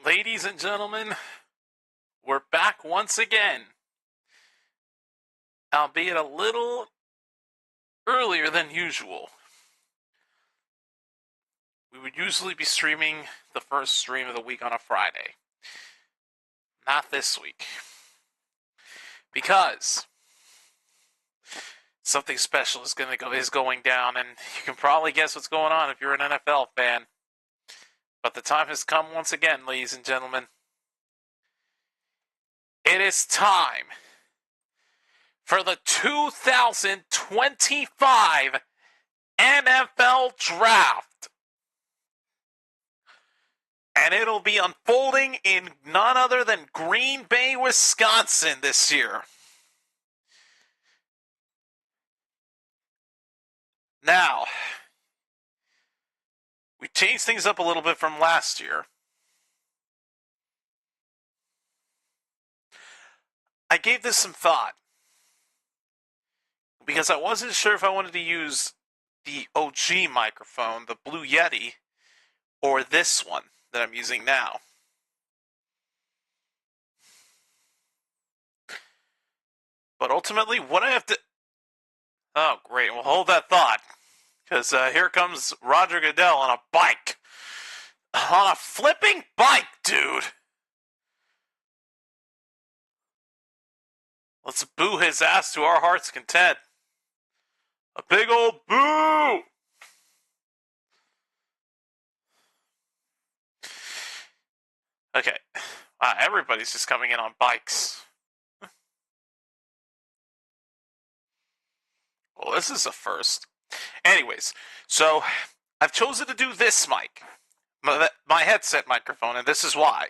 Ladies and gentlemen, we're back once again, albeit a little earlier than usual. We would usually be streaming the first stream of the week on a Friday. Not this week. Because something special is going down, and you can probably guess what's going on if you're an NFL fan. But the time has come once again, ladies and gentlemen. It is time for the 2025 NFL Draft. And it'll be unfolding in none other than Green Bay, Wisconsin this year. Now, we changed things up a little bit from last year. I gave this some thought because I wasn't sure if I wanted to use the OG microphone, the Blue Yeti, or this one that I'm using now. But ultimately, what I have to... Oh, great. Well, hold that thought. Because here comes Roger Goodell on a bike. On a flipping bike, dude. Let's boo his ass to our heart's content. A big old boo! Okay. Wow, everybody's just coming in on bikes. Well, this is a first. Anyways, so I've chosen to do this mic, my headset microphone, and this is why.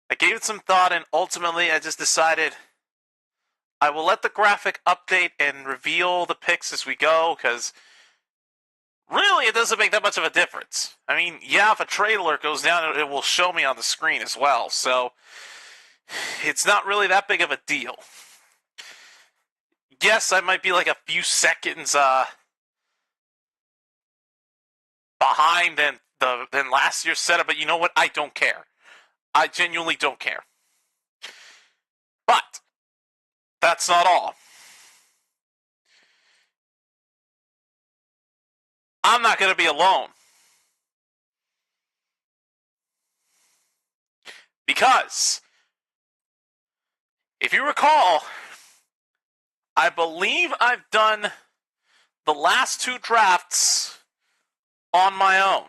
I gave it some thought, and ultimately I just decided I will let the graphic update and reveal the picks as we go, because really it doesn't make that much of a difference. I mean, yeah, if a trade alert goes down, it will show me on the screen as well, so it's not really that big of a deal. Yes, I might be like a few seconds behind than last year's setup, but you know what? I don't care. I genuinely don't care. But that's not all. I'm not going to be alone. Because if you recall, I believe I've done the last two drafts on my own.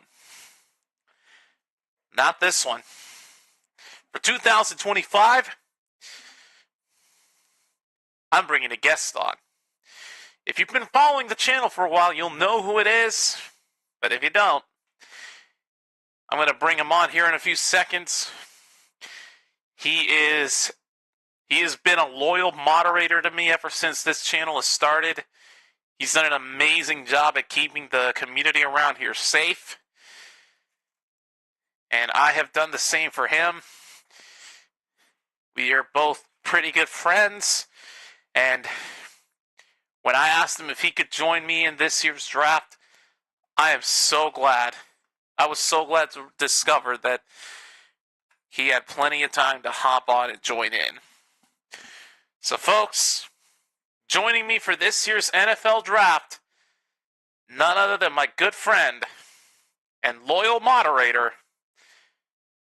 Not this one. For 2025, I'm bringing a guest on. If you've been following the channel for a while, you'll know who it is. But if you don't, I'm going to bring him on here in a few seconds. He has been a loyal moderator to me ever since this channel has started. He's done an amazing job at keeping the community around here safe. And I have done the same for him. We are both pretty good friends. And when I asked him if he could join me in this year's draft, I am so glad. I was so glad to discover that he had plenty of time to hop on and join in. So, folks, joining me for this year's NFL draft, none other than my good friend and loyal moderator,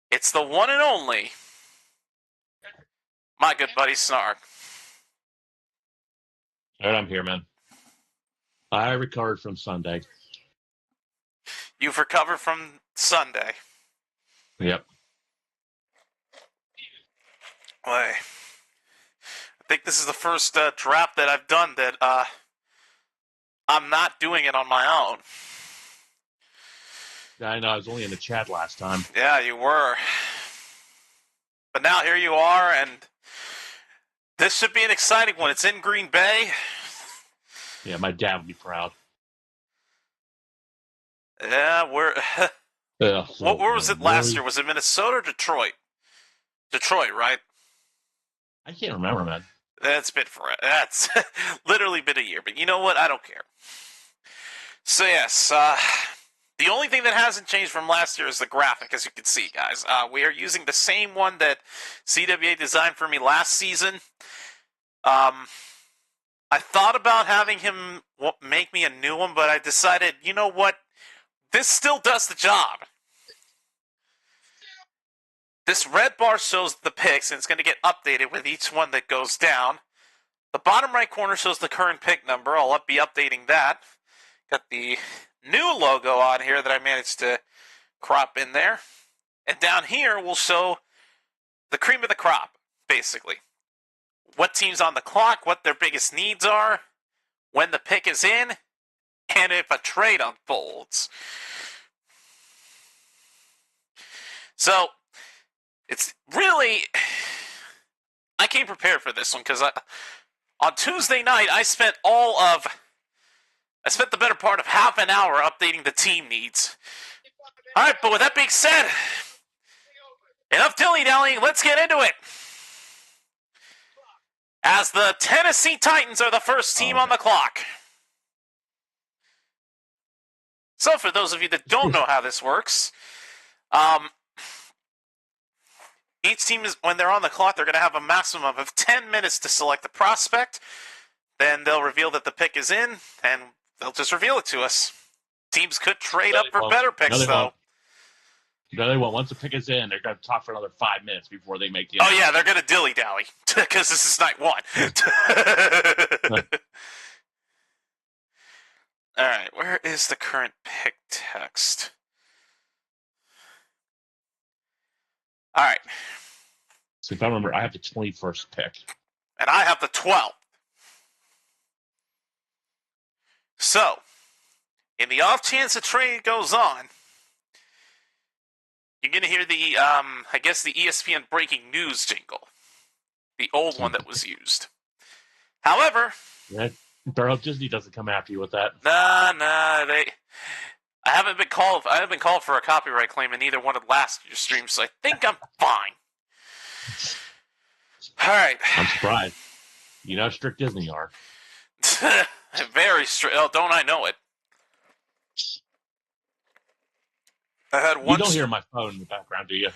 it's the one and only, my good buddy Snark. All right, I'm here, man. I recovered from Sunday. You've recovered from Sunday. Yep. Boy, I think this is the first draft that I've done that I'm not doing it on my own. Yeah, I know. I was only in the chat last time. Yeah, you were. But now here you are, and this should be an exciting one. It's in Green Bay. Yeah, my dad would be proud. Yeah, where was it last year? Was it Minnesota or Detroit? Detroit, right? I can't remember, man. That's literally been a year. But you know what? I don't care. So yes, The only thing that hasn't changed from last year is the graphic, as you can see, guys. We are using the same one that CWA designed for me last season. I thought about having him make me a new one, but I decided, you know what? This still does the job. This red bar shows the picks, and it's going to get updated with each one that goes down. The bottom right corner shows the current pick number. I'll be updating that. Got the new logo on here that I managed to crop in there. And down here will show the cream of the crop, basically. What team's on the clock, what their biggest needs are, when the pick is in, and if a trade unfolds. So, it's really... I came prepared for this one because on Tuesday night, I spent the better part of half an hour updating the team needs. All right, but with that being said, enough dilly-dallying, let's get into it. As the Tennessee Titans are the first team on the clock. So for those of you that don't know how this works, each team is, when they're on the clock, they're going to have a maximum of 10 minutes to select the prospect. Then they'll reveal that the pick is in, and they'll just reveal it to us. Teams could trade up for better picks, though. No, they won't. Once the pick is in, they're going to talk for another 5 minutes before they make the. Oh yeah, they're going to dilly-dally because this is night one. All right, where is the current pick text? All right. So if I remember, I have the 21st pick. And I have the 12th. So, in the off chance a trade goes on, you're going to hear the, I guess the ESPN breaking news jingle. The old one that was used. However... Yeah, I hope Disney doesn't come after you with that. Nah, I haven't been called for a copyright claim in either one of last year's streams, so I think I'm fine. All right. I'm surprised. You know how strict Disney are. Very strict. Oh, don't I know it? I had one. You don't hear my phone in the background, do you?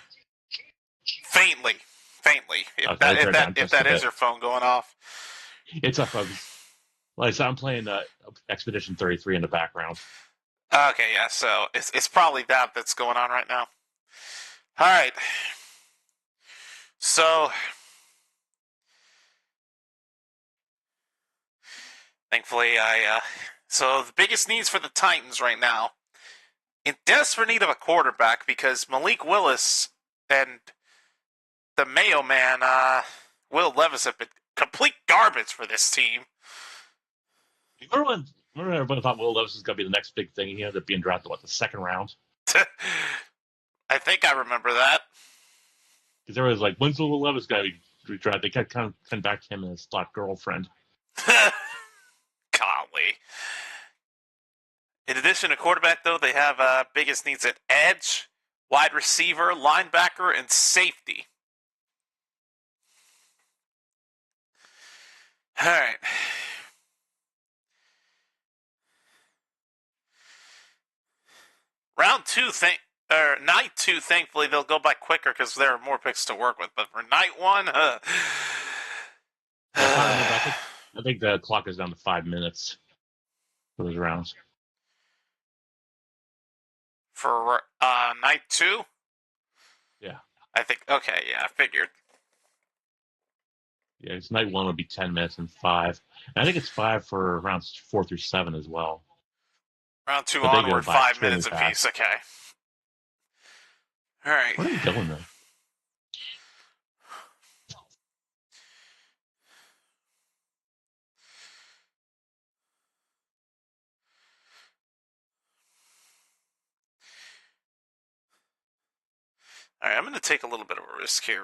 Faintly. If Okay, that is your phone going off. It's up. Like I said, I'm playing Expedition 33 in the background. Okay, yeah. So it's probably that's going on right now. All right. So. Thankfully, so the biggest needs for the Titans right now, in desperate need of a quarterback because Malik Willis and the Mayo Man, Will Levis, have been complete garbage for this team. Remember everybody thought Will Levis was going to be the next big thing? He ended up being drafted, the second round? I think I remember that. Because everybody was like, when's Will Levis going to be drafted? They kept coming back to him and his thought girlfriend. Golly. In addition to quarterback, though, they have biggest needs at edge, wide receiver, linebacker, and safety. All right. Night two, thankfully, they'll go by quicker because there are more picks to work with. But for night one, I think the clock is down to 5 minutes for those rounds. For night two? Yeah. I think, okay, yeah, I figured. Yeah, it's night one would be 10 minutes and 5. And I think it's 5 for rounds 4 through 7 as well. Round 2 onward, 5 minutes apiece, okay. All right. Where are you going, though? All right, I'm going to take a little bit of a risk here.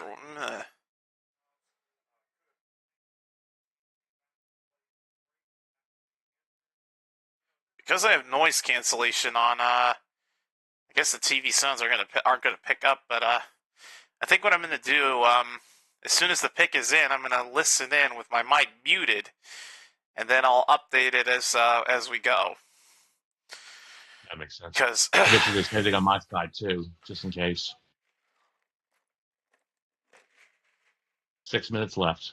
Because I have noise cancellation on, I guess the TV sounds aren't going to pick up, but I think what I'm going to do, as soon as the pick is in, I'm going to listen in with my mic muted, and then I'll update it as we go. That makes sense. Because I guess there's anything on my side too, just in case. 6 minutes left.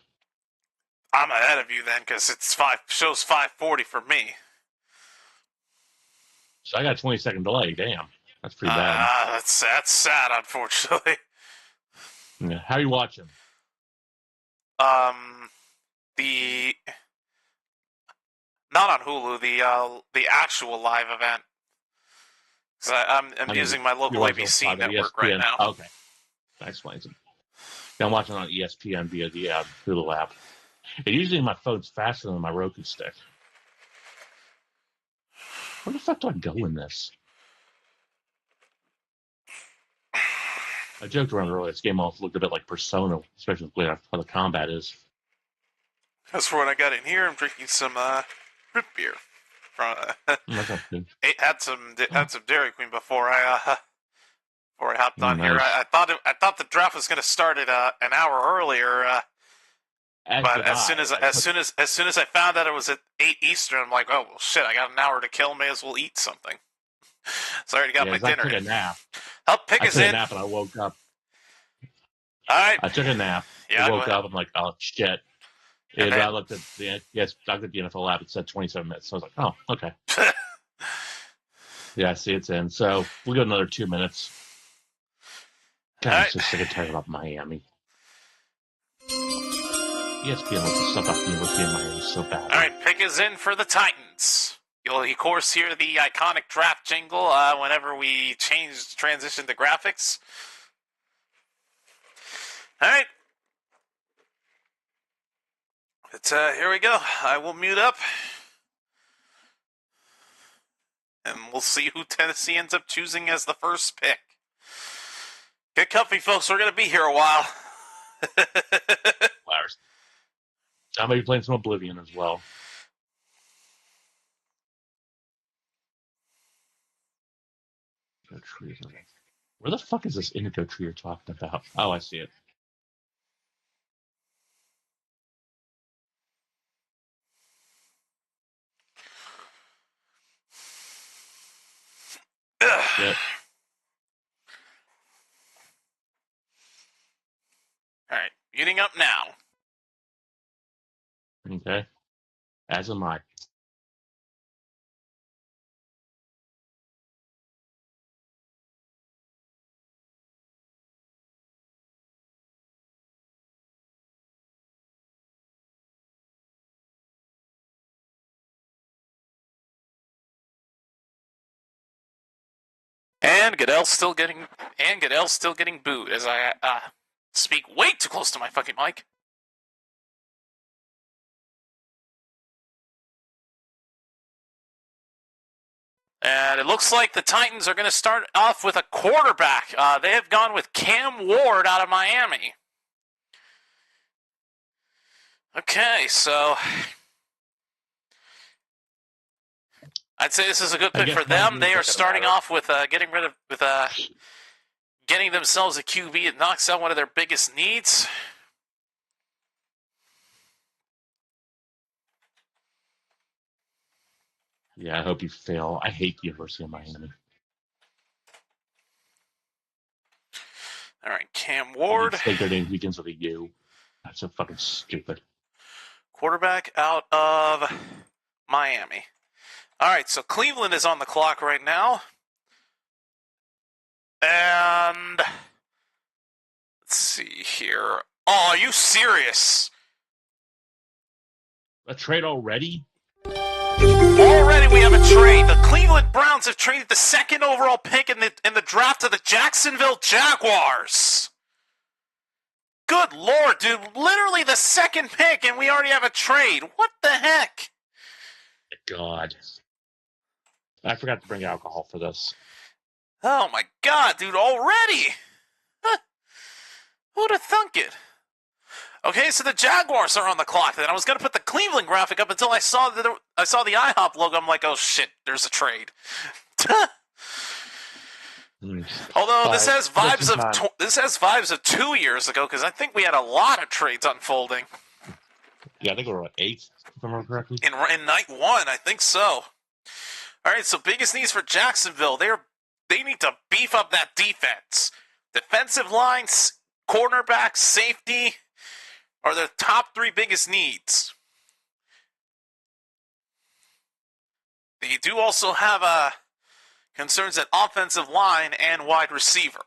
I'm ahead of you then, because it's shows 5:40 for me. So I got a 20-second delay. Damn, that's pretty bad. That's sad, unfortunately. Yeah. How are you watching? The not on Hulu, the actual live event. Because I'm using my local ABC network right now. Okay, that explains it. I'm watching on ESPN via the Hulu app. And usually my phone's faster than my Roku stick. Where the fuck do I go in this? I joked around earlier. This game almost looked a bit like Persona, especially how the combat is. That's for what I got in here. I'm drinking some root beer. Had some Dairy Queen before I hopped on here. I thought the draft was going to start at an hour earlier. But as soon as I found out it was at 8 Eastern, I'm like, oh well, shit! I got an hour to kill. May as well eat something. So I already got my dinner. I took a nap. Help pick us in. I took a nap and I woke up. All right. I took a nap. Yeah, I woke up. I'm like, oh shit. And I looked at the NFL app. It said 27 minutes. So I was like, oh, okay. Yeah, I see it's in. So we'll go another 2 minutes. God, I'm so sick and tired about Miami. ESPN looks stuff up the University of Miami so bad. All right, pick is in for the Titans. You'll, of course, hear the iconic draft jingle whenever we transition to graphics. All right. Here we go. I will mute up. And we'll see who Tennessee ends up choosing as the first pick. Get comfy, folks. We're going to be here a while. Flowers. I may be playing some Oblivion as well. Where the fuck is this indigo tree you're talking about? Oh, I see it. Yep. All right, muting up now. Okay. As am I. And Goodell's still getting booed as I speak way too close to my fucking mic. And it looks like the Titans are going to start off with a quarterback. They have gone with Cam Ward out of Miami. Okay, so I'd say this is a good pick for them. They are starting off with getting themselves a QB. It knocks out one of their biggest needs. Yeah, I hope you fail. I hate the University of Miami. All right, Cam Ward. Think their name begins with a U. That's so fucking stupid. Quarterback out of Miami. All right, so Cleveland is on the clock right now. And let's see here. Oh, are you serious? A trade already? Already we have a trade. The Cleveland Browns have traded the second overall pick in the draft to the Jacksonville Jaguars. Good Lord, dude. Literally the second pick, and we already have a trade. What the heck? God. I forgot to bring alcohol for this. Oh my God, dude, already? Huh. Who'd have thunk it? Okay, so the Jaguars are on the clock then. I was going to put the Cleveland graphic up until I saw the IHOP logo. I'm like, oh shit, there's a trade. Although this has vibes of 2 years ago, because I think we had a lot of trades unfolding. Yeah, I think we were at 8, if I remember correctly. In night 1, I think so. All right, so biggest needs for Jacksonville. They need to beef up that defense. Defensive lines, cornerback, safety are the top three biggest needs. They do also have concerns at offensive line and wide receiver.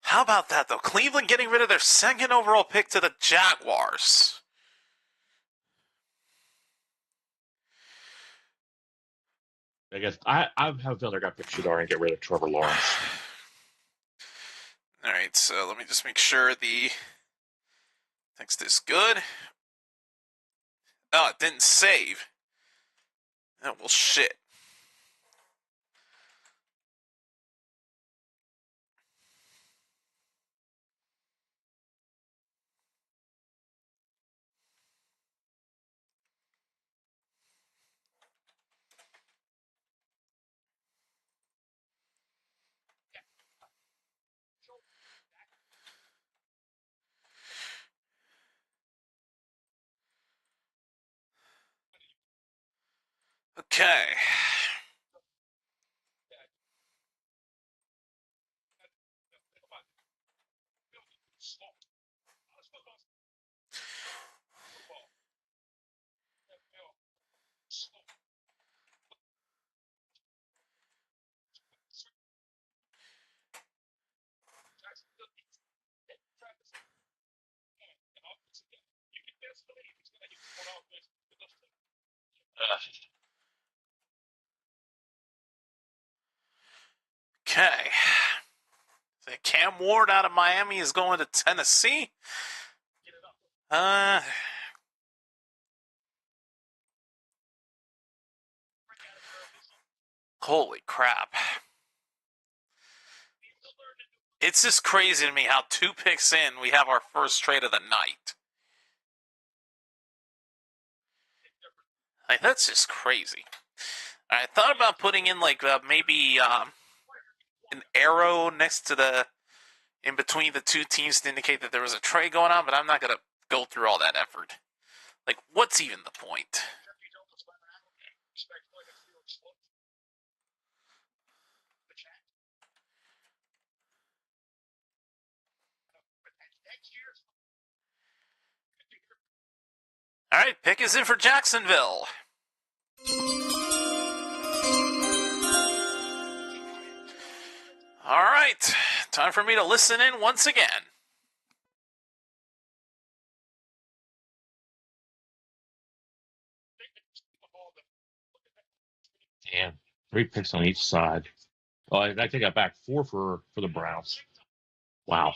How about that, though? Cleveland getting rid of their second overall pick to the Jaguars. I guess I have a feeling they're going to pick Shadar and get rid of Trevor Lawrence. All right, so let me just make sure the text is good. Oh, it didn't save. Oh, well, shit. Okay. Okay. So Cam Ward out of Miami is going to Tennessee. Holy crap. It's just crazy to me how 2 picks in, we have our first trade of the night. Like, that's just crazy. I thought about putting in, like, maybe an arrow next to in between the two teams to indicate that there was a trade going on, but I'm not going to go through all that effort. Like, what's even the point? All right, pick is in for Jacksonville. All right, time for me to listen in once again. Damn, 3 picks on each side. Oh, I think I got back 4 for the Browns. Wow.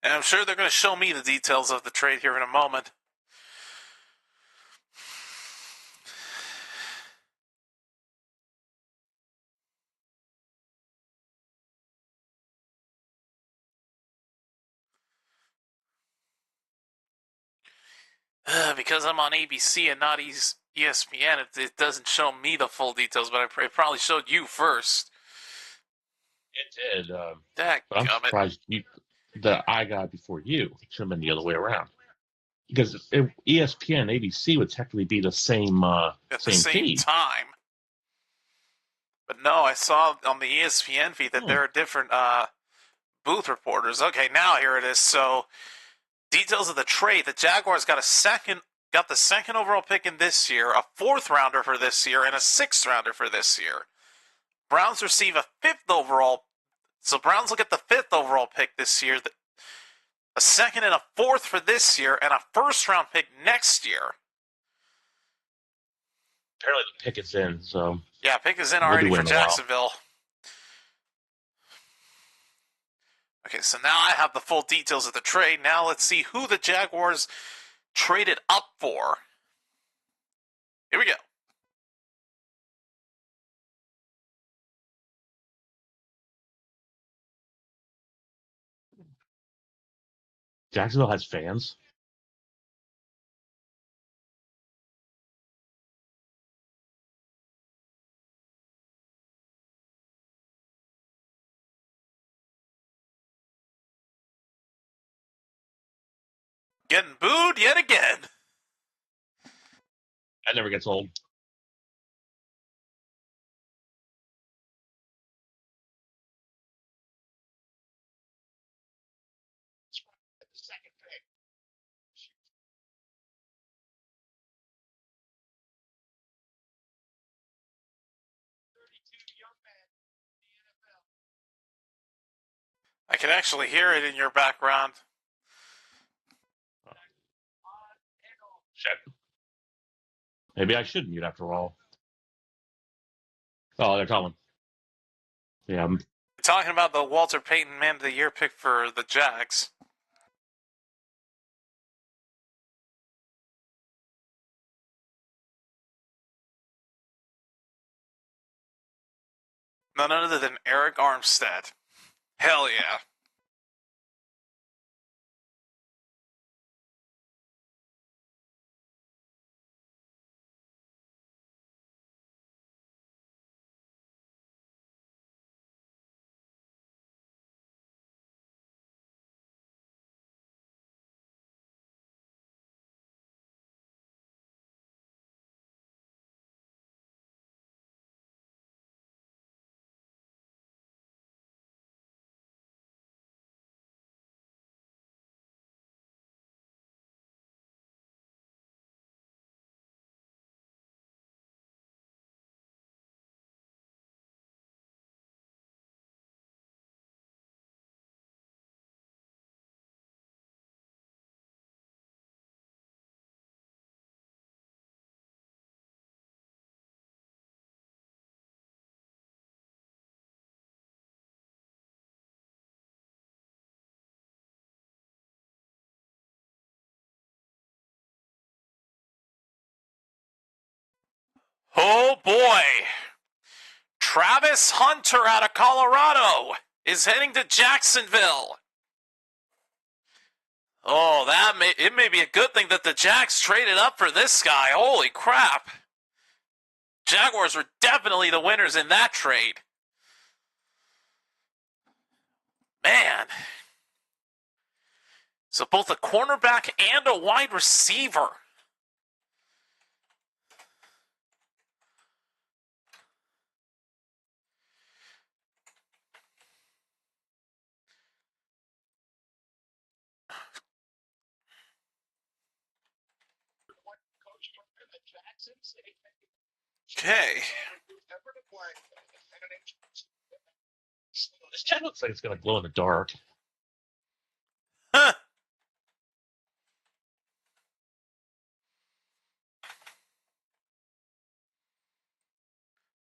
And I'm sure they're going to show me the details of the trade here in a moment. Because I'm on ABC and not ESPN, it doesn't show me the full details, but it probably showed you first. It did. But I'm surprised that I got it before you. It should have been the other way around. Because ESPN and ABC would technically be the same at the same feed. time. But no, I saw on the ESPN feed that there are different booth reporters. Okay, now here it is. So, details of the trade: the Jaguars got the second overall pick in this year, a 4th rounder for this year, and a 6th rounder for this year. Browns receive a 5th overall. So Browns will get the 5th overall pick this year, a 2nd and a 4th for this year, and a 1st round pick next year. Apparently the pick is in, so... Yeah, pick is in already for Jacksonville. Okay, so now I have the full details of the trade. Now let's see who the Jaguars traded up for. Here we go. Jacksonville has fans. Getting booed yet again. That never gets old. I can actually hear it in your background. Shit. Maybe I should mute after all. Oh, they're calling. Yeah. Talking about the Walter Payton Man of the Year pick for the Jags. None other than Eric Armstead. Hell yeah. Oh boy. Travis Hunter out of Colorado is heading to Jacksonville. Oh, it may be a good thing that the Jags traded up for this guy. Holy crap. Jaguars were definitely the winners in that trade. Man. So both a cornerback and a wide receiver. Okay. This chat looks like it's going to glow in the dark. Huh.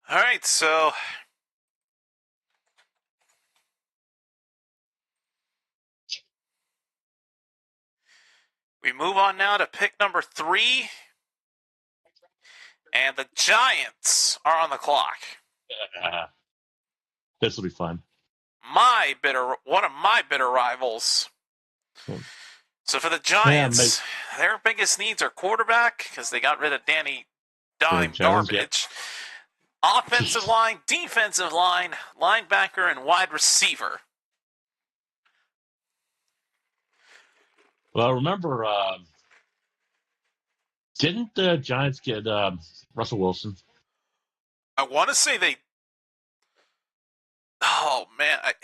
All right, so we move on now to pick number 3. And the Giants are on the clock. This will be fun. One of my bitter rivals. So for the Giants, their biggest needs are quarterback because they got rid of Danny Dime Jones, Garbage. Offensive line, defensive line, linebacker, and wide receiver. Well, remember, didn't the Giants get Russell Wilson? I want to say they. Oh man, I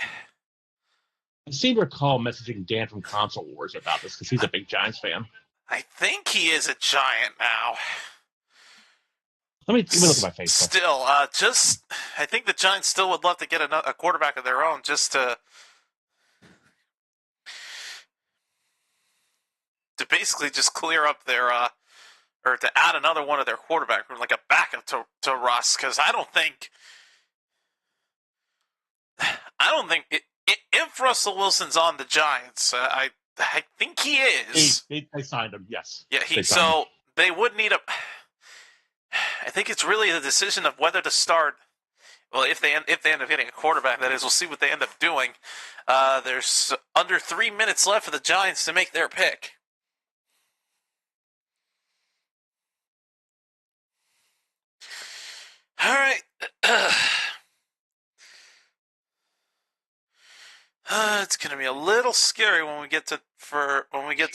seem to recall messaging Dan from Console Wars about this because he's a big Giants fan. I think he is a Giant now. Let me look at my Facebook. Still, I think the Giants still would love to get a quarterback of their own just to basically just clear up their or to add another one of their quarterback room, like a backup to Russ, because I don't think if Russell Wilson's on the Giants, I think he is. They signed him, yes. Yeah, they would need a. I think it's really the decision of whether to start. Well, if they end up getting a quarterback, that is, we'll see what they end up doing. There's under 3 minutes left for the Giants to make their pick. All right. Let's gonna be a little scary when we get to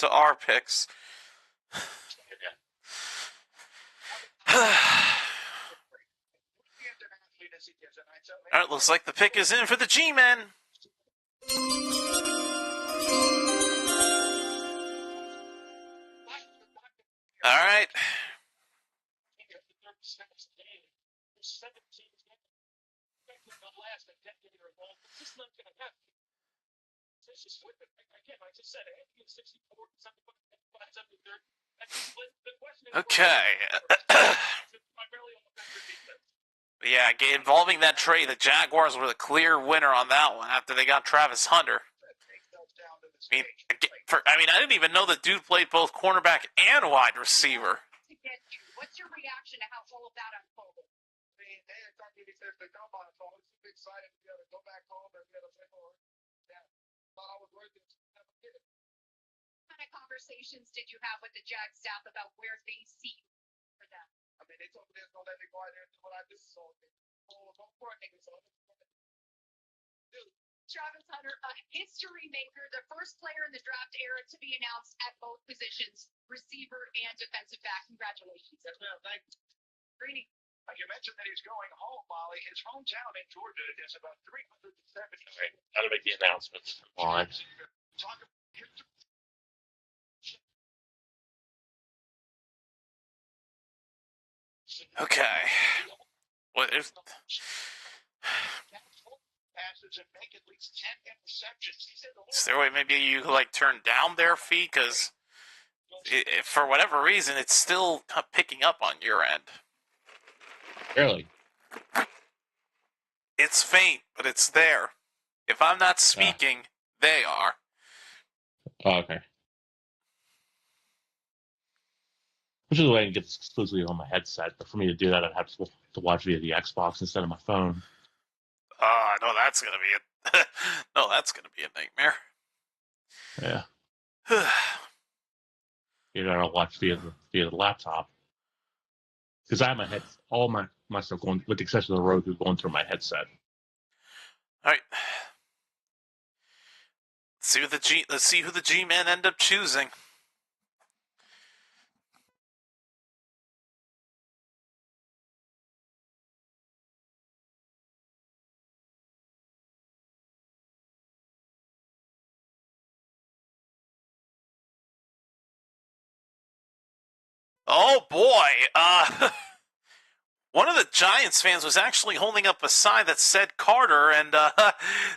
our picks. All right, looks like the pick is in for the G-Men. All right. Okay. Yeah, involving that trade, the Jaguars were the clear winner on that one after they got Travis Hunter. I mean, I didn't even know the dude played both cornerback and wide receiver. What's your reaction to how all of that unfolded? I mean, they had talked to me since the combine, so I was super excited to be able to go back home and be able to say, oh, yeah, thought I was worth it. What kind of conversations did you have with the Jag staff about where they see you for them? I mean, they told me they're going to let me go out there and do what I do, so go for it, niggas. Dude. Travis Hunter, a history maker, the first player in the draft era to be announced at both positions, receiver and defensive back. Congratulations. Yes, ma'am. Thank you. Greeny. You mentioned that he's going home, Molly. His hometown in Georgia is about 370. Right. How to make the announcements live. Okay. What if... Is there a way maybe you turn down their fee? Because for whatever reason, it's still picking up on your end. Really? It's faint, but it's there. If I'm not speaking, they are. Oh, okay. Which is the way I can get this exclusively on my headset, but for me to do that, I'd have to watch via the Xbox instead of my phone. No, that's gonna be that's gonna be a nightmare. Yeah. You gotta watch via the laptop. Because I have all my stuff going, with the exception of the Roku, going through my headset. All right. Let's see who the G-Men end up choosing. Oh boy! One of the Giants fans was actually holding up a sign that said Carter, and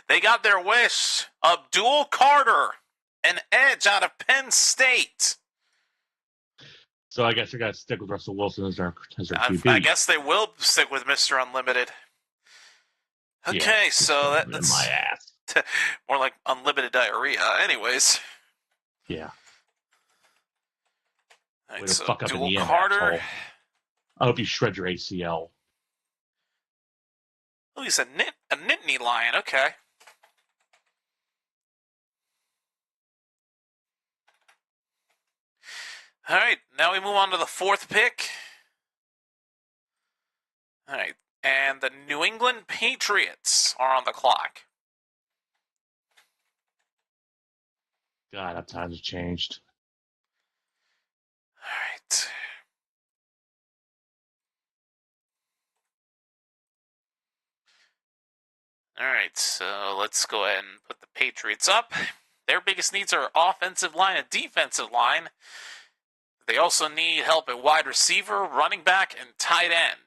they got their wish. Abdul Carter, an edge out of Penn State. So I guess you got to stick with Russell Wilson as their QB. I guess they will stick with Mr. Unlimited. Okay, so that's my ass. More like unlimited diarrhea. Anyways. Yeah. All right, way to so fuck up in the end, Carter. asshole. I hope you shred your ACL. Oh, he's a Nittany Lion. Okay. All right, now we move on to the fourth pick. All right, and the New England Patriots are on the clock. God, how times have changed. All right. All right, so let's go ahead and put the Patriots up. Their biggest needs are offensive line and defensive line. They also need help at wide receiver, running back, and tight end.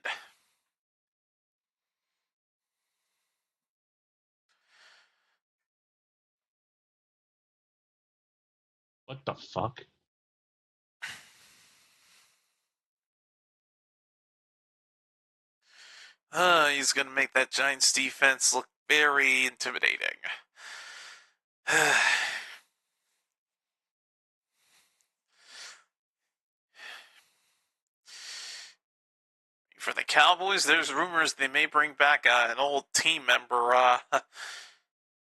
What the fuck? He's going to make that Giants defense look very intimidating. For the Cowboys, there's rumors they may bring back an old team member.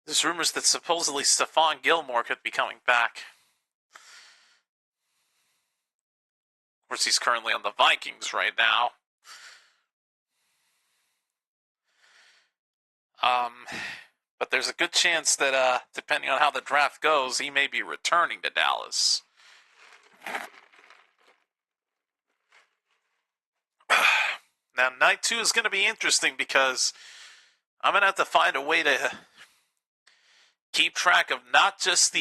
There's rumors that supposedly Stephon Gilmore could be coming back. Of course, he's currently on the Vikings right now. But there's a good chance that, depending on how the draft goes, he may be returning to Dallas. Now, night 2 is going to be interesting because I'm going to have to find a way to keep track of not just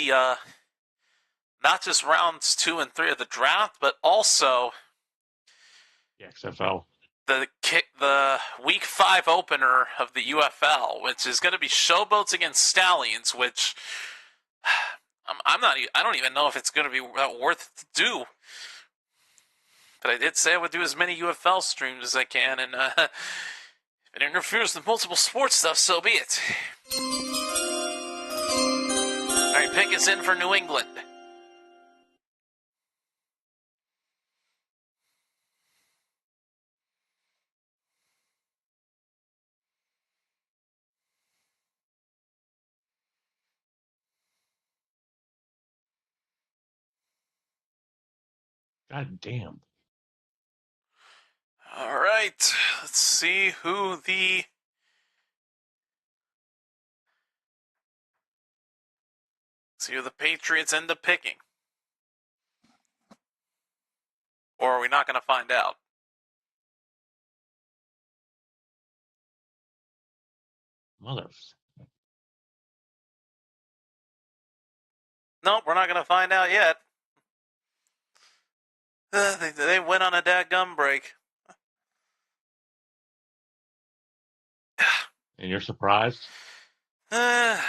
rounds 2 and 3 of the draft, but also The XFL. the week 5 opener of the UFL, which is going to be Showboats against Stallions, which I don't even know if it's going to be worth it to do. But I did say I would do as many UFL streams as I can, and if it interferes with multiple sports stuff, so be it. All right, pick is in for New England. God damn. All right, let's see who the Patriots end up picking. Or are we not going to find out? Mother. Nope, we're not going to find out yet. They went on a dadgum break. And you're surprised? Yes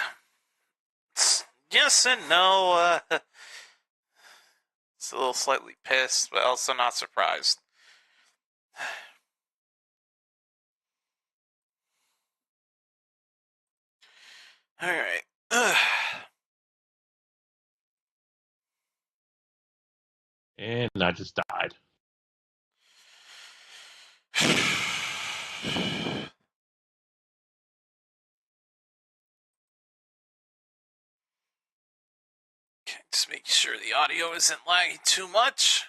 and no. It's a little slightly pissed, but also not surprised. All right. And I just died. Okay, just make sure the audio isn't lagging too much.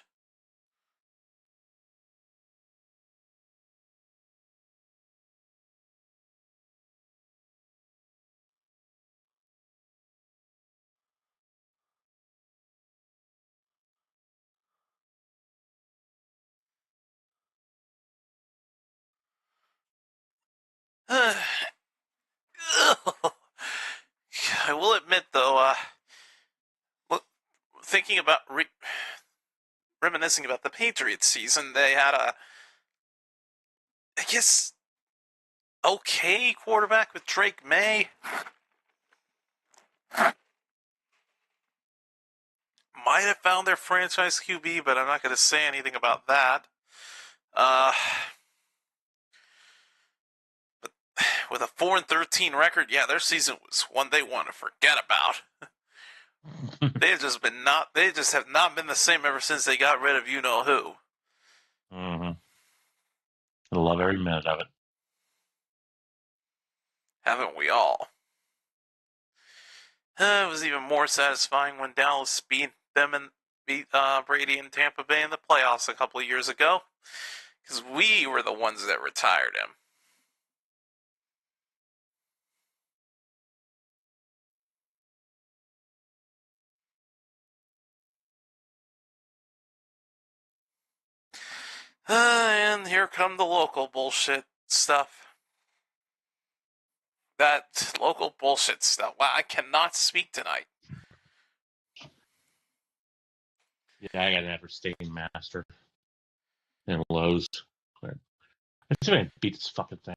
I will admit, though, thinking about reminiscing about the Patriots season, they had I guess, okay quarterback with Drake May. Might have found their franchise QB, but I'm not going to say anything about that. But with a 4-13 record, yeah, their season was one they want to forget about. They just have not been the same ever since they got rid of you know who. Mm-hmm. I love every minute of it. Haven't we all? It was even more satisfying when Dallas beat them and beat Brady and Tampa Bay in the playoffs a couple of years ago, because we were the ones that retired him. And here come the local bullshit stuff. That local bullshit stuff. Wow, I cannot speak tonight. Yeah, I got an Everstain Master and Lowe's. I just want to beat this fucking thing.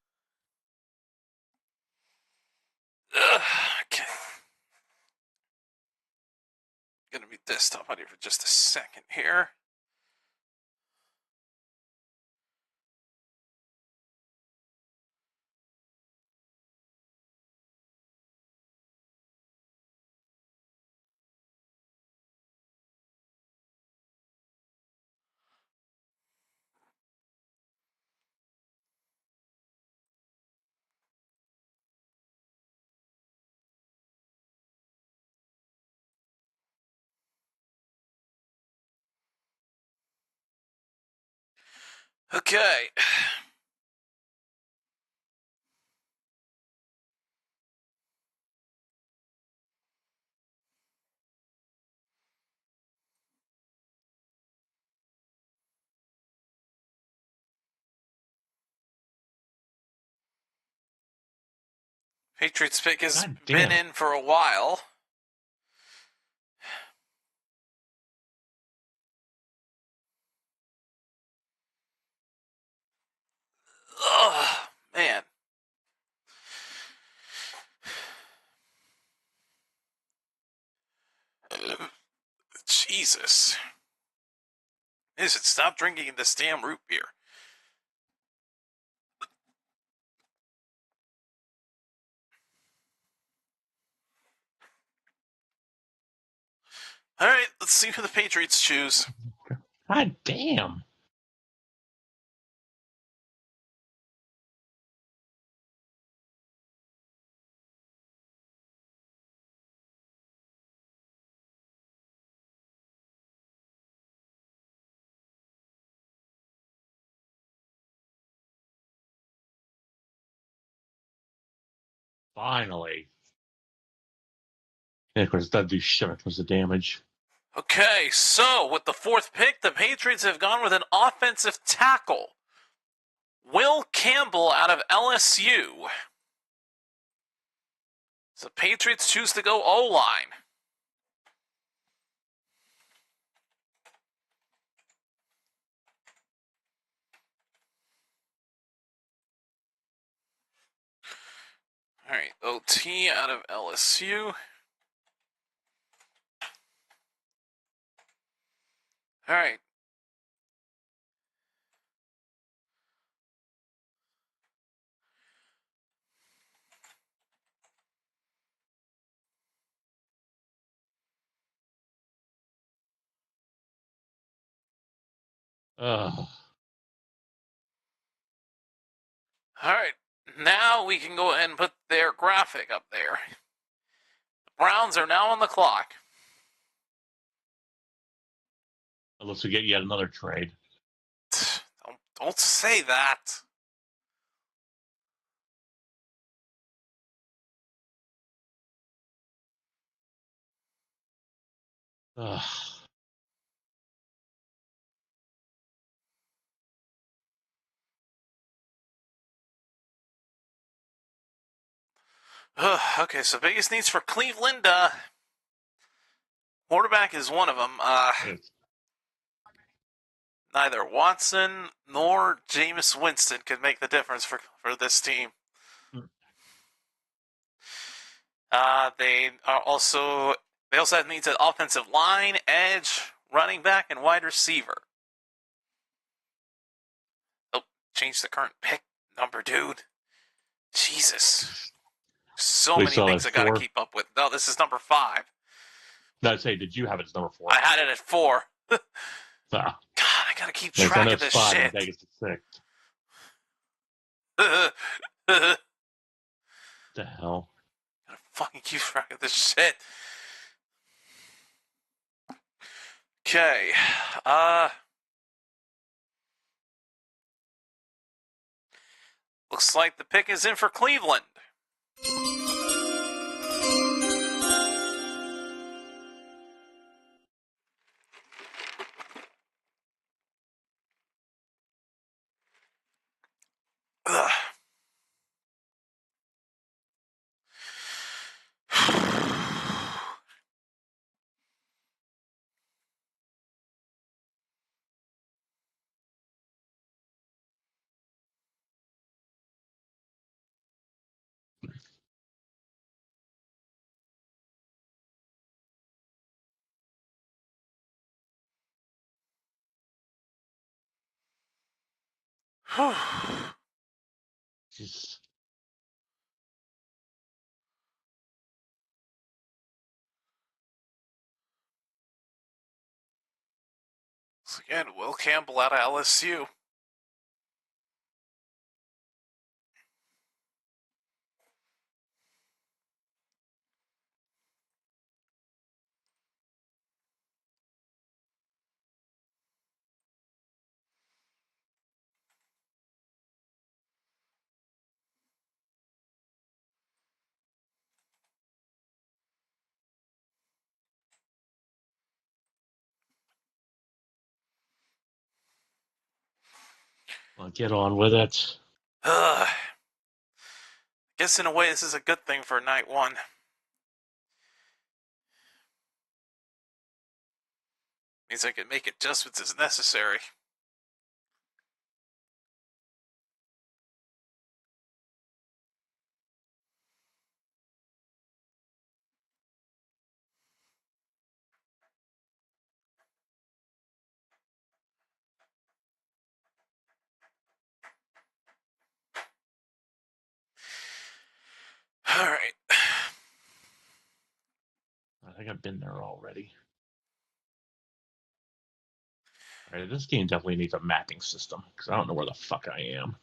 Okay. Gonna mute desktop on here for just a second here. Okay. Patriots pick has God been damn. in for a while. Ugh, man. Jesus. I should stop drinking this damn root beer. All right, let's see who the Patriots choose. God damn. Finally. And of course, it doesn't do shit when it comes to damage. Okay, so with the fourth pick, the Patriots have gone with an offensive tackle. Will Campbell out of LSU. So Patriots choose to go O-line. All right, OT out of LSU. All right. Ugh. All right. Now we can go ahead and put their graphic up there. The Browns are now on the clock. Unless we get yet another trade. Don't say that. Ugh. Okay, so biggest needs for Cleveland. Quarterback is one of them. It's- Neither Watson nor Jameis Winston could make the difference for this team. They also have needs at offensive line, edge, running back, and wide receiver. Oh, change the current pick number, dude. Jesus. So We many still things I have gotta 4. keep up with. No, this is number 5. No, I'd say, did you have it as number 4? I had it at 4. God, Ah, I gotta keep I track know of it's this 5 shit. and Vegas is 6. Gotta The hell? fucking keep track of this shit. Okay. Looks like the pick is in for Cleveland. Ugh. Just, So again, Will Campbell out of LSU. well, get on with it. Ugh. Guess in a way this is a good thing for night one. Means I can make adjustments as necessary. Alright. I think I've been there already. All right, this game definitely needs a mapping system because I don't know where the fuck I am.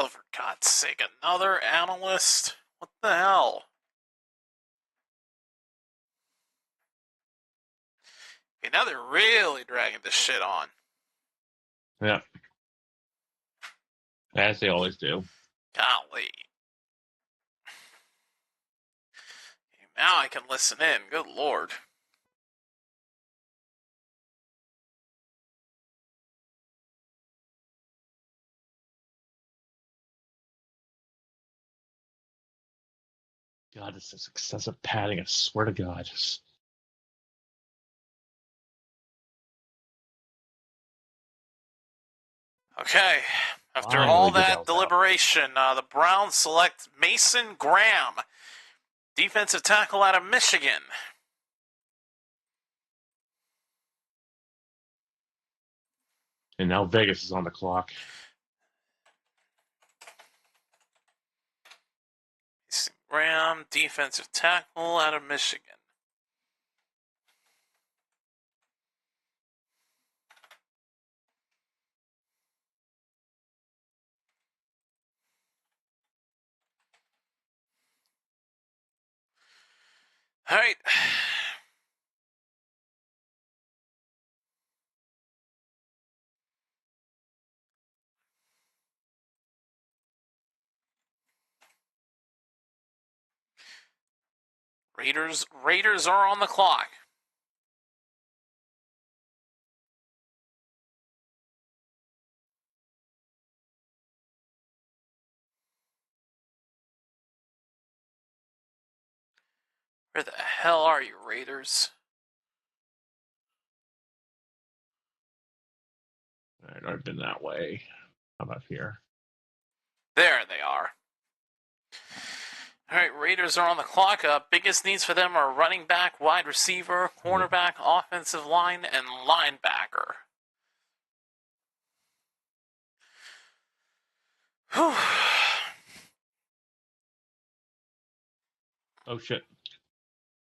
Oh, for God's sake, another analyst? What the hell? Okay, now they're really dragging this shit on. Yeah. As they always do. Golly. Now I can listen in. Good lord. God, this is excessive padding. I swear to God. Okay. After Finally, all Goodell's that out. deliberation, the Browns select Mason Graham, defensive tackle out of Michigan. And now Vegas is on the clock. Mason Graham, defensive tackle out of Michigan. All right. Raiders are on the clock. Where the hell are you, Raiders? All right, I've been that way. How about here? There they are. All right, Raiders are on the clock. Biggest needs for them are running back, wide receiver, cornerback, offensive line, and linebacker. Whew. Oh shit!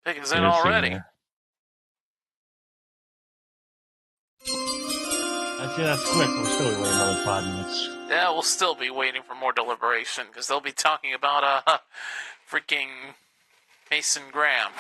Pick is I in didn't see him already. there. I'd say that's quick. We'll still wait another 5 minutes. Yeah, we'll still be waiting for more deliberation because they'll be talking about freaking Mason Graham.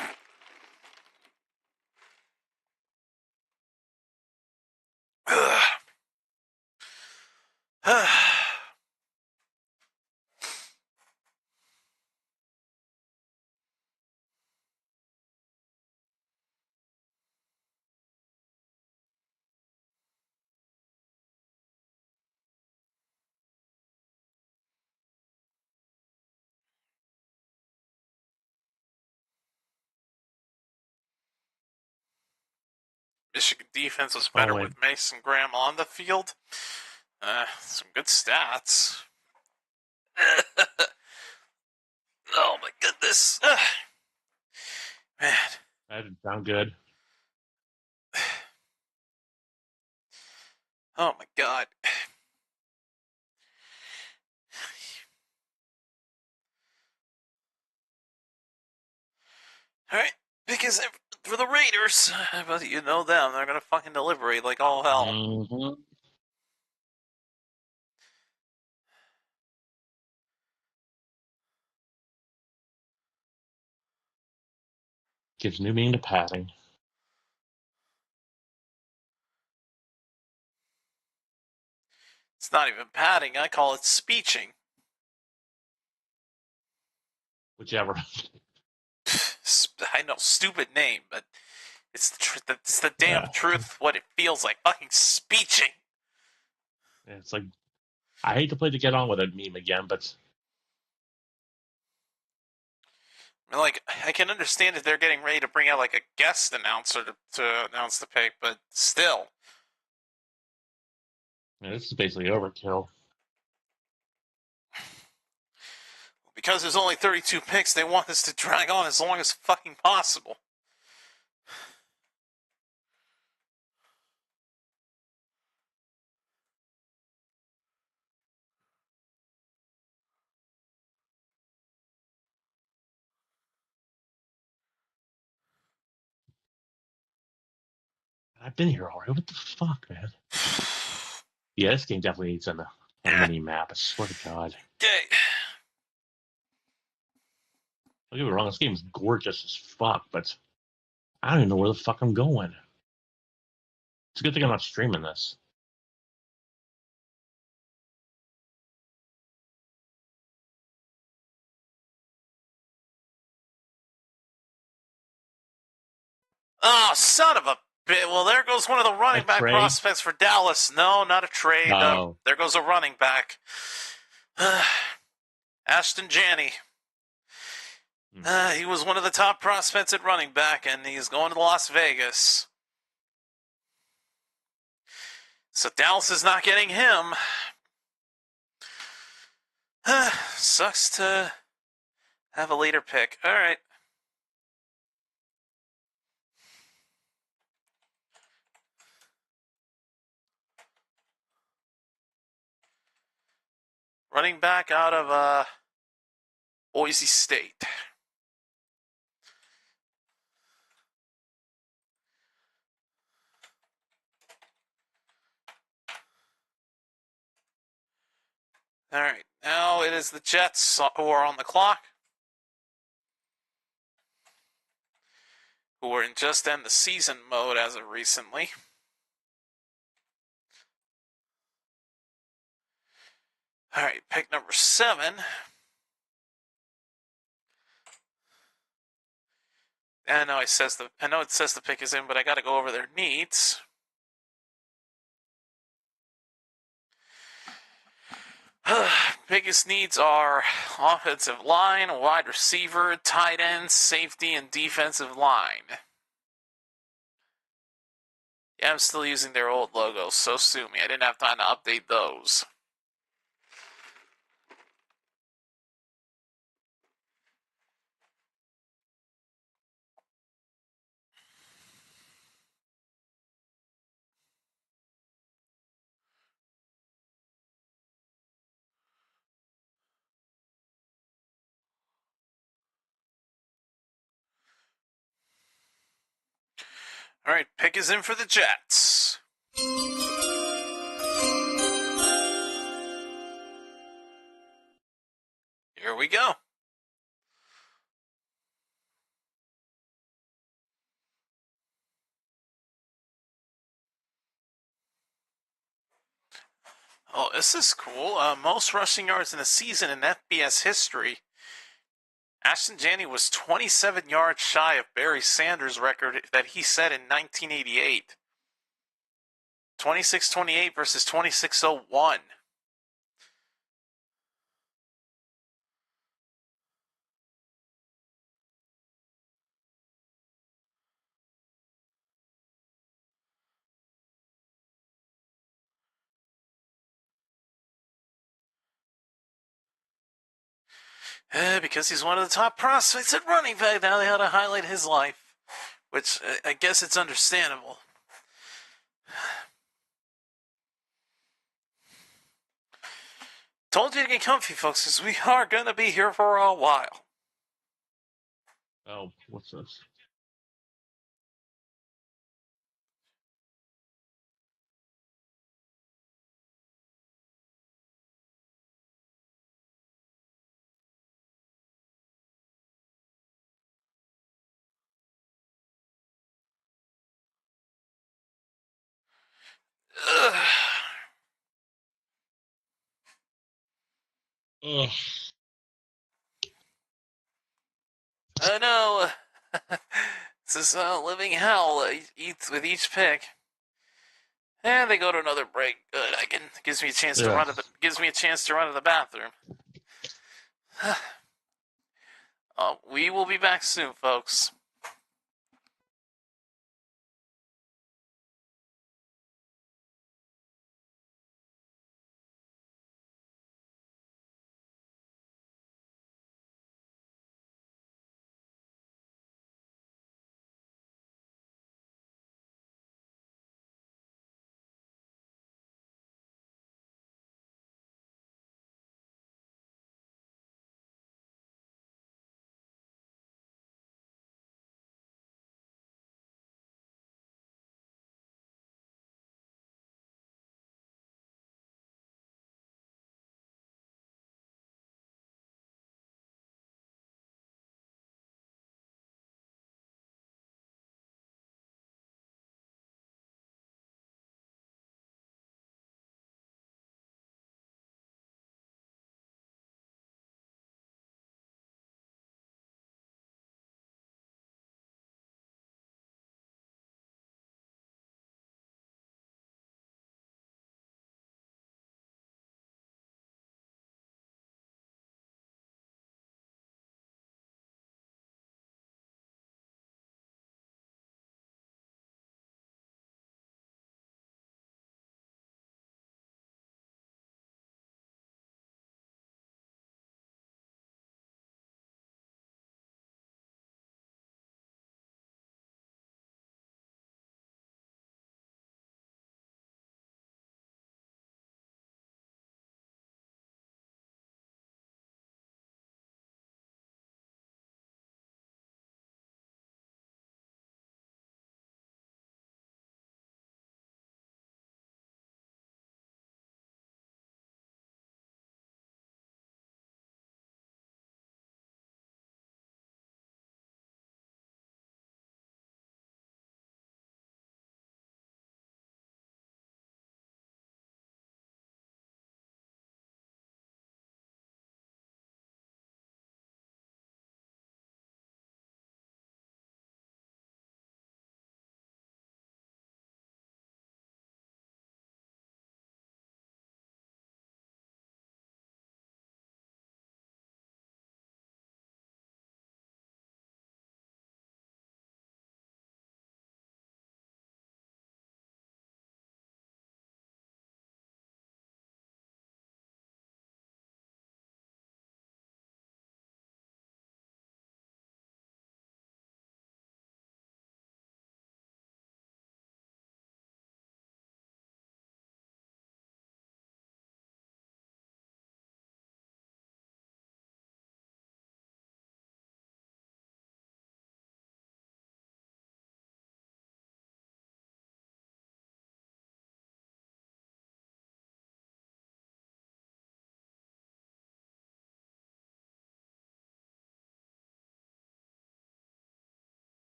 Michigan defense was better with Mason Graham on the field. Some good stats. Oh my goodness. Man. That didn't sound good. Oh my god. Alright, because for the Raiders, but you know them, they're gonna fucking deliberate like all hell. Mm-hmm. Gives new meaning to padding. It's not even padding, I call it speeching. whichever. I know, stupid name, but it's it's the damn Yeah. truth. What it feels like, fucking speeching. It's like, I hate to play the get on with it meme again, but I mean, like, I can understand if they're getting ready to bring out like a guest announcer to announce the pick, but still, this is basically overkill. because there's only 32 picks, they want this to drag on as long as fucking possible. I've been here already. What the fuck, man? Yeah, this game definitely needs a mini map. I swear to God. Okay. Don't get me wrong, this game's gorgeous as fuck, but I don't even know where the fuck I'm going. It's a good thing I'm not streaming this. Oh, son of a bit. Well, there goes one of the running back trade? prospects for Dallas. No, not a trade. No. There goes a running back. Ashton Janney. He was one of the top prospects at running back, and he's going to Las Vegas. So Dallas is not getting him. Sucks to have a later pick. All right. Running back out of Boise State. All right. Now it is the Jets who are on the clock, who are in just end the season mode as of recently. All right, pick number 7. I know it says the pick is in, but I got to go over their needs. Biggest needs are offensive line, wide receiver, tight end, safety, and defensive line. Yeah, I'm still using their old logos, so sue me. I didn't have time to update those. All right, pick is in for the Jets. Here we go. Oh, this is cool. Most rushing yards in a season in FBS history. Ashton Janney was 27 yards shy of Barry Sanders' record that he set in 1988. 26-28 versus 26-01. Because he's one of the top prospects at running back. Now they had to highlight his life, which I guess it's understandable. Told you to get comfy, folks, because we are going to be here for a while. Oh, what's this? Ugh. Ugh. Oh no! This is living hell with each pick. And they go to another break. Good. Gives me a chance to run to the bathroom. We will be back soon, folks.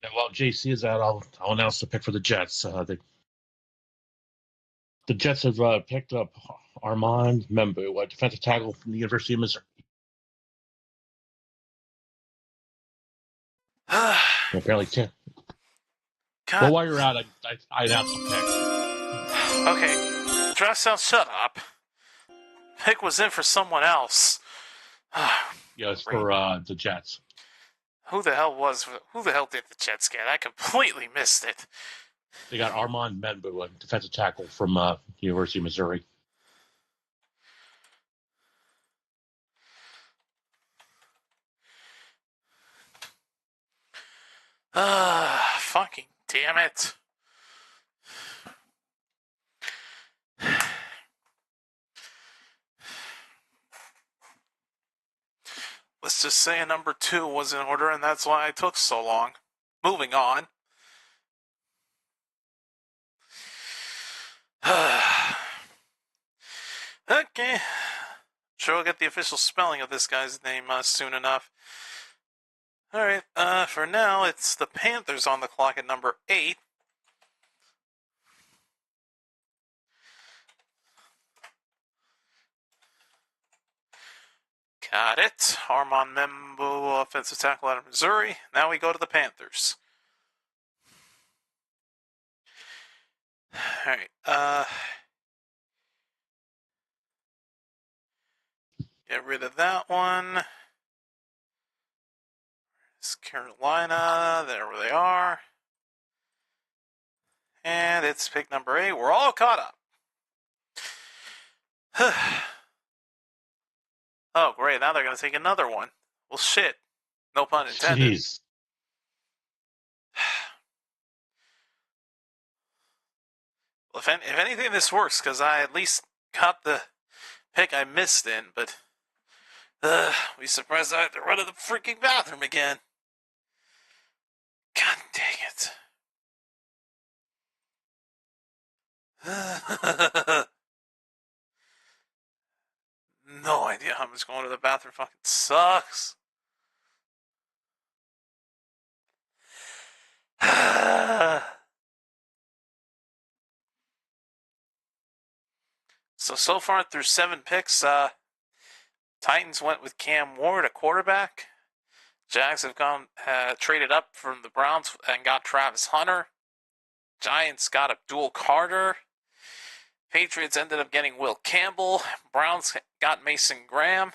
And while JC is out, I'll announce the pick for the Jets. The Jets have picked up Armand Membu, a defensive tackle from the University of Missouri. Apparently, God. well, while you're out, I announced the pick. Okay, Draft Sound, shut up. Pick was in for someone else. Yeah, it's for the Jets. Who the hell did the Jets get? I completely missed it. They got Armand Membu, a defensive tackle from University of Missouri. Fucking damn it. Let's just say a number 2 was in order, and that's why it took so long. Moving on. Okay. Sure, we'll get the official spelling of this guy's name soon enough. Alright, for now, it's the Panthers on the clock at number 8. Got it. Armand Membu, offensive tackle out of Missouri. Now we go to the Panthers. Alright, get rid of that one. It's Carolina. There they are. And it's pick number 8. We're all caught up. Oh, great. Now they're going to take another one. Well, shit. No pun intended. Jeez. Well, if anything, this works, because I at least got the pick I missed in, but be surprised I have to run to the freaking bathroom again. God dang it. No idea how much going to the bathroom fucking sucks. So far through 7 picks, Titans went with Cam Ward, a quarterback. Jags have traded up from the Browns and got Travis Hunter. Giants got Abdul Carter. Patriots ended up getting Will Campbell. Browns got Mason Graham.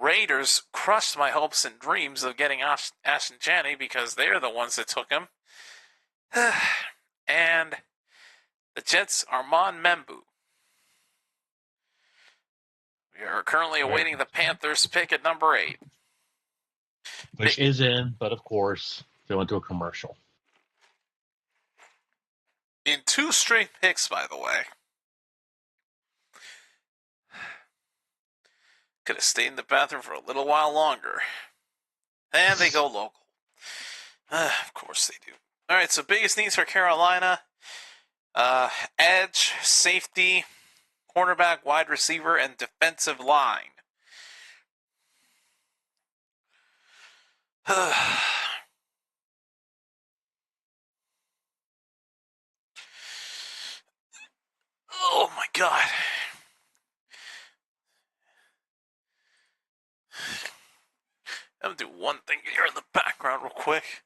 Raiders crushed my hopes and dreams of getting Ashton Janney because they're the ones that took him. And the Jets, Armand Membu. We are currently awaiting the Panthers pick at number 8. Which is in, but of course, they went to a commercial. In 2 straight picks, by the way. Could have stayed in the bathroom for a little while longer. And they go local. Of course they do. Alright, so biggest needs for Carolina. Edge, safety, cornerback, wide receiver, and defensive line. Oh my god. I'm gonna do one thing here in the background real quick.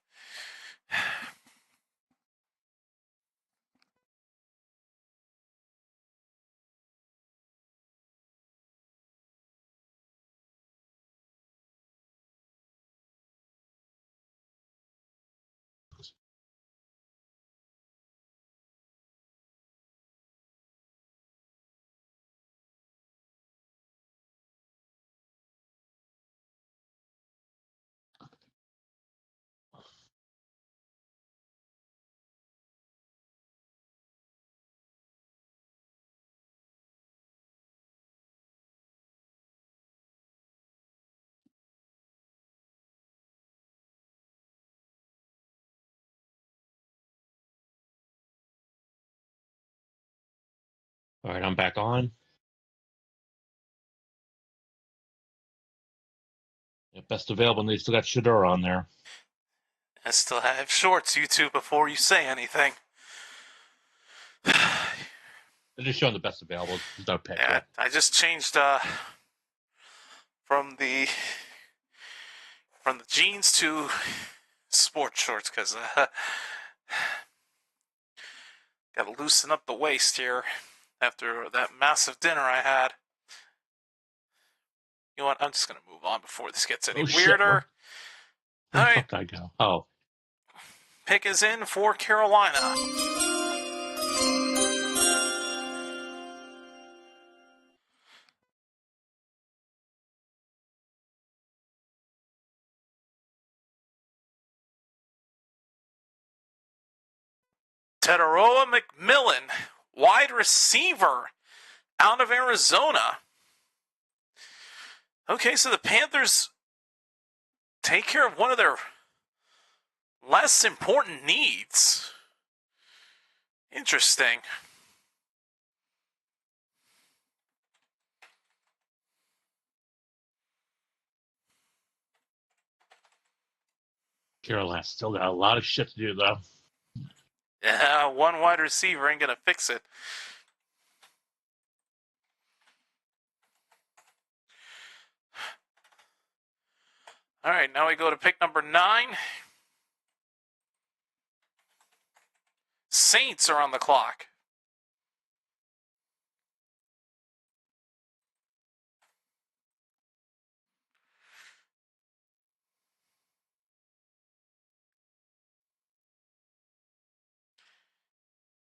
All right, I'm back on. Yeah, best available, and they still got Shador on there. I still have shorts, you two, before you say anything. They're just showing the best available. There's no pick Yeah, yet. I just changed from the jeans to sports shorts because got to loosen up the waist here after that massive dinner I had. You know what? I'm just gonna move on before this gets any weirder. Where All the right, fuck did I go? Oh, pick is in for Carolina. Tetaroa McMillan, wide receiver out of Arizona. Okay, so the Panthers take care of one of their less important needs. Interesting. Carolina still got a lot of shit to do, though. Yeah, one wide receiver ain't gonna fix it. All right, now we go to pick number 9. Saints are on the clock.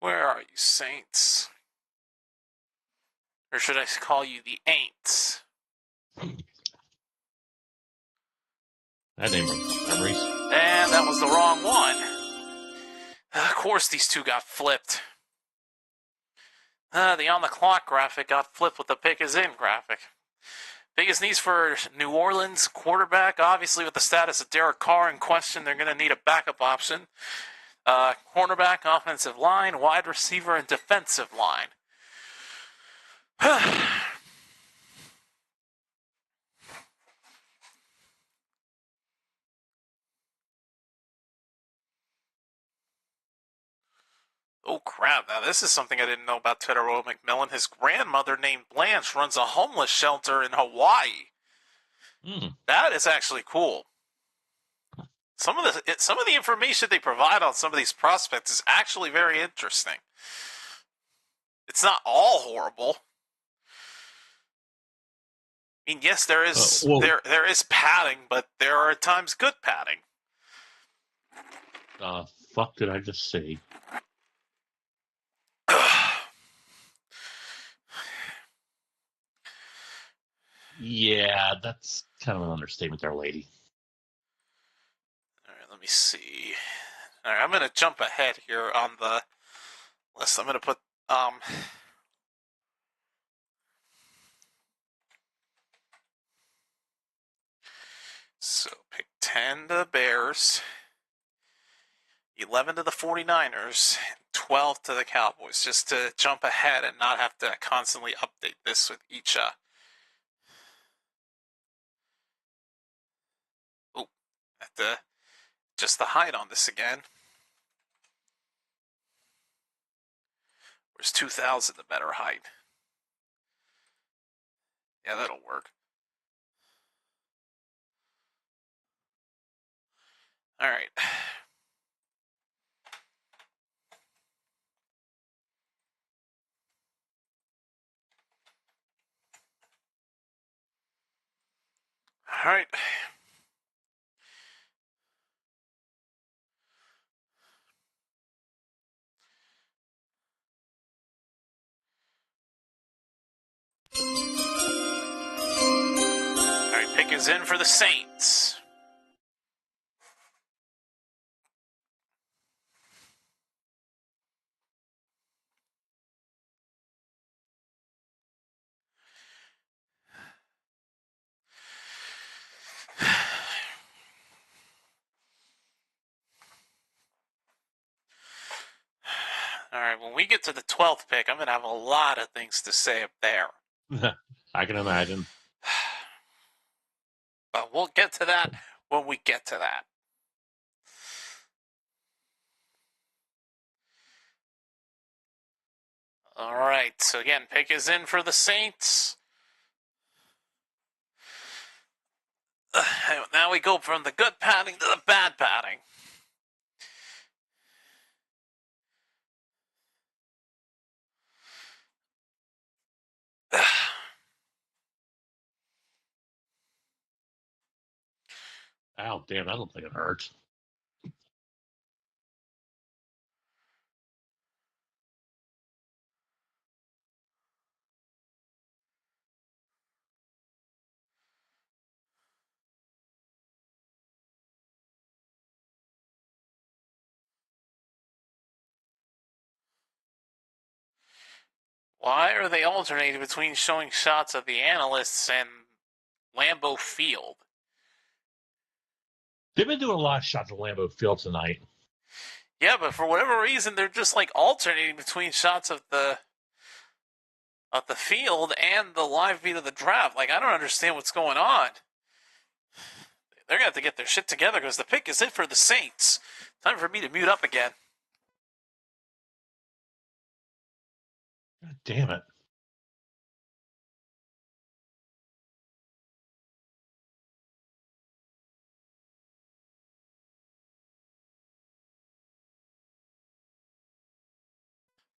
Where are you, Saints? Or should I call you the Aints? That name brings memories. And that was the wrong one. Of course, these two got flipped. The on the clock graphic got flipped with the pick is in graphic. Biggest needs for New Orleans quarterback. Obviously, with the status of Derek Carr in question, they're going to need a backup option. Cornerback, offensive line, wide receiver, and defensive line. Oh, crap. Now, this is something I didn't know about Tetaroa McMillan. His grandmother, named Blanche, runs a homeless shelter in Hawaii. That is actually cool. Some of the information they provide on some of these prospects is actually very interesting. It's not all horrible. I mean, yes, there is there is padding, but there are at times good padding. Fuck did I just say? Yeah, that's kind of an understatement there, lady. All right, let me see. All right, I'm going to jump ahead here on the list. I'm going to put so pick 10 to the Bears, 11 to the 49ers, 12 to the Cowboys, just to jump ahead and not have to constantly update this with each have to just the height on this again. Where's 2000 the better height? Yeah, that'll work. All right. All right. All right, pick is in for the Saints. All right, when we get to the 12th pick, I'm going to have a lot of things to say up there. I can imagine. But we'll get to that when we get to that. All right. So again, pick is in for the Saints. Now we go from the good padding to the bad padding. Ow, damn, I don't think it hurts. Why are they alternating between showing shots of the analysts and Lambeau Field? They've been doing a lot of shots of Lambeau Field tonight. Yeah, but for whatever reason, they're just like alternating between shots of the field and the live feed of the draft. Like, I don't understand what's going on. They're going to have to get their shit together because the pick is in for the Saints. Time for me to mute up again. God damn it.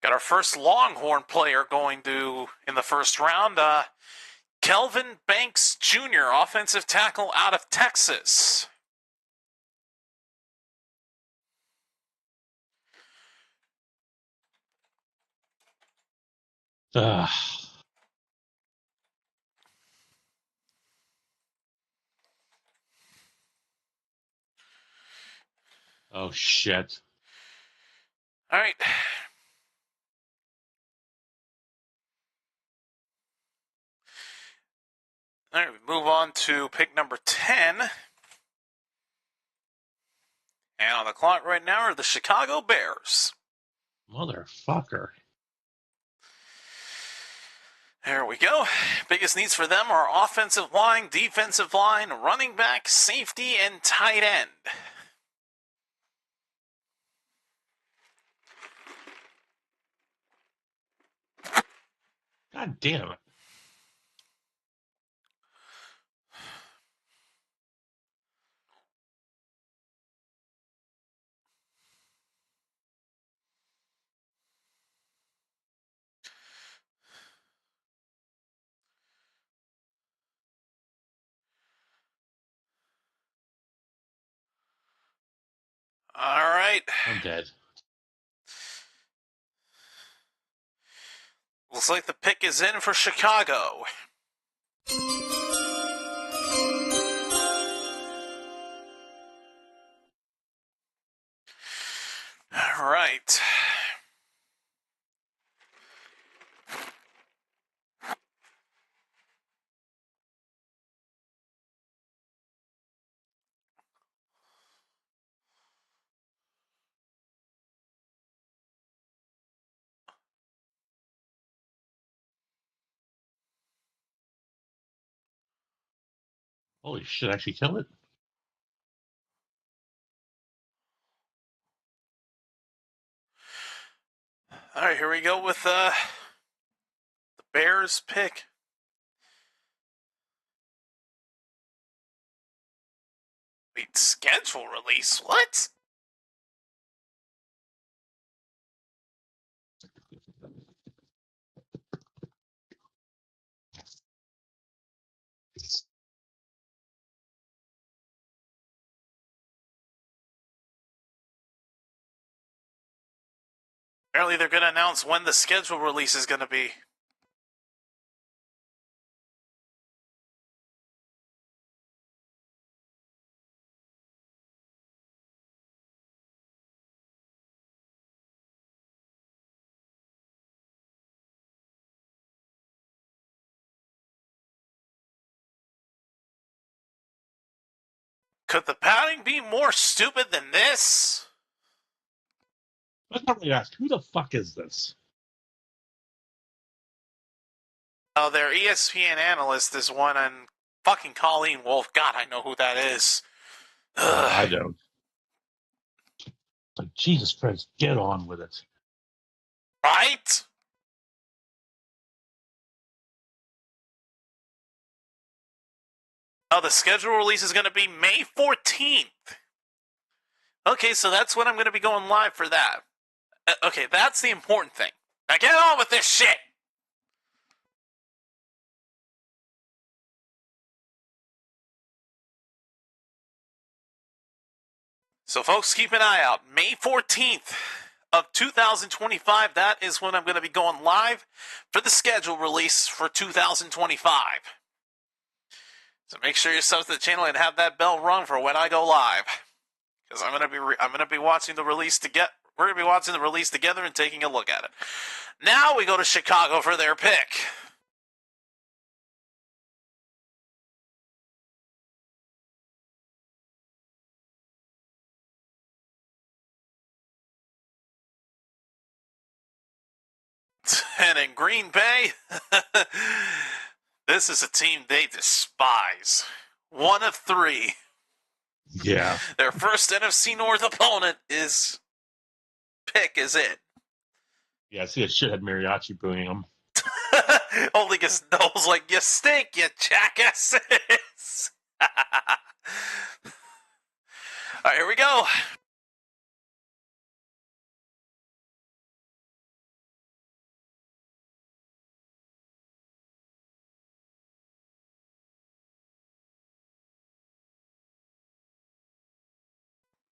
Got our first Longhorn player going to in the first round. Kelvin Banks Jr., offensive tackle out of Texas. Ugh. Oh, shit. All right. All right, we move on to pick number 10. And on the clock right now are the Chicago Bears. Motherfucker. There we go. Biggest needs for them are offensive line, defensive line, running back, safety, and tight end. God damn it. All right. I'm dead. Looks like the pick is in for Chicago. All right. Holy shit, actually kill it? All right, here we go with the Bears pick. Wait, schedule release? What? Apparently they're going to announce when the schedule release is going to be. Could the padding be more stupid than this? Let's probably ask, who the fuck is this? Oh, their ESPN analyst is one on fucking Colleen Wolfe. God, I know who that is. I don't. Like, Jesus Christ, get on with it. Right? Oh, the schedule release is going to be May 14th. Okay, so that's when I'm going to be going live for that. Okay, that's the important thing. Now get on with this shit! So, folks, keep an eye out. May 14th of 2025, that is when I'm going to be going live for the schedule release for 2025. So make sure you sub to the channel and have that bell rung for when I go live, because I'm going to be watching the release together. We're going to be watching the release together and taking a look at it. Now we go to Chicago for their pick. And in Green Bay, this is a team they despise. 1 of 3. Yeah. Their first NFC North opponent is it. Yeah, I see a shithead mariachi booing him. Only because Noel's like, you stink, you jackasses. All right, here we go.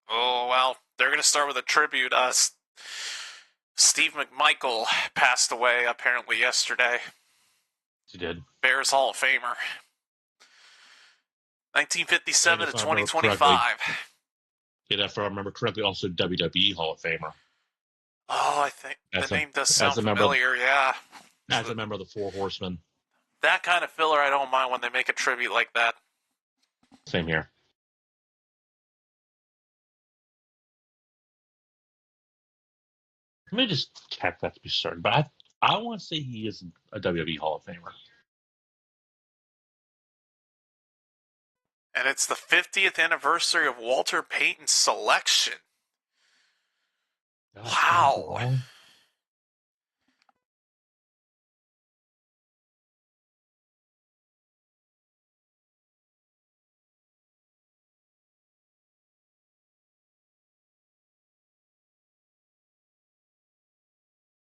Oh, well, they're going to start with a tribute. Steve McMichael passed away apparently yesterday. He did. Bears Hall of Famer. 1957 to 2025. Yeah, if I remember correctly, also WWE Hall of Famer. Oh, I think the name does sound familiar, yeah. As a member of the Four Horsemen. That kind of filler I don't mind when they make a tribute like that. Same here. Let me just check that to be certain, but I want to say he is a WWE Hall of Famer. And it's the 50th anniversary of Walter Payton's selection. Wow.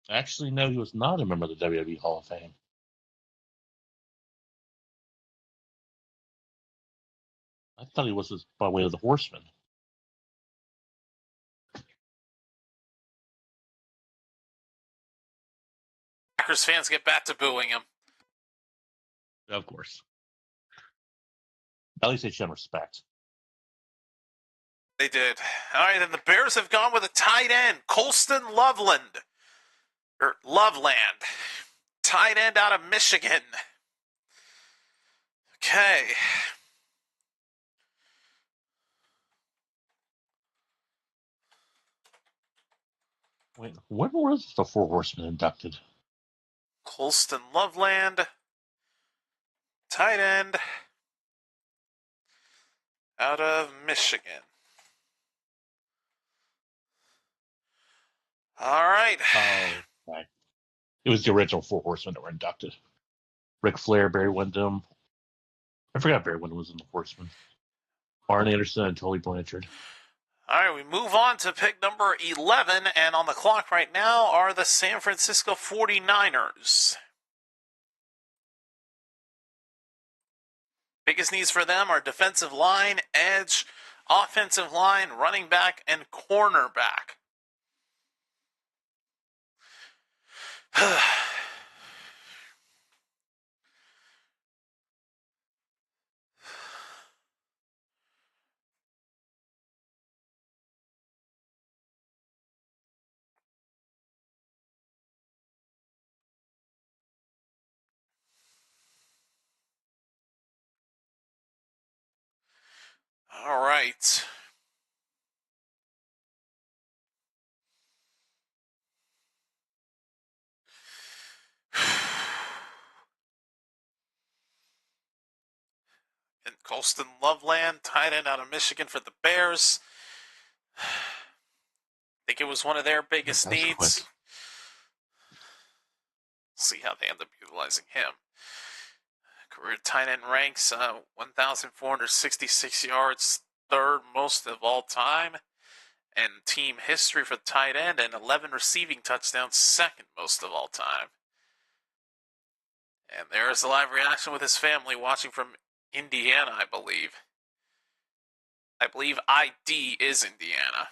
Actually, no, he was not a member of the WWE Hall of Fame. I thought he was by way of the Horsemen. Packers fans get back to booing him. Of course. At least they show respect. They did. All right, and the Bears have gone with a tight end, Colston Loveland. Or Loveland. Tight end out of Michigan. Okay. Wait, when was the Four Horsemen inducted? Colston Loveland. Tight end. Out of Michigan. All right. Oh, okay. It was the original Four Horsemen that were inducted. Ric Flair, Barry Windham. I forgot Barry Windham was in the Horsemen. Arn Anderson and Tully Blanchard. All right, we move on to pick number 11, and on the clock right now are the San Francisco 49ers. Biggest needs for them are defensive line, edge, offensive line, running back, and cornerback. All right. And Colston Loveland, tight end out of Michigan for the Bears. I think it was one of their biggest needs. See how they end up utilizing him. Career tight end ranks 1,466 yards, third most of all time. And team history for the tight end, and 11 receiving touchdowns, second most of all time. And there's a live reaction with his family watching from Indiana, I believe. I believe ID is Indiana.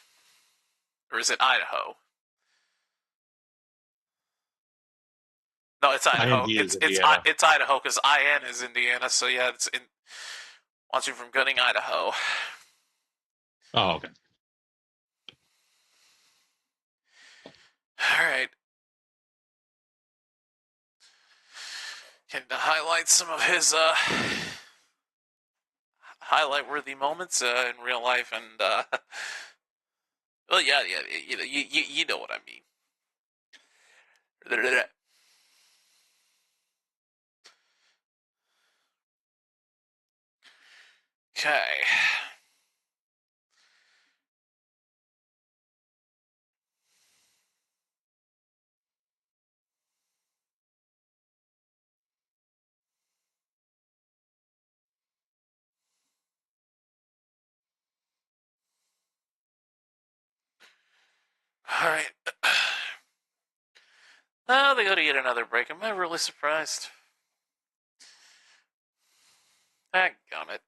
Or is it Idaho? No, it's Idaho. IND is It's Indiana. it's Idaho because IN is Indiana. So yeah, it's in watching from Gunning, Idaho. Oh, okay. All right. Can highlight some of his highlight-worthy moments in real life, and well, yeah, you know what I mean. Okay. All right. Oh, they got to get another break. Am I really surprised? Dadgummit.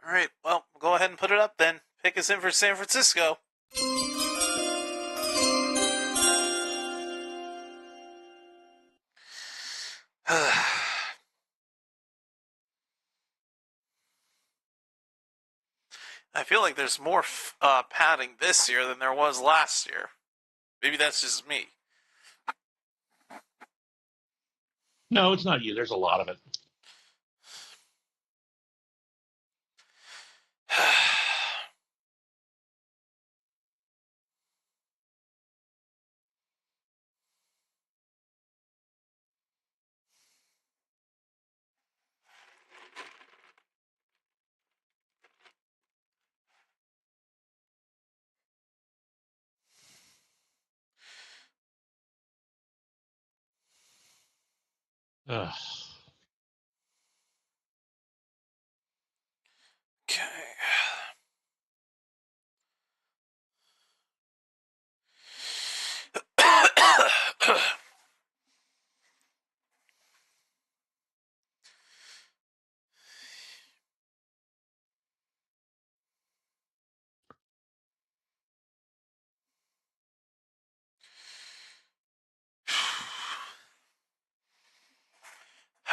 All right. Well, go ahead and put it up then. Pick us in for San Francisco. I feel like there's more padding this year than there was last year. Maybe that's just me. No, it's not you. There's a lot of it. Ugh. Okay.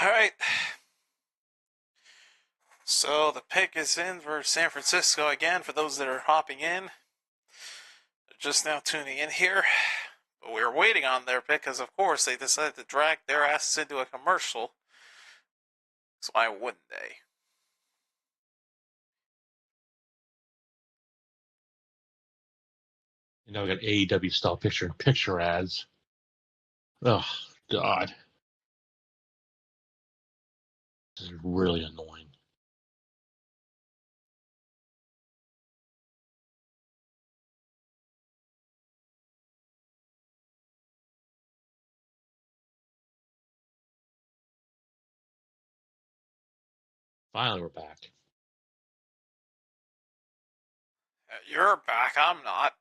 All right. So the pick is in for San Francisco again for those that are hopping in. They're just now tuning in here. But we were waiting on their pick because, of course, they decided to drag their asses into a commercial. So why wouldn't they? You know, we got AEW style picture-in-picture ads. Oh, God. This is really annoying. Finally, we're back. You're back. I'm not.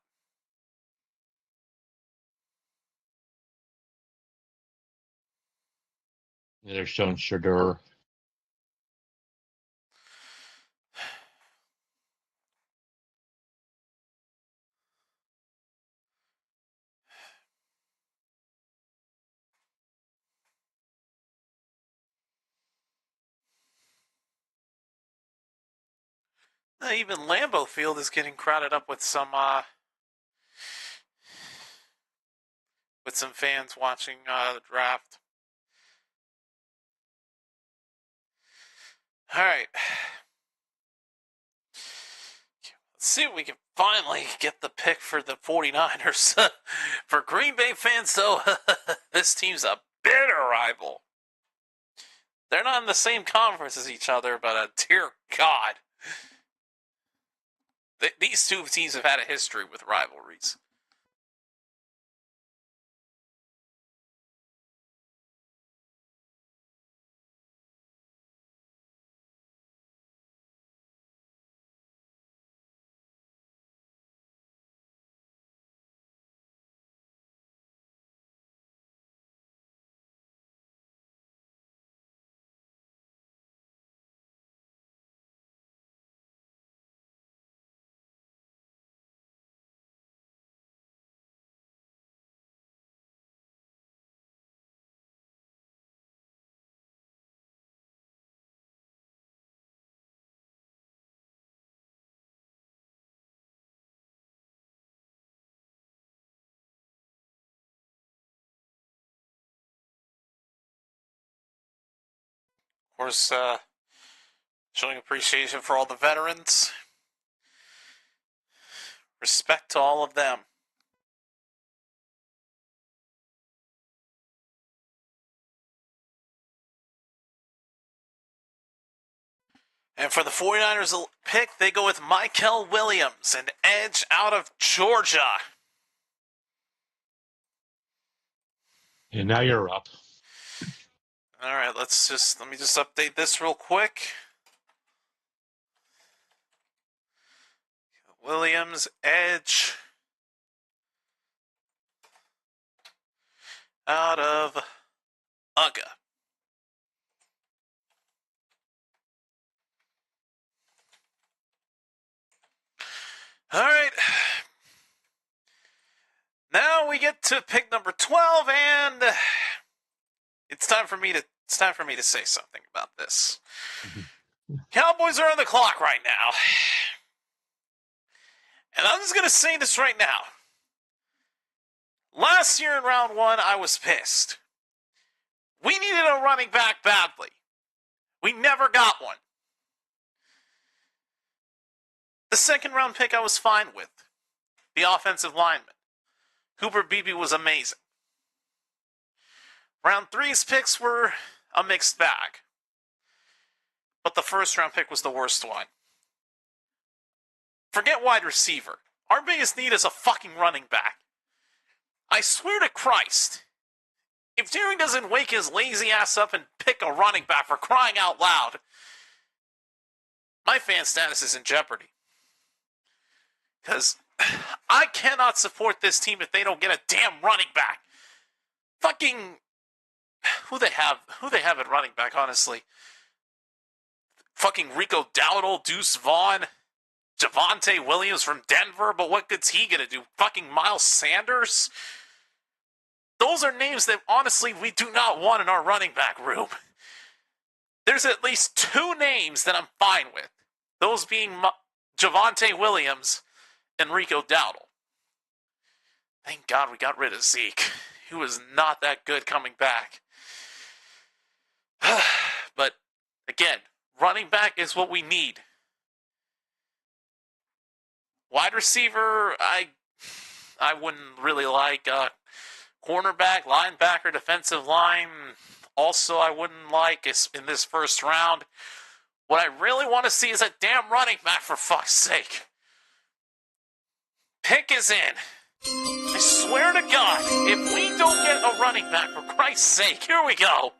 Yeah, they're showing Shadur. Even Lambeau Field is getting crowded up with some fans watching the draft. All right. Let's see if we can finally get the pick for the 49ers. For Green Bay fans, though, this team's a bitter rival. They're not in the same conference as each other, but dear God. These two teams have had a history with rivalries. Of course, showing appreciation for all the veterans. Respect to all of them. And for the 49ers pick, they go with Mykel Williams, an edge out of Georgia. And now you're up. All right, let me just update this real quick. Williams, edge out of UGA. All right. Now we get to pick number 12, and it's time for me to say something about this. Cowboys are on the clock right now. And I'm just going to say this right now. Last year in round 1, I was pissed. We needed a running back badly. We never got one. The second round pick I was fine with. The offensive lineman. Cooper Beebe was amazing. Round 3's picks were a mixed bag. But the first round pick was the worst one. Forget wide receiver. Our biggest need is a fucking running back. I swear to Christ, if Jerry doesn't wake his lazy ass up and pick a running back for crying out loud, my fan status is in jeopardy. Because I cannot support this team if they don't get a damn running back. Fucking who they have at running back, honestly. Fucking Rico Dowdle, Deuce Vaughn, Javonte Williams from Denver, but what good's he gonna do? Fucking Miles Sanders? Those are names that, honestly, we do not want in our running back room. There's at least 2 names that I'm fine with. Those being Javonte Williams and Rico Dowdle. Thank God we got rid of Zeke. He was not that good coming back. But, again, running back is what we need. Wide receiver, I wouldn't really like. Cornerback, linebacker, defensive line, also I wouldn't like in this first round. What I really want to see is a damn running back, for fuck's sake. Pick is in. I swear to God, if we don't get a running back, for Christ's sake, here we go.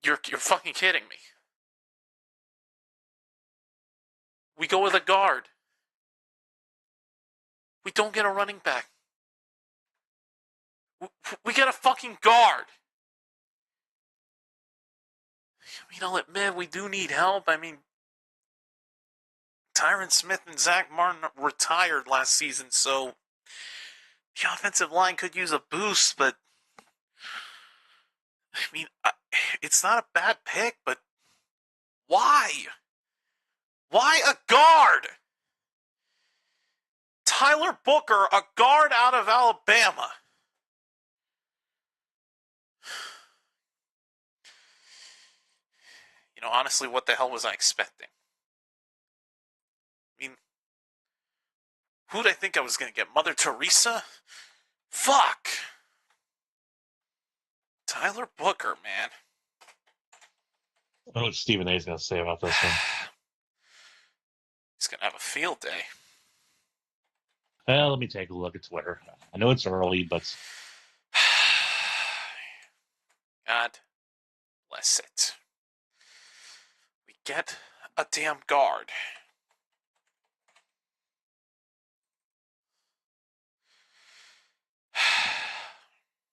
You're fucking kidding me. We go with a guard. We don't get a running back. We get a fucking guard. I mean, I'll admit we do need help. I mean, Tyron Smith and Zach Martin retired last season, so the offensive line could use a boost, but I mean, it's not a bad pick, but why? Why a guard? Tyler Booker, a guard out of Alabama. You know, honestly, what the hell was I expecting? I mean, Who'd I think I was going to get? Mother Teresa? Fuck. Tyler Booker, man. I don't know what Stephen A is going to say about this one. He's going to have a field day. Well, let me take a look at Twitter. I know it's early, but God bless it. We get a damn guard.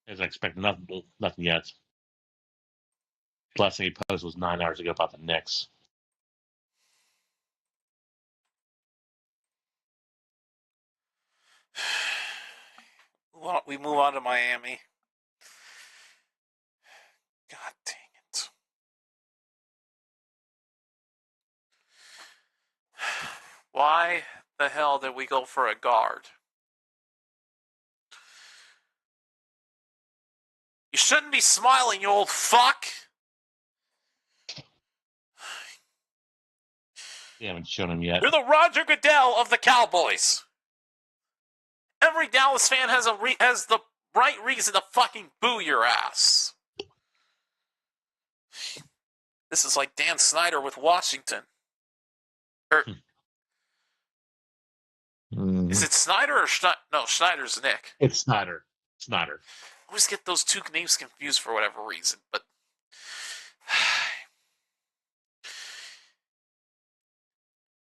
as I expect nothing yet. The last thing he posted was 9 hours ago about the Knicks. We move on to Miami. God dang it. Why the hell did we go for a guard? You shouldn't be smiling, you old fuck. You haven't shown him yet. You're the Roger Goodell of the Cowboys. Every Dallas fan has the right reason to fucking boo your ass. This is like Dan Snyder with Washington. Is it Snyder or Schneider? No, Schneider's Nick. It's Snyder. I always get those two names confused for whatever reason, but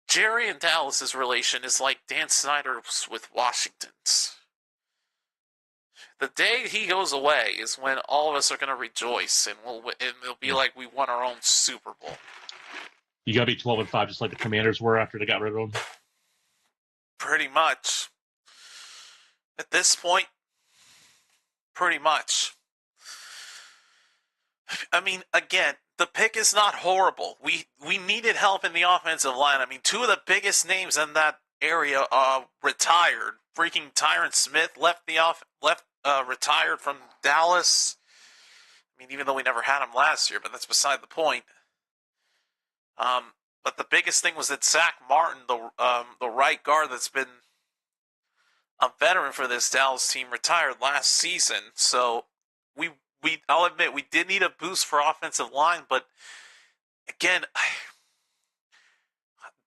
Jerry and Dallas's relation is like Dan Snyder's with Washington's. The day he goes away is when all of us are going to rejoice, and it'll be like we won our own Super Bowl. You got to be 12-5, just like the Commanders were after they got rid of him. Pretty much. At this point, pretty much. I mean, again, the pick is not horrible. We needed help in the offensive line. I mean, two of the biggest names in that area retired. Freaking Tyron Smith retired from Dallas. I mean, even though we never had him last year, but that's beside the point. But the biggest thing was that Zach Martin, the right guard that's been a veteran for this Dallas team, retired last season. So I'll admit we did need a boost for offensive line, but again,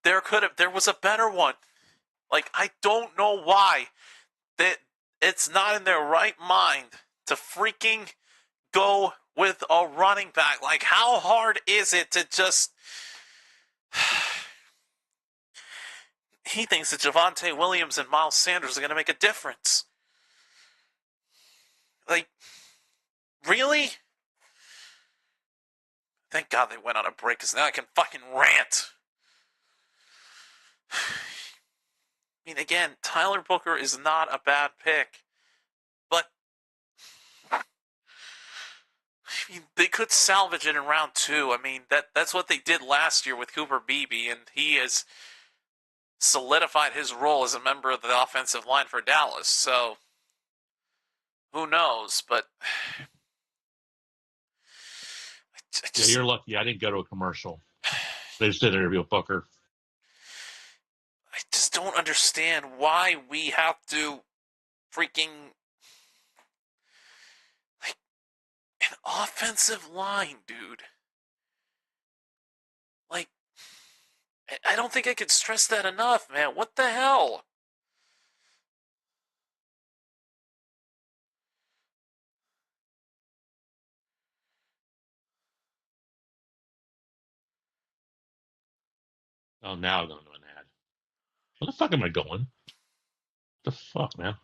there was a better one. Like, I don't know why that it's not in their right mind to freaking go with a running back. Like, how hard is it to just... He thinks that Javonte Williams and Miles Sanders are going to make a difference. Like, really? Thank God they went on a break, because now I can fucking rant. I mean, again, Tyler Booker is not a bad pick, but I mean, they could salvage it in round 2. I mean, that's what they did last year with Cooper Beebe, and he has solidified his role as a member of the offensive line for Dallas. So, who knows? But you're lucky. I didn't go to a commercial. They just did an interview with Booker. I just don't understand why we have to freaking... Like, an offensive line, dude. Like, I don't think I could stress that enough, man. What the hell? Oh, now I'm going to an ad. Where the fuck am I going? What the fuck, man?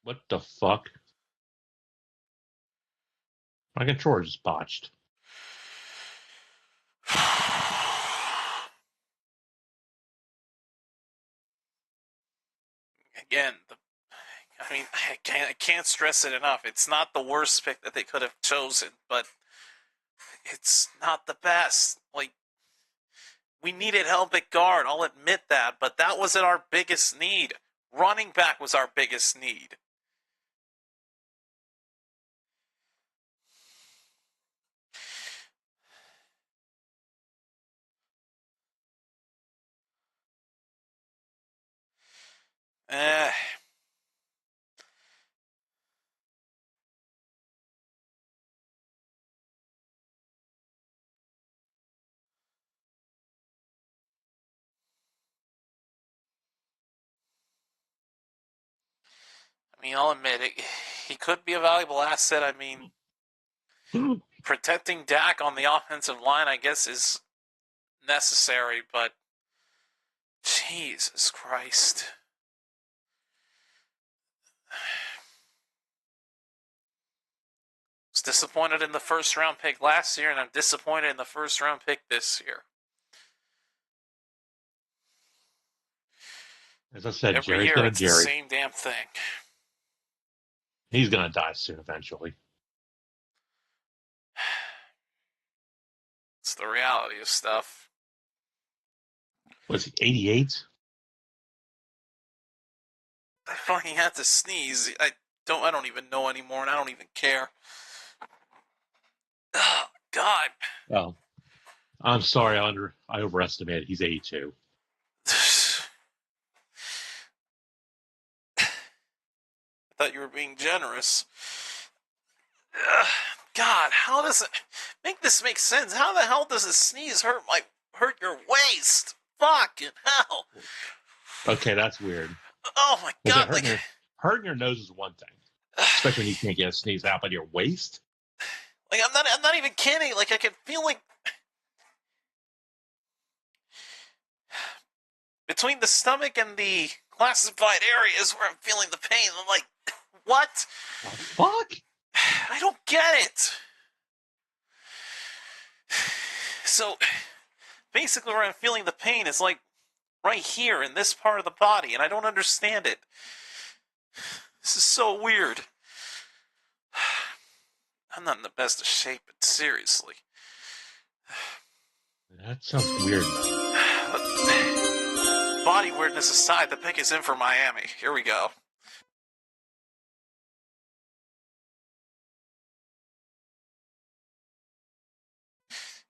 What the fuck? My controller just botched. Again, I can't stress it enough. It's not the worst pick that they could have chosen, but it's not the best. Like, we needed help at guard. I'll admit that, but that wasn't our biggest need. Running back was our biggest need. Eh. I mean, I'll admit it. He could be a valuable asset. I mean, protecting Dak on the offensive line, I guess, is necessary, but Jesus Christ. I was disappointed in the first round pick last year, and I'm disappointed in the first round pick this year. As I said, Every Jerry's year, gonna it's the Jerry. same damn thing. He's gonna die soon eventually. It's the reality of stuff. Was he 88? I fucking had to sneeze. I don't even know anymore, and I don't even care. Oh, God. Oh, I'm sorry. I overestimated. He's 82. I thought you were being generous. God, how does it make this make sense? How the hell does a sneeze hurt your waist? Fucking hell. Okay, that's weird. Oh my God, Hurting your nose is one thing, especially when you can't get a sneeze out by your waist. Like I'm not even kidding. Like I can feel like between the stomach and the classified areas where I'm feeling the pain. I'm like, what? The fuck? I don't get it. So basically where I'm feeling the pain is like right here in this part of the body, and I don't understand it. This is so weird. I'm not in the best of shape, but seriously. That sounds weird. Body weirdness aside, the pick is in for Miami. Here we go.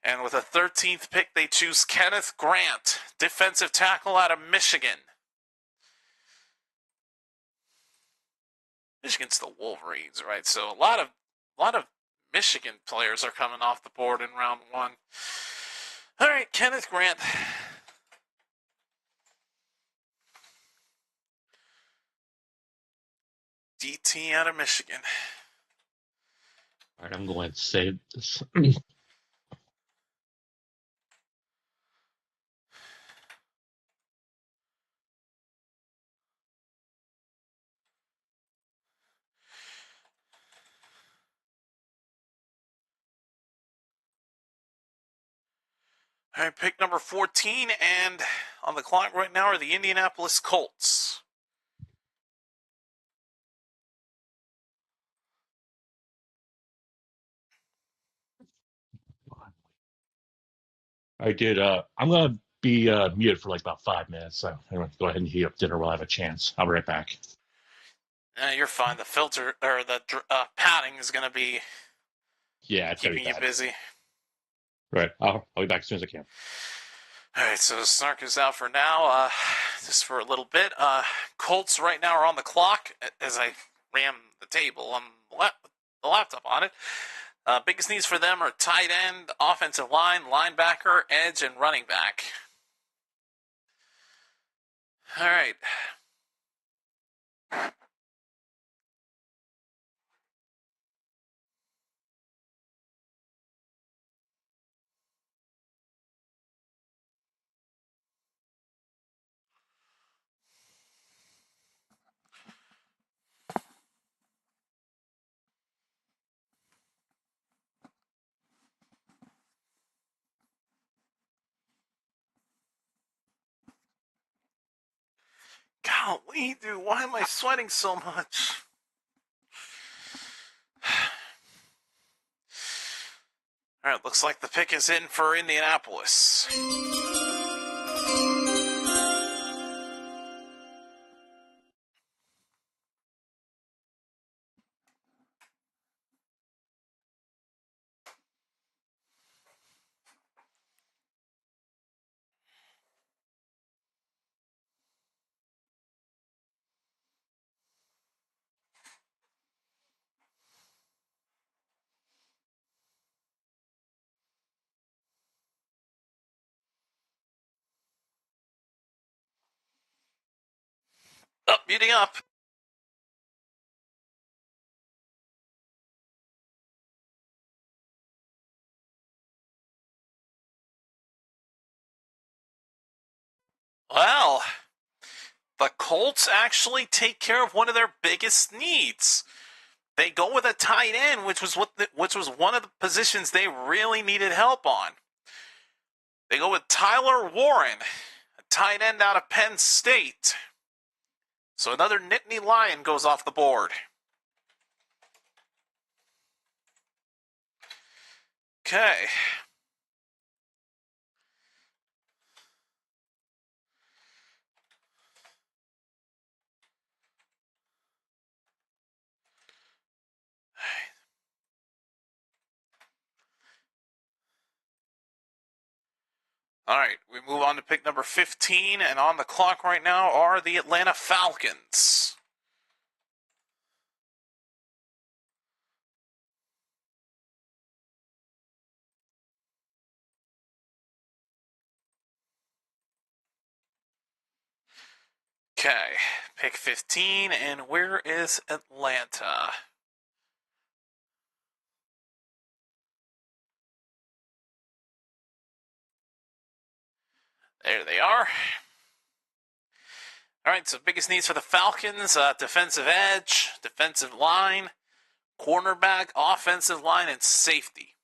And with a 13th pick, they choose Kenneth Grant, defensive tackle out of Michigan. Michigan's the Wolverines, right? So a lot of Michigan players are coming off the board in round one. All right, Kenneth Grant. DT out of Michigan. All right, I'm going to save this. All right, pick number 14, and on the clock right now are the Indianapolis Colts. I did. I'm going to be muted for like about 5 minutes. So I'm going to go ahead and heat up dinner while I have a chance. I'll be right back. You're fine. The filter or the padding is going to be Yeah, it's keeping you busy. Right. I'll be back as soon as I can. All right, so Snark is out for now, just for a little bit. Colts right now are on the clock as I ram the table on the laptop on it. Biggest needs for them are tight end, offensive line, linebacker, edge, and running back. All right. Golly, dude, why am I sweating so much? All right, looks like the pick is in for Indianapolis. Oh, muting up. Well, the Colts actually take care of one of their biggest needs. They go with a tight end, which was one of the positions they really needed help on. They go with Tyler Warren, a tight end out of Penn State. So another Nittany Lion goes off the board. Okay. All right, we move on to pick number 15, and on the clock right now are the Atlanta Falcons. Okay, pick 15, and where is Atlanta? There they are. All right, so biggest needs for the Falcons, defensive edge, defensive line, cornerback, offensive line, and safety.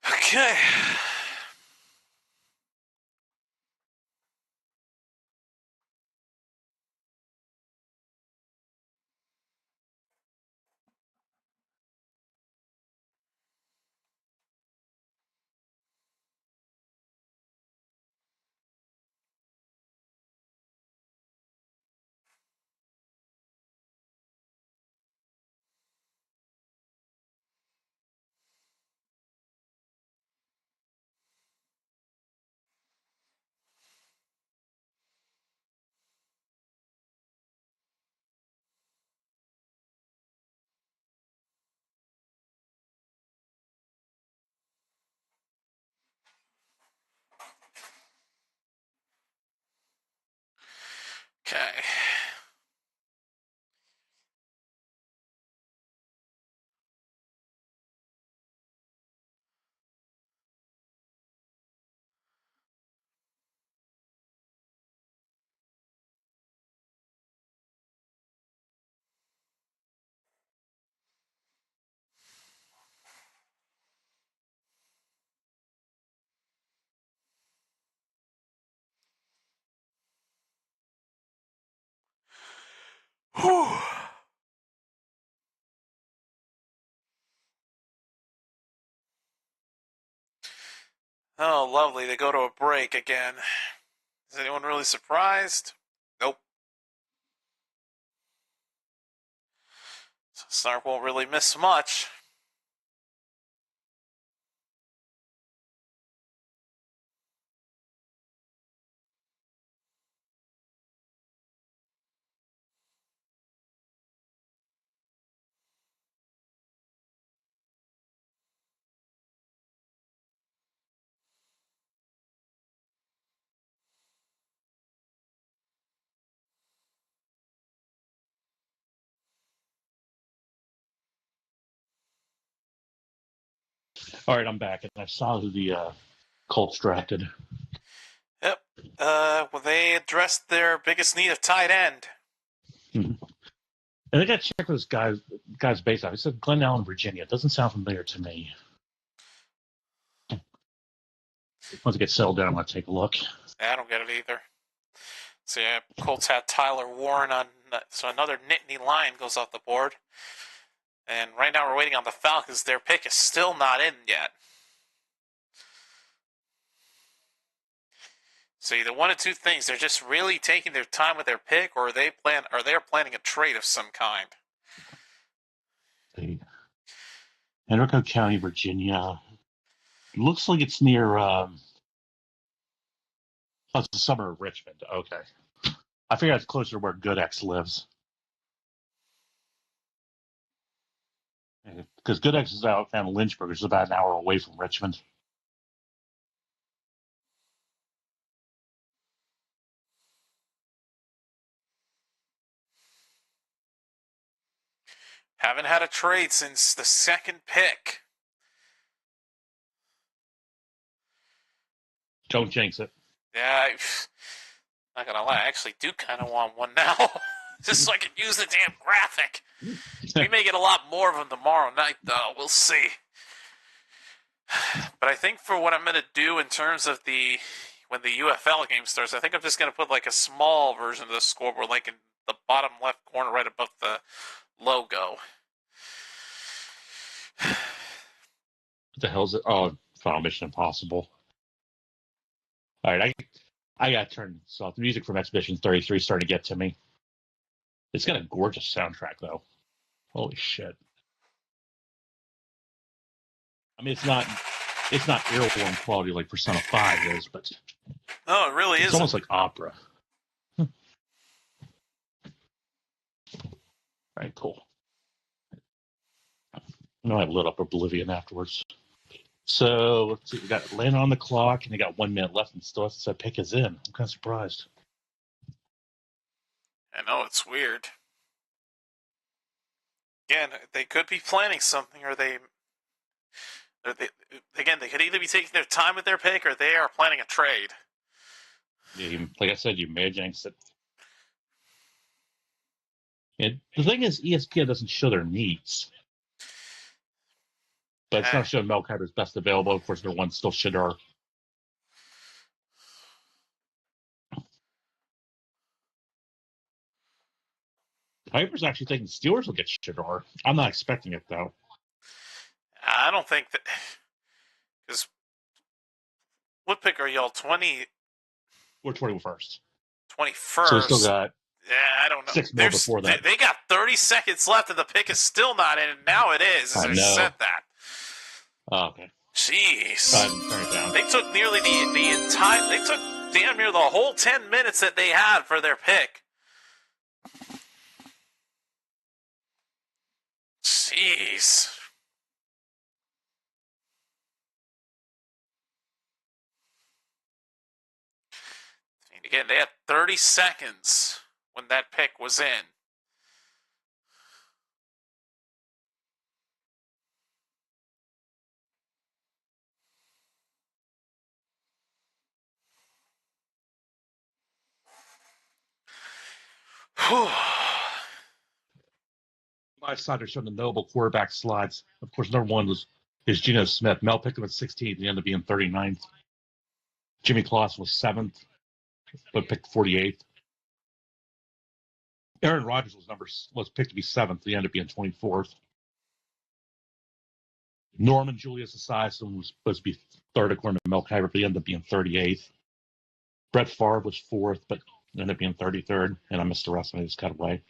Okay. Okay. Whew. Oh, lovely. They go to a break again. Is anyone really surprised? Nope. So Snark won't really miss much. All right, I'm back, and I saw who the Colts drafted. Yep. Well, they addressed their biggest need of tight end. Mm-hmm. And I got to check this guy's base off. He said Glen Allen, Virginia. It doesn't sound familiar to me. Once it gets settled down, I'm going to take a look. Yeah, I don't get it either. So yeah, Colts had Tyler Warren on. So another Nittany Lion goes off the board. And right now we're waiting on the Falcons. Their pick is still not in yet. So either one of two things: they're just really taking their time with their pick, or they're planning a trade of some kind. Henrico County, Virginia. Looks like it's near. It's the suburb of Richmond. Okay, I figure that's closer to where Goodex lives. Because Goodex is out in Lynchburg, which is about an hour away from Richmond. Haven't had a trade since the second pick. Don't jinx it. Yeah, not gonna lie, I actually do kind of want one now. Just so I can use the damn graphic. We may get a lot more of them tomorrow night, though. We'll see. But I think for what I'm going to do in terms of when the UFL game starts, I think I'm just going to put like a small version of the scoreboard, like in the bottom left corner right above the logo. What the hell is it? Oh, Final Mission Impossible. All right, I got to turn this off. The music from Expedition 33 is starting to get to me. It's got a gorgeous soundtrack, though. Holy shit. I mean, it's not earworm quality like Persona 5 is, but No, it really it's is. almost like opera. All right, cool. No, I lit up Oblivion afterwards. So let's see, we got Atlanta on the clock, and they got 1 minute left, and still has to pick is in. I'm kind of surprised. I know, it's weird. Again, they could be planning something, or they could either be taking their time with their pick, or they are planning a trade. Yeah, like I said, you may have jinxed it. And the thing is, ESPN doesn't show their needs. But it's not showing Mel Kiper's best available. Of course, their one's still Shadar. Kiper's actually thinking the Steelers will get Shadar. I'm not expecting it, though. I don't think that... Because... What pick are y'all? 20... We're 21st. 21st. So we still got... Yeah, I don't know. 6 more before that. They got 30 seconds left, and the pick is still not in, and now it is, as I said that. Oh, okay. Jeez. Turn it down. They took nearly the entire... They took damn near the whole 10 minutes that they had for their pick. Jeez. And again, they had 30 seconds when that pick was in. My side are showing the Noble quarterback slides. Of course, number 1 is Geno Smith. Mel picked him at 16th. He ended up being 39th. Jimmy Clausen was 7th, but picked 48th. Aaron Rodgers was picked to be 7th. He ended up being 24th. Norman Julius Esiason was supposed to be 3rd according to Mel Kiper, but he ended up being 38th. Brett Favre was 4th, but ended up being 33rd. And I missed the rest, and I just cut away.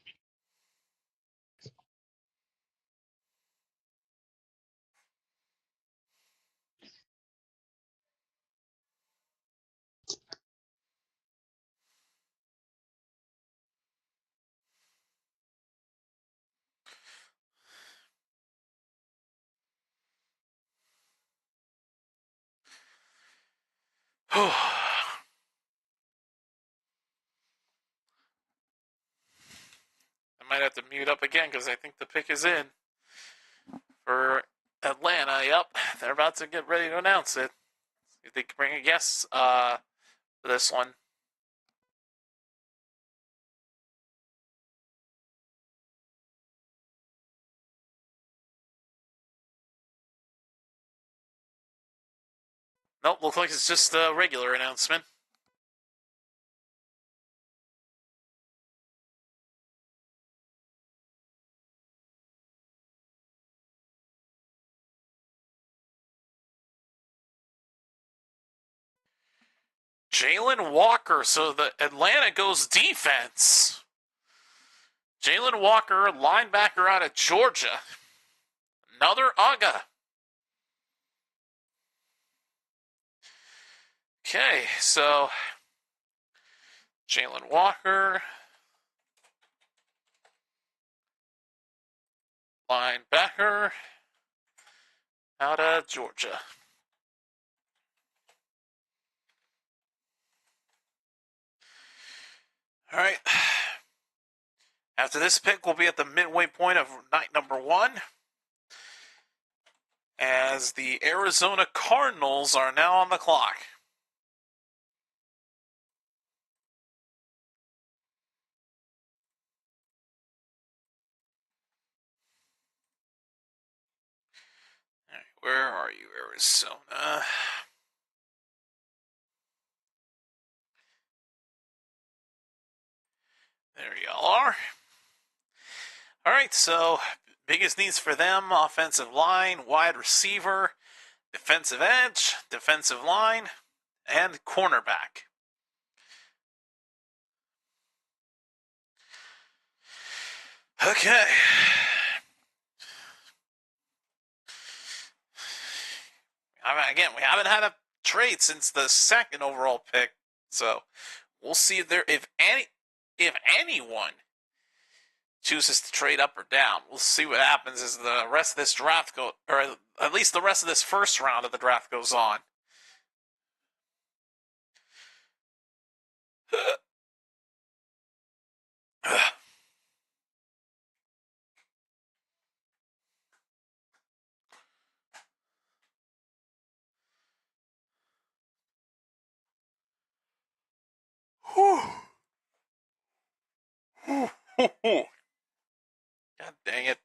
I might have to mute up again because I think the pick is in for Atlanta. Yep, they're about to get ready to announce it. If they can bring a guest for this one. Nope, looks like it's just a regular announcement. Jalen Walker, so the Atlanta goes defense. Jalen Walker, linebacker out of Georgia. Another UGA. Okay, so Jalen Walker, linebacker out of Georgia. All right. Have After this pick, we'll be at the midway point of night number 1, as the Arizona Cardinals are now on the clock. All right, where are you, Arizona? There y'all are. All right, so biggest needs for them: offensive line, wide receiver, defensive edge, defensive line, and cornerback. Okay. Again, we haven't had a trade since the second overall pick, so we'll see if anyone chooses to trade up or down. We'll see what happens as the rest of this draft or at least the rest of this first round of the draft goes on. God dang it.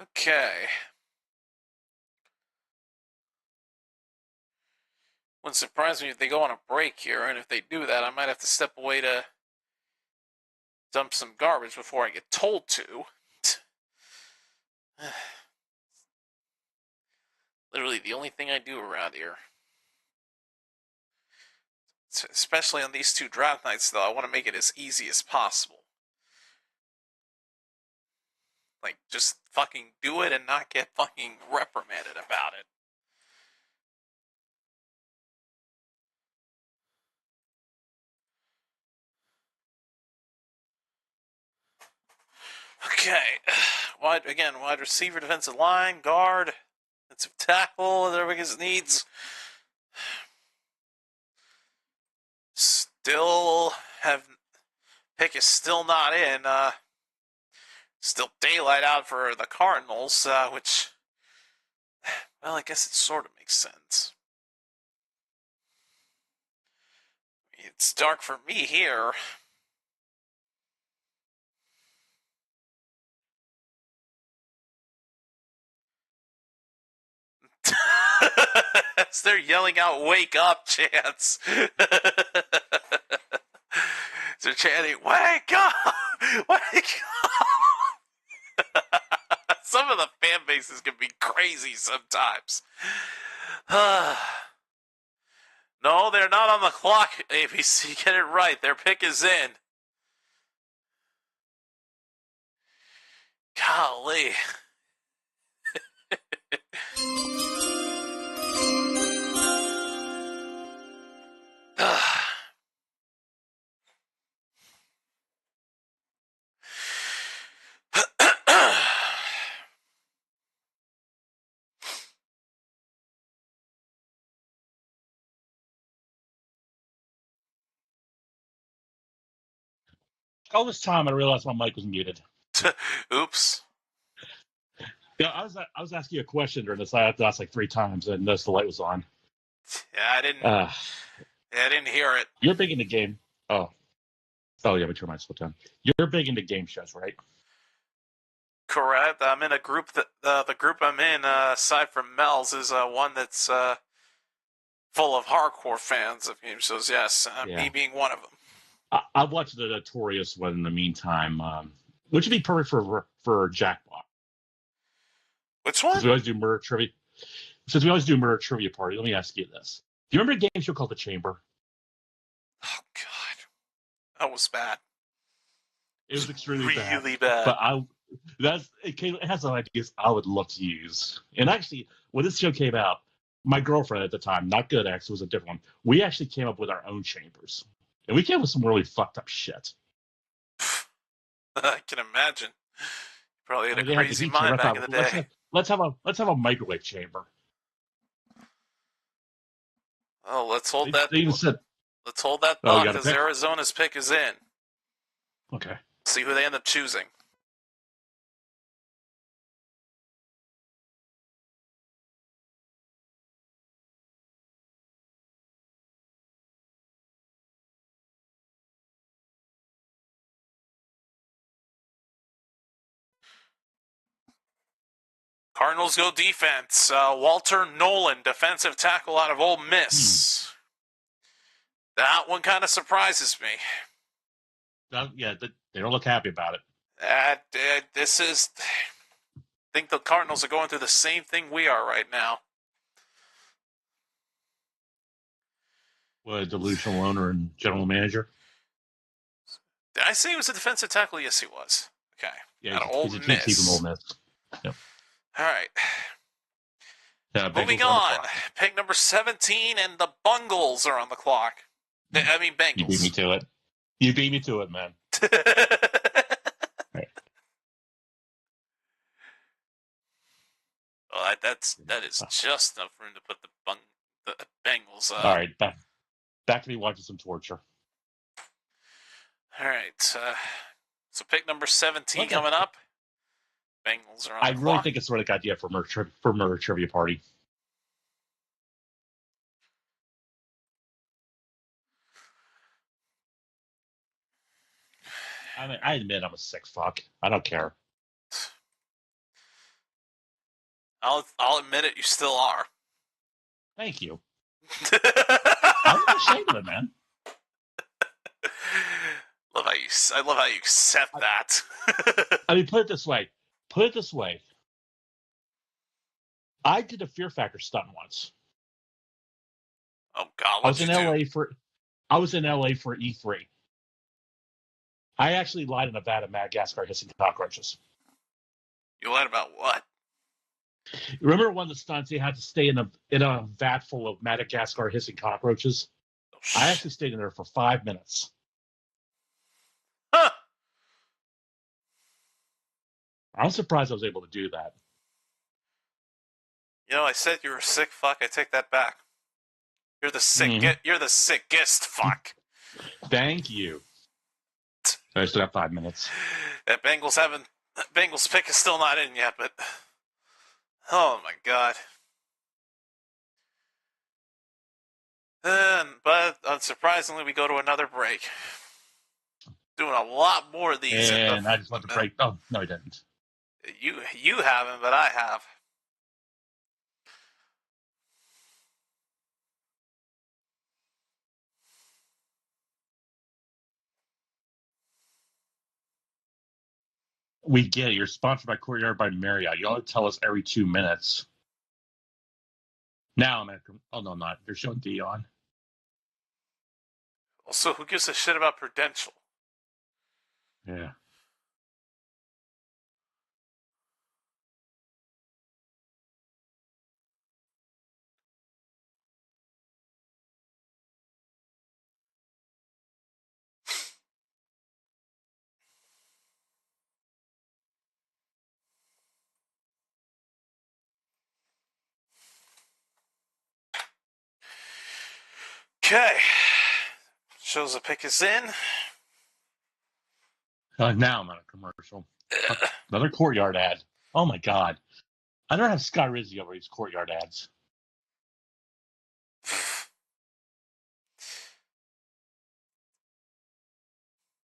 Okay. Wouldn't surprise me if they go on a break here, and if they do that, I might have to step away to dump some garbage before I get told to. Literally the only thing I do around here. Especially on these 2 draft nights, though, I want to make it as easy as possible. Like, just fucking do it and not get fucking reprimanded about it. Okay. Wide receiver, defensive line, guard, defensive tackle, their biggest needs. Pick is still not in. Still daylight out for the Cardinals, which, well, I guess it sort of makes sense. It's dark for me here. As they're yelling out, "Wake up," chants. They're chanting, "Wake up! Wake up!" Some of the fan bases can be crazy sometimes. No, they're not on the clock, ABC. Get it right. Their pick is in. Golly. All this time, I realized my mic was muted. Oops. Yeah, I was asking you a question during this. I had to ask like 3 times, and noticed the light was on. Yeah, I didn't hear it. You're big into game. Oh, yeah, but your mic's still down. You're big into game shows, right? Correct. I'm in a group that the group I'm in, aside from Mel's, is one that's full of hardcore fans of game shows. Yes, me being one of them. I've watched the Notorious one in the meantime, which would be perfect for Jackpot. Which one? Since we always do murder trivia. Party, let me ask you this: do you remember a game show called The Chamber? Oh God, that was bad. It was extremely really bad. But it has some ideas I would love to use. And actually, when this show came out, my girlfriend at the time, not good ex, was a different one. We actually came up with our own chambers, and we came up with some really fucked up shit. I can imagine. Probably had a crazy mind back in the day. Let's have a microwave chamber. Oh, let's hold that. They even said Let's hold that Oh, you thought got a because pick? Arizona's pick is in. Okay. See who they end up choosing. Cardinals go defense. Walter Nolan, defensive tackle out of Ole Miss. That one kind of surprises me. They don't look happy about it. This is. I think the Cardinals are going through the same thing we are right now. What a delusional owner and general manager. Did I say he was a defensive tackle? Yes, he was. Okay. Yeah, Out of Ole he's a team keeper from Ole Miss. Miss. Yep. All right. Moving Bengals are on. the clock. Pick number 17, and the Bungles are on the clock. I mean, Bengals. You beat me to it. You beat me to it, man. Right. Well, that is just enough room to put the Bengals up. All right, back to me watching some torture. All right. So pick number 17 Okay. coming up. Bengals are on I the really clock. think it's the right idea for murder trivia party. I mean, I admit I'm a sick fuck. I don't care. I'll admit it. You still are. Thank you. I'm not ashamed of it, man. I love how you accept that. I mean, put it this way. I did a Fear Factor stunt once. Oh God, I was what'd in you do? LA for E3. I actually lied in Nevada, Madagascar hissing cockroaches. You lied about what? Remember one of the stunts you had to stay in a vat full of Madagascar hissing cockroaches? Oh, I actually stayed in there for 5 minutes. Huh. I'm surprised I was able to do that. You know, I said you were a sick fuck. I take that back. You're the sick. Mhm. You're the sickest fuck. Thank you. I still got 5 minutes. That Bengals pick is still not in yet, but oh my God. But unsurprisingly, we go to another break. Doing a lot more of these. And I just went to break. Oh, no, I didn't. You haven't, but I have. We get it. You're sponsored by Courtyard by Marriott. You ought to tell us every 2 minutes. Now I'm at. Oh, no, not. They're showing Dion. Also, who gives a shit about Prudential? Yeah. Okay. Shows the pick is in. Now I'm at a commercial. Another Courtyard ad. Oh, my God. I don't have Scott Rizzi over these Courtyard ads.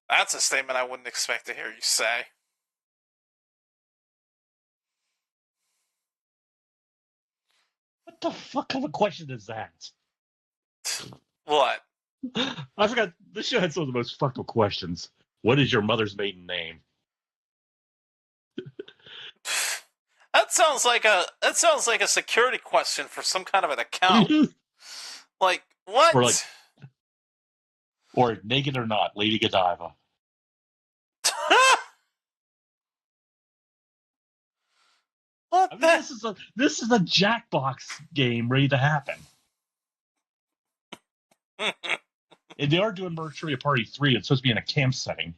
That's a statement I wouldn't expect to hear you say. What the fuck kind of a question is that? What? I forgot. This show had some of the most fucked up questions. What is your mother's maiden name? That sounds like a security question for some kind of an account. Like what? Or naked or not, Lady Godiva. What I mean, the? this is a Jackbox game ready to happen. And they are doing Murder Trivia Party 3. It's supposed to be in a camp setting.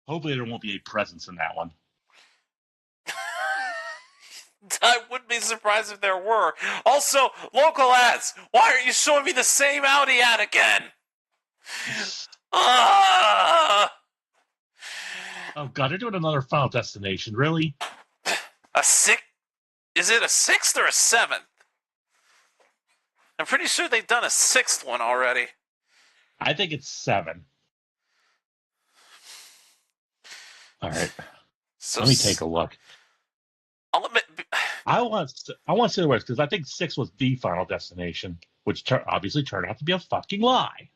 Hopefully there won't be a presence in that one. I wouldn't be surprised if there were. Also, local ads. Why are you showing me the same Audi ad again? Ah! Oh god, they're doing another Final Destination. Really? A six? Is it a sixth or a seventh? I'm pretty sure they've done a sixth one already. I think it's 7. All right, So let me take a look. I'll admit, I want to say the words because I think 6 was the Final Destination, which obviously turned out to be a fucking lie.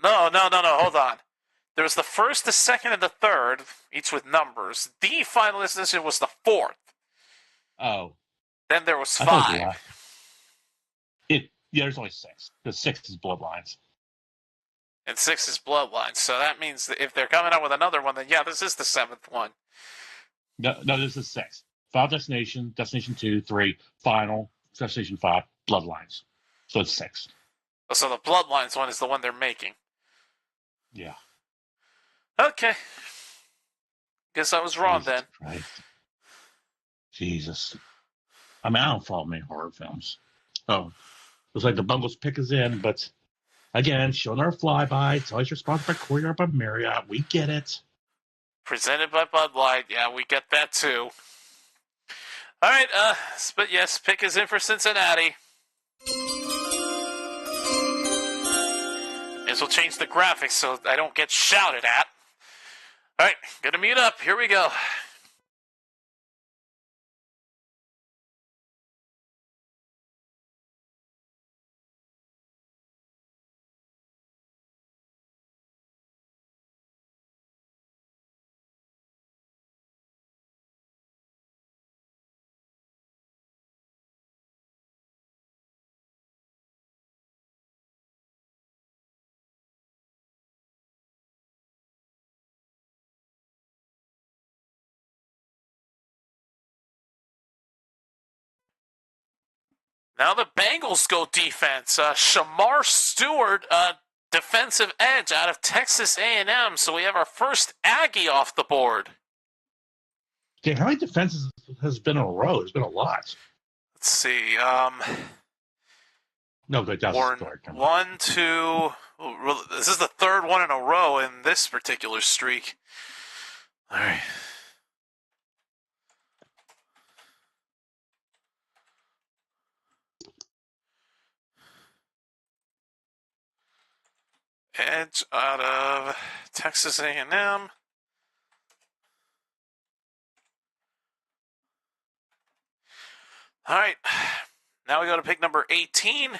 no. Hold on. There was the first, the second, and the third, each with numbers. The final destination was the fourth. Oh, Then there was I thought it was a 5. lie. Yeah, there's only 6. The 6 is Bloodlines. And 6 is Bloodlines. So that means that if they're coming out with another one, then yeah, this is the 7th one. No, this is 6. Final Destination, Destination 2, 3, Final, Destination 5, Bloodlines. So it's 6. So the Bloodlines one is the one they're making. Yeah. Okay. Guess I was wrong Jesus then. Christ. Jesus. I mean, I don't follow many horror films. Oh, looks like the Bungles pick is in, but again, showing our flyby. It's always sponsored by Courtyard by Marriott. We get it. Presented by Bud Light. Yeah, we get that too. All right, but yes, pick is in for Cincinnati. This will change the graphics so I don't get shouted at. All right, gonna mute up. Here we go. Now the Bengals go defense. Shamar Stewart, defensive edge out of Texas A&M. So we have our first Aggie off the board. Okay, how many defenses has been in a row? There's been a lot. Let's see. No, but that's Warren, a story. 1, 2. This is the third one in a row in this particular streak. All right. Edge out of Texas A&M. All right. Now we go to pick number 18.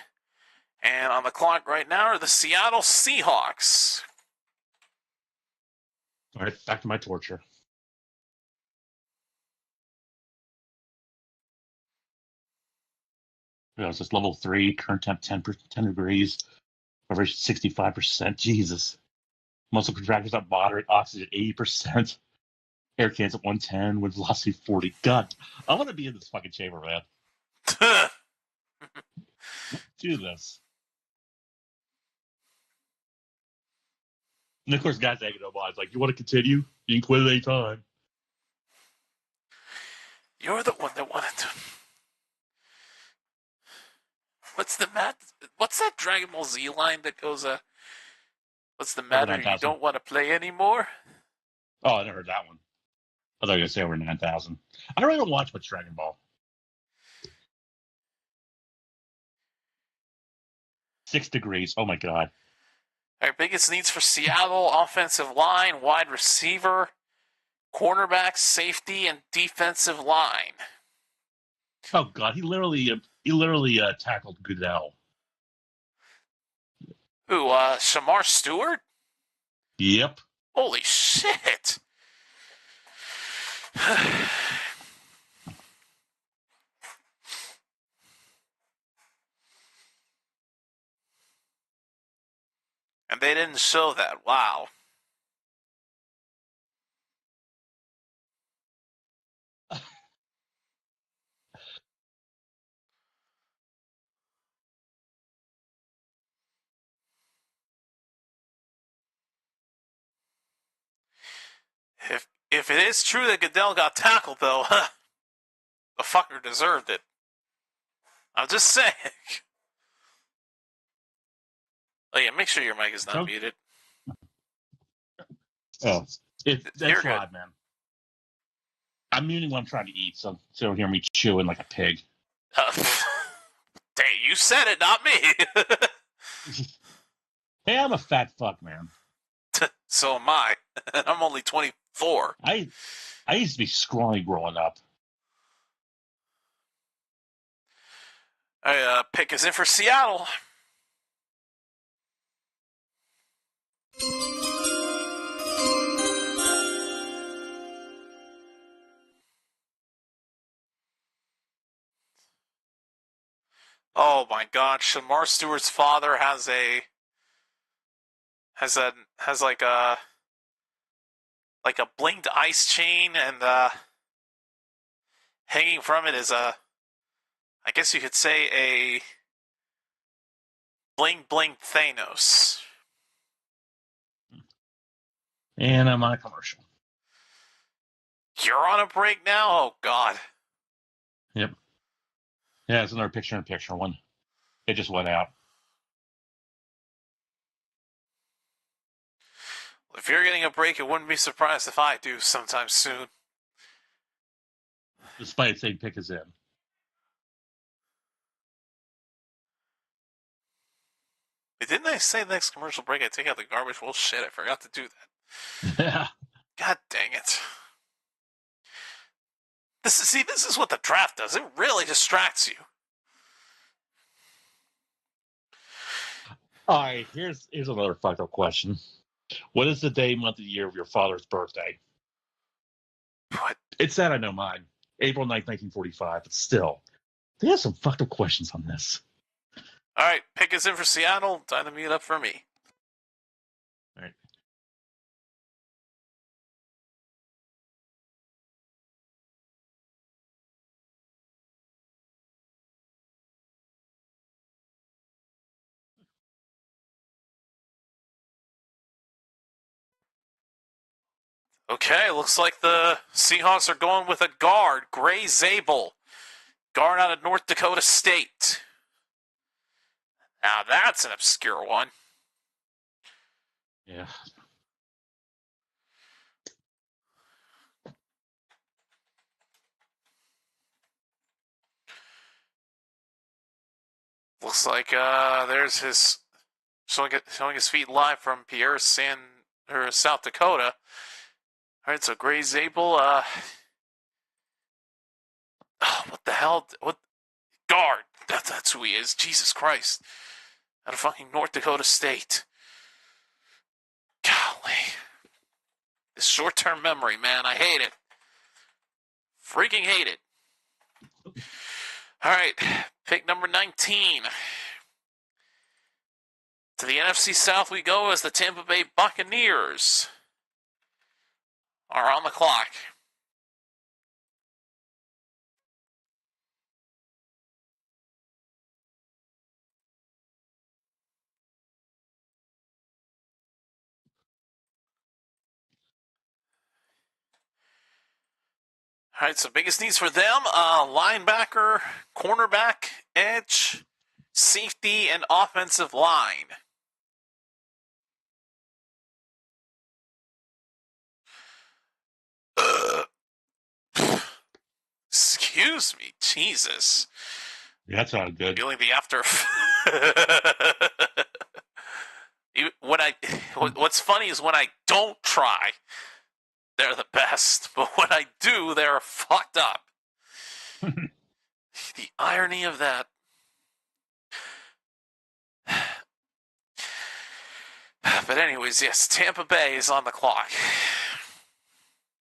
And on the clock right now are the Seattle Seahawks. All right, back to my torture. It's just level 3, current temp 10 degrees, average 65%. Jesus. Muscle contractors at moderate, oxygen 80%, air cans at 110, wind velocity 40. God, I want to be in this fucking chamber, man. Do this. And of course, guys egging them on. It's like, you want to continue? You can quit at any time. You're the one that wanted to. What's that Dragon Ball Z line that goes, what's the matter? You don't want to play anymore? Oh, I never heard that one. I thought you were going to say over 9,000. I don't really watch much Dragon Ball. 6 degrees. Oh my god. Our biggest needs for Seattle: offensive line, wide receiver, cornerback, safety, and defensive line. Oh god, he literally tackled Goodell. Who? Shamar Stewart? Yep. Holy shit! And they didn't show that. Wow. If it is true that Goodell got tackled, though, the fucker deserved it. I'm just saying. Oh yeah, make sure your mic is not So- muted. Oh, that's You're good. odd, man. I'm muting when I'm trying to eat, so don't hear me chewing like a pig. Hey, you said it, not me. Hey, I'm a fat fuck, man. So am I. I'm only 24. I used to be scrawny growing up. Pick is in for Seattle. Oh my God! Shamar Stewart's father has like a blinked ice chain, and hanging from it is I guess you could say a bling bling Thanos. And I'm on a commercial. You're on a break now? Oh God! Yep. Yeah, it's another picture-in-picture one. It just went out. If you're getting a break, it wouldn't be surprised if I do sometime soon. Despite saying pick is in. Wait, didn't I say the next commercial break I take out the garbage? Well, shit, I forgot to do that. Yeah. God dang it. This is what the draft does. It really distracts you. All right, here's another fucked up question. What is the day, month, and year of your father's birthday? What? It's sad I know mine. April 9th, 1945, but still. They have some fucked up questions on this. All right, pick is in for Seattle. Time to meet up for me. All right. Okay, looks like the Seahawks are going with a guard, Gray Zabel. Guard out of North Dakota State. Now that's an obscure one. Yeah. Looks like there's his showing his feet live from Pierre South Dakota. All right, so Gray Zabel. What the hell? What guard? That's who he is. Jesus Christ! Out of fucking North Dakota State. Golly, this short-term memory, man. I hate it. Freaking hate it. All right, pick number 19. To the NFC South we go as the Tampa Bay Buccaneers are on the clock. All right, so biggest needs for them, linebacker, cornerback, edge, safety, and offensive line. Excuse me, Jesus. Yeah, that sounded good. Feeling the after. What's funny is when I don't try, they're the best, but when I do, they're fucked up. The irony of that. But anyways, yes, Tampa Bay is on the clock.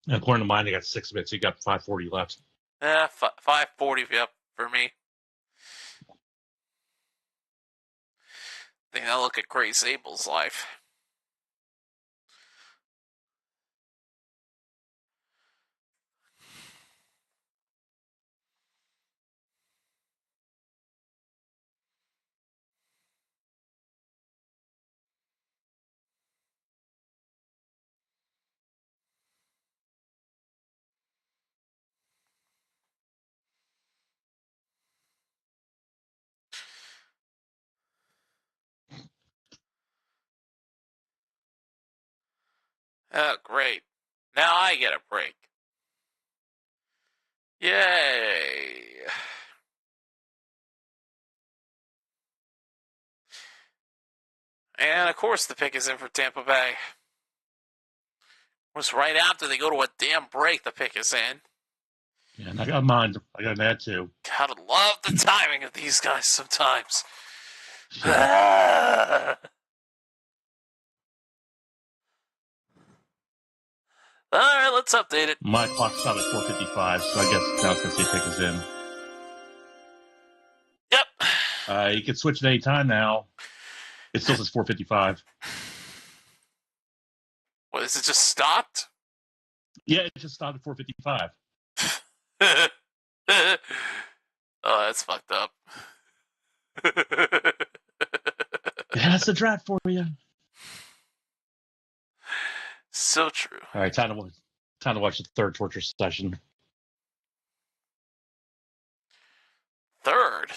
According to mine, they got 6 minutes. You got 5:40 left. 5:40, yep, for me. Then I look at Gray Zabel's life. Oh, great. Now I get a break. Yay. And of course the pick is in for Tampa Bay. It was right after they go to a damn break the pick is in. Yeah, and I got mine. I got that too. Gotta love the timing of these guys sometimes. Yeah. All right, let's update it. My clock stopped at 4:55, so I guess now it's gonna say pick is in. Yep. You can switch at any time now. It still says 4:55. What, is it just stopped? Yeah, it just stopped at 4:55. Oh, that's fucked up. Yeah, that's the draft for you. So true. All right, time to watch the third torture session. Third?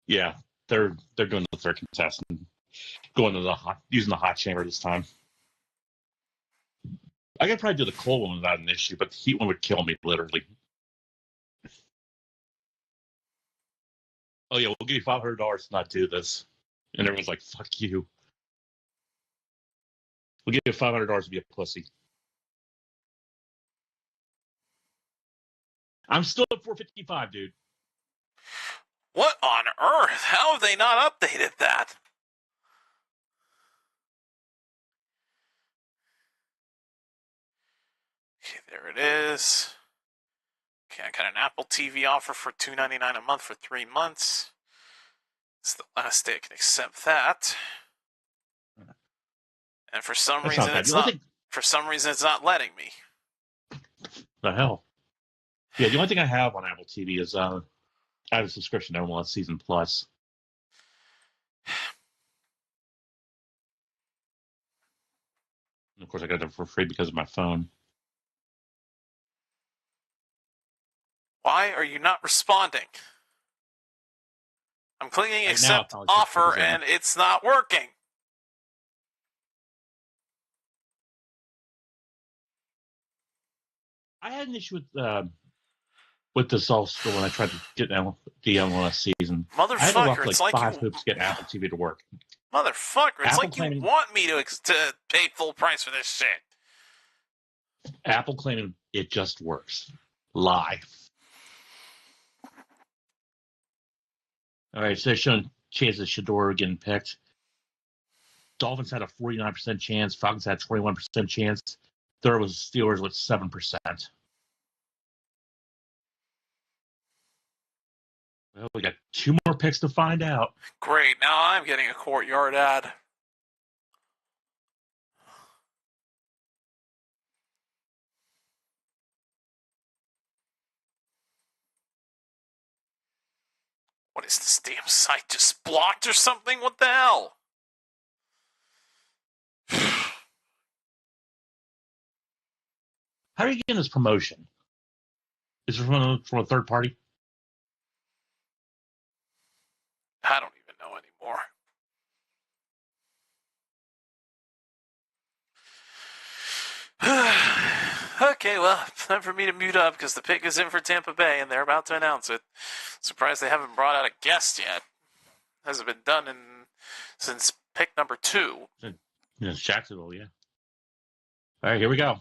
Yeah, they're doing the third contestant, going to using the hot chamber this time. I could probably do the cold one without an issue, but the heat one would kill me literally. Oh yeah, we'll give you $500 to not do this, and everyone's like, "Fuck you." We'll give you $500 to be a pussy. I'm still at 4:55, dude. What on earth? How have they not updated that? Okay, there it is. Okay, I got an Apple TV offer for $2.99 a month for 3 months. It's the last day I can accept that. And for some That's reason not bad. it's not. For some reason it's not letting me. The hell? Yeah, the only thing I have on Apple TV is I have a subscription to MLS Season Plus. And of course, I got it for free because of my phone. Why are you not responding? I'm clicking Right accept now, offer and it's not working. I had an issue with this also when I tried to get the MLS season. I had to walk Motherfucker, like it's like 5 you. hoops to get Apple TV to work. Motherfucker, it's Apple like you claiming- want me to pay full price for this shit. Apple claiming it just works. Lie. All right, so they're showing chances of Shador getting picked. Dolphins had a 49% chance. Falcons had a 21% chance. Third was Steelers with 7%. Well, we got 2 more picks to find out. Great, now I'm getting a courtyard ad. What is this damn site just blocked or something? What the hell? How are you getting this promotion? Is it from a third party? I don't even know anymore. Okay, well, time for me to mute up because the pick is in for Tampa Bay and they're about to announce it. Surprised they haven't brought out a guest yet. Hasn't been done since pick number 2. Yeah, it's Jacksonville, yeah. All right, here we go.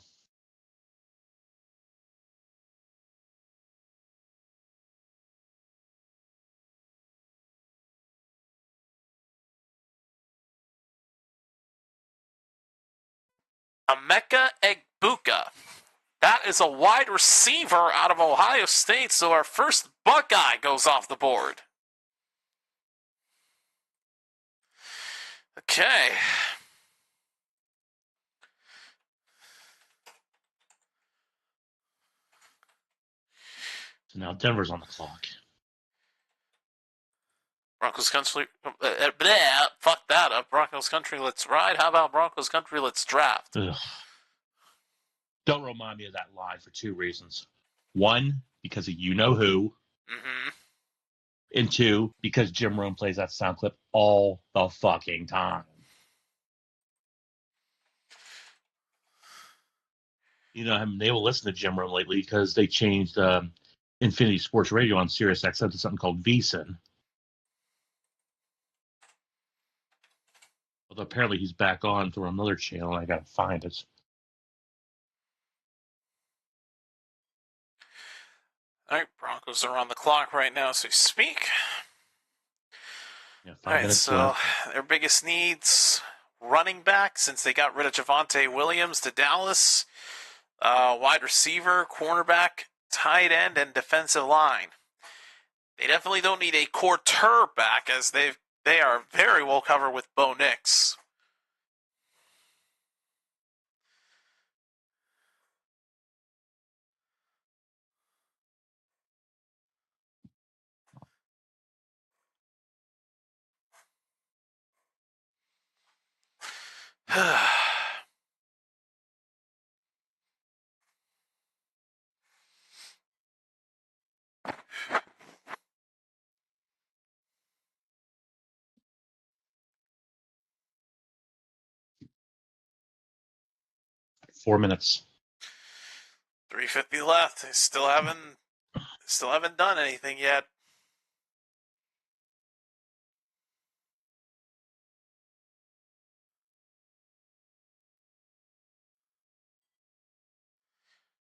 Emeka Egbuka. That is a wide receiver out of Ohio State, so our first Buckeye goes off the board. Okay. So now Denver's on the clock. Broncos Country. Fuck that up. Broncos Country, let's ride. How about Broncos Country, let's draft? Ugh. Don't remind me of that line for 2 reasons. 1, because of you know who. Mm-hmm. And 2, because Jim Rome plays that sound clip all the fucking time. haven't been able to listen to Jim Rome lately because they changed Infinity Sports Radio on Sirius XM to something called VSiN. Although apparently he's back on through another channel, and I gotta find it. All right, Broncos are on the clock right now as we speak. Yeah, All 5 right, minutes so left. their biggest needs, running back, since they got rid of Javonte Williams to Dallas, wide receiver, cornerback, tight end, and defensive line. They definitely don't need a quarterback, as they are very well covered with Bo Nix. Four minutes. 3:50 left. They still haven't done anything yet.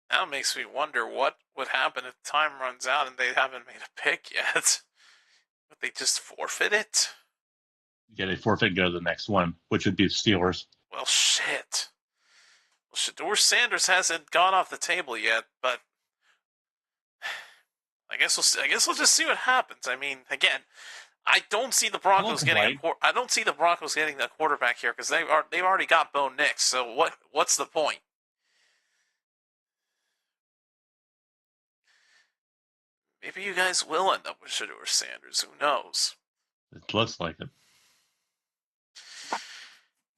Now it makes me wonder what would happen if time runs out and they haven't made a pick yet. Would they just forfeit it? Yeah, they forfeit, go to the next one, which would be the Steelers. Well, shit. Well, Shedeur Sanders hasn't gone off the table yet, but I guess we'll just see what happens. I mean, again, I don't see the Broncos getting a quarterback here because they've already got Bo Nix. So what's the point? Maybe you guys will end up with Shedeur Sanders. Who knows? It looks like it.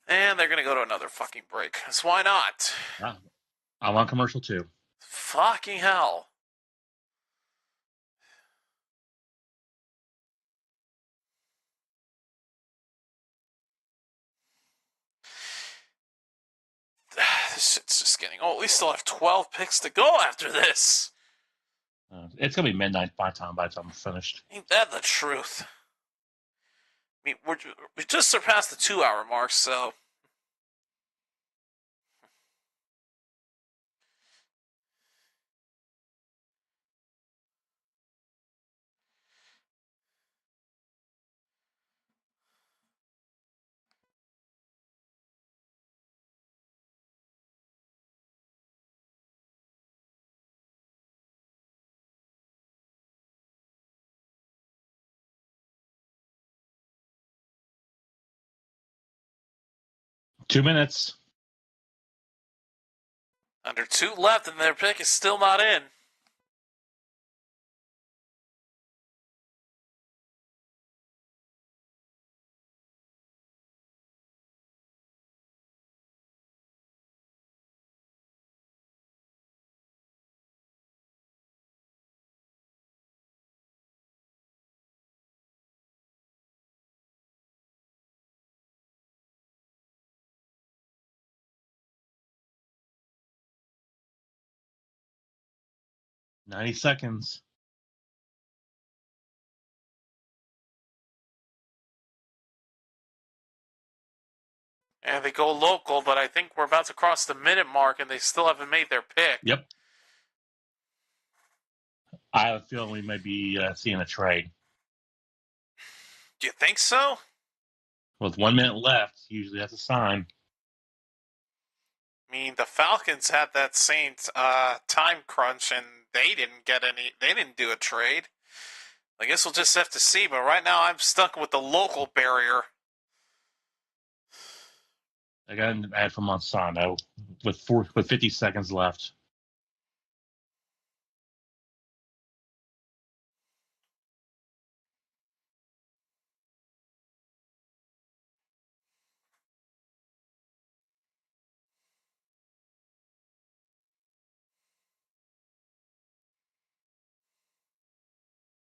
And they're going to go to another fucking break. Because why not? I'm on commercial too. Fucking hell. This shit's just getting old. We still have 12 picks to go after this. It's going to be midnight by the time I'm finished. Ain't that the truth? I mean, we just surpassed the 2-hour mark, so... Two minutes. Under 2 left, and their pick is still not in. $90 seconds. And they go local, but I think we're about to cross the minute mark, and they still haven't made their pick. Yep. I have a feeling we might be seeing a trade. Do you think so? With 1 minute left, usually that's a sign. I mean, the Falcons had that same time crunch, and they didn't do a trade. I guess we'll just have to see, but right now I'm stuck with the local barrier. I got an ad from Monsanto with 50 seconds left.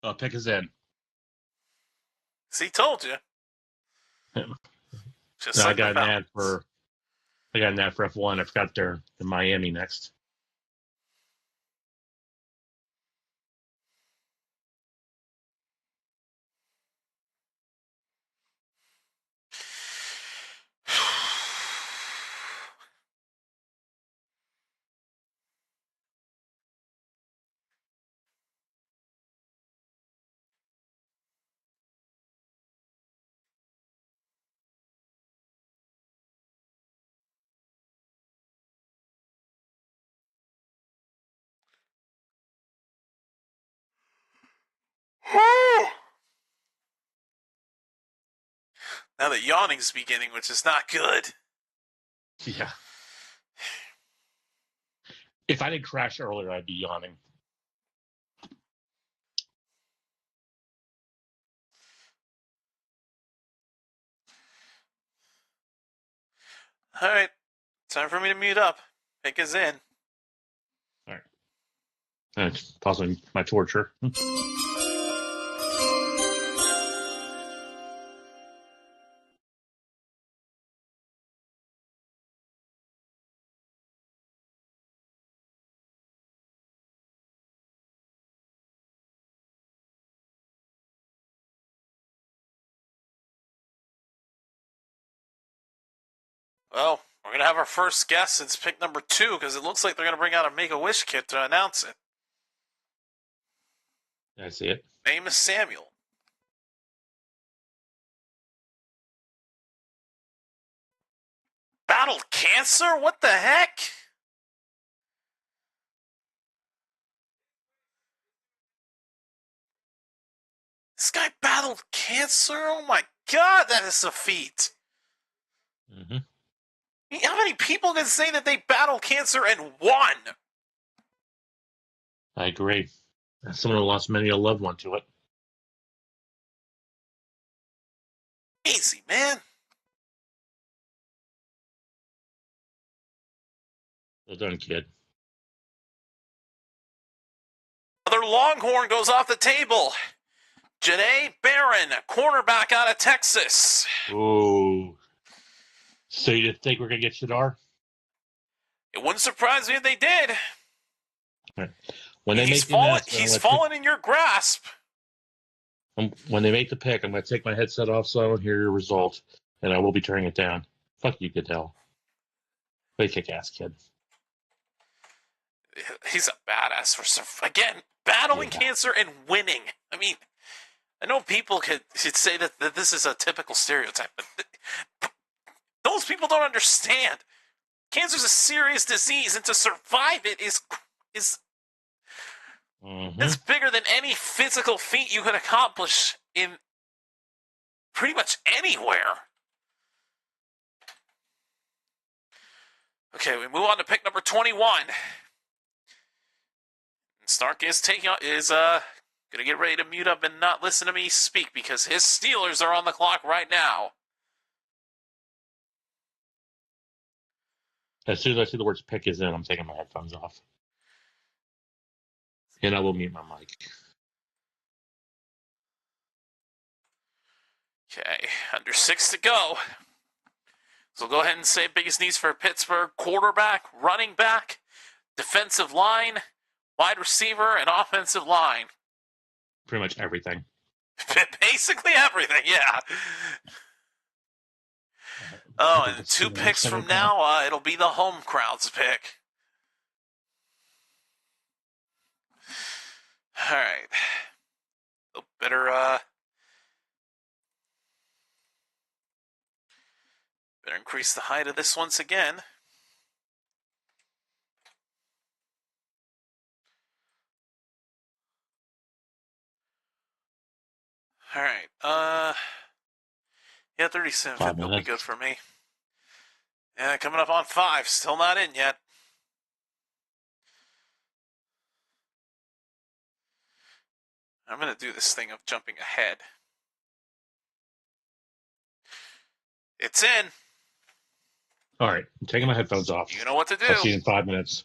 Oh, pick is in. See, told you. Just I like got the an ad Falcons. for F1. I forgot they're in Miami next. Whew. Now the yawning's beginning, which is not good. Yeah. If I didn't crash earlier, I'd be yawning. All right, time for me to mute up. Pick is in. All right. That's pausing my torture. Well, we're going to have our first guest since pick number 2 because it looks like they're going to bring out a Make-A-Wish kit to announce it. I see it. Name is Samuel. Battled cancer? What the heck? This guy battled cancer? Oh my god, that is a feat. Mm-hmm. How many people can say that they battled cancer and won? I agree. As someone who lost many a loved one to it. Easy, man. Well done, kid. Another Longhorn goes off the table. Janae Barron, cornerback out of Texas. Ooh. So you didn't think we're going to get Shadar? It wouldn't surprise me if they did. Right. When they He's make the fallen, announcement, he's fallen in your grasp. when they make the pick, I'm going to take my headset off so I don't hear your result, and I will be turning it down. Fuck you, Goodell. Play kick-ass, kid. He's a badass for again battling cancer and winning. I mean, I know people could say that this is a typical stereotype, but those people don't understand. Cancer is a serious disease, and to survive it is it's bigger than any physical feat you could accomplish in pretty much anywhere. Okay, we move on to pick number 21. Stark is gonna get ready to mute up and not listen to me speak because his Steelers are on the clock right now. As soon as I see the words pick is in, I'm taking my headphones off. And I will mute my mic. Okay, under 6 to go. So go ahead and say biggest needs for Pittsburgh: quarterback, running back, defensive line, wide receiver, and offensive line. Pretty much everything. Basically everything, yeah. Oh, and 2 picks from now, it'll be the home crowd's pick. All right. Better increase the height of this once again. All right. Yeah, 37 will be good for me. Yeah, coming up on 5. Still not in yet. I'm going to do this thing of jumping ahead. It's in. All right. I'm taking my headphones off. You know what to do. I'll see you in 5 minutes.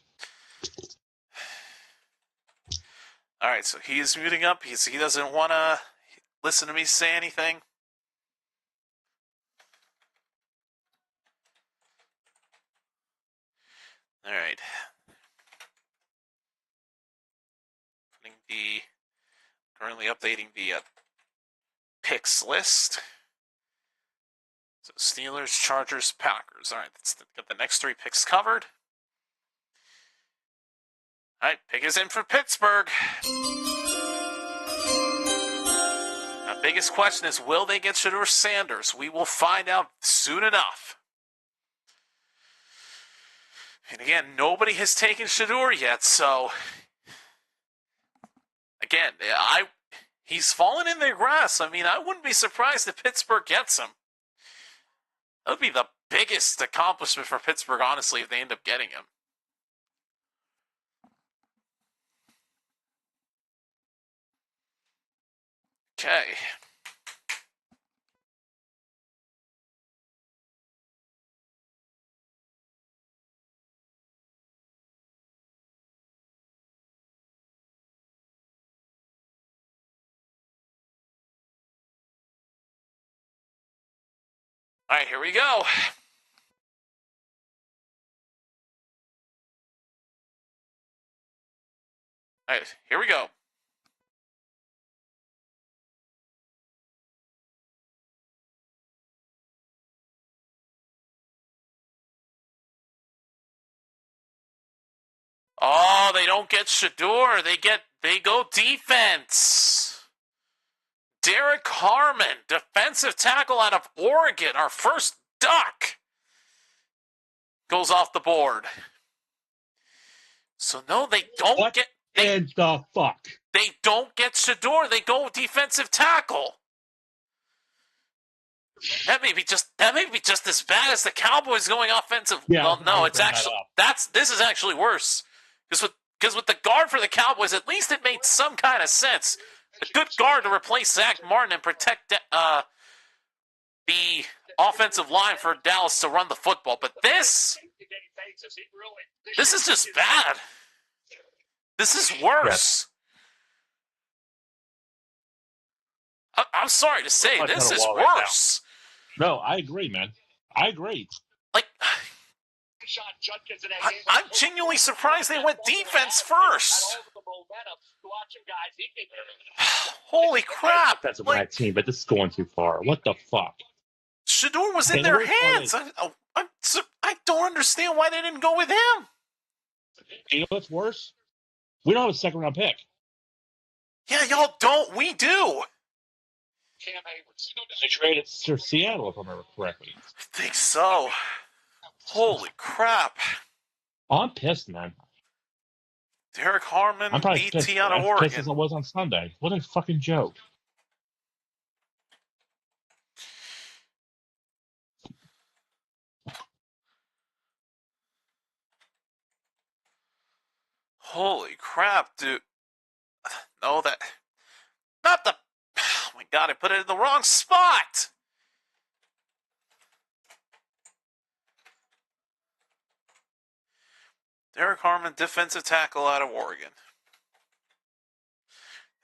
All right, so he is muting up. He doesn't want to listen to me say anything. All right. Currently updating the picks list. So Steelers, Chargers, Packers. All right, got the next 3 picks covered. All right, pick is in for Pittsburgh. Now, biggest question is, will they get Shedeur Sanders? We will find out soon enough. And again, nobody has taken Shedeur yet, so again, He's fallen in their grasp. I mean, I wouldn't be surprised if Pittsburgh gets him. That would be the biggest accomplishment for Pittsburgh, honestly, if they end up getting him. Okay. All right, here we go. All right, here we go. Oh, they don't get Shador. They go defense. Derek Harmon, defensive tackle out of Oregon, our first Duck, goes off the board. So no, they don't What get. in the fuck? They don't get Shador. They go defensive tackle. That may be just as bad as the Cowboys going offensive. Yeah, Well, no, I it's bring that actually up. this is actually worse because with the guard for the Cowboys, at least it made some kind of sense. A good guard to replace Zach Martin and protect the offensive line for Dallas to run the football. But this is just bad. This is worse. I'm sorry to say, I'm this on a is wall right worse. No, I agree, man. I agree. Like, I'm genuinely surprised they went defense first. Holy crap! That's a Like, bad team, but this is going too far. What the fuck? Shador was in And the their worst part hands. is- I don't understand why they didn't go with him. You know what's worse? We don't have a second round pick. Yeah, y'all don't. We do. They traded to Seattle, if I remember correctly. I think so. Holy crap. Oh, I'm pissed, man. Derek Harmon, I'm probably pissed, BT out of as pissed as I Oregon. was on Sunday. What a fucking joke. Holy crap, dude. No, that... Not the... Oh my god, I put it in the wrong spot! Derek Harmon, defensive tackle out of Oregon.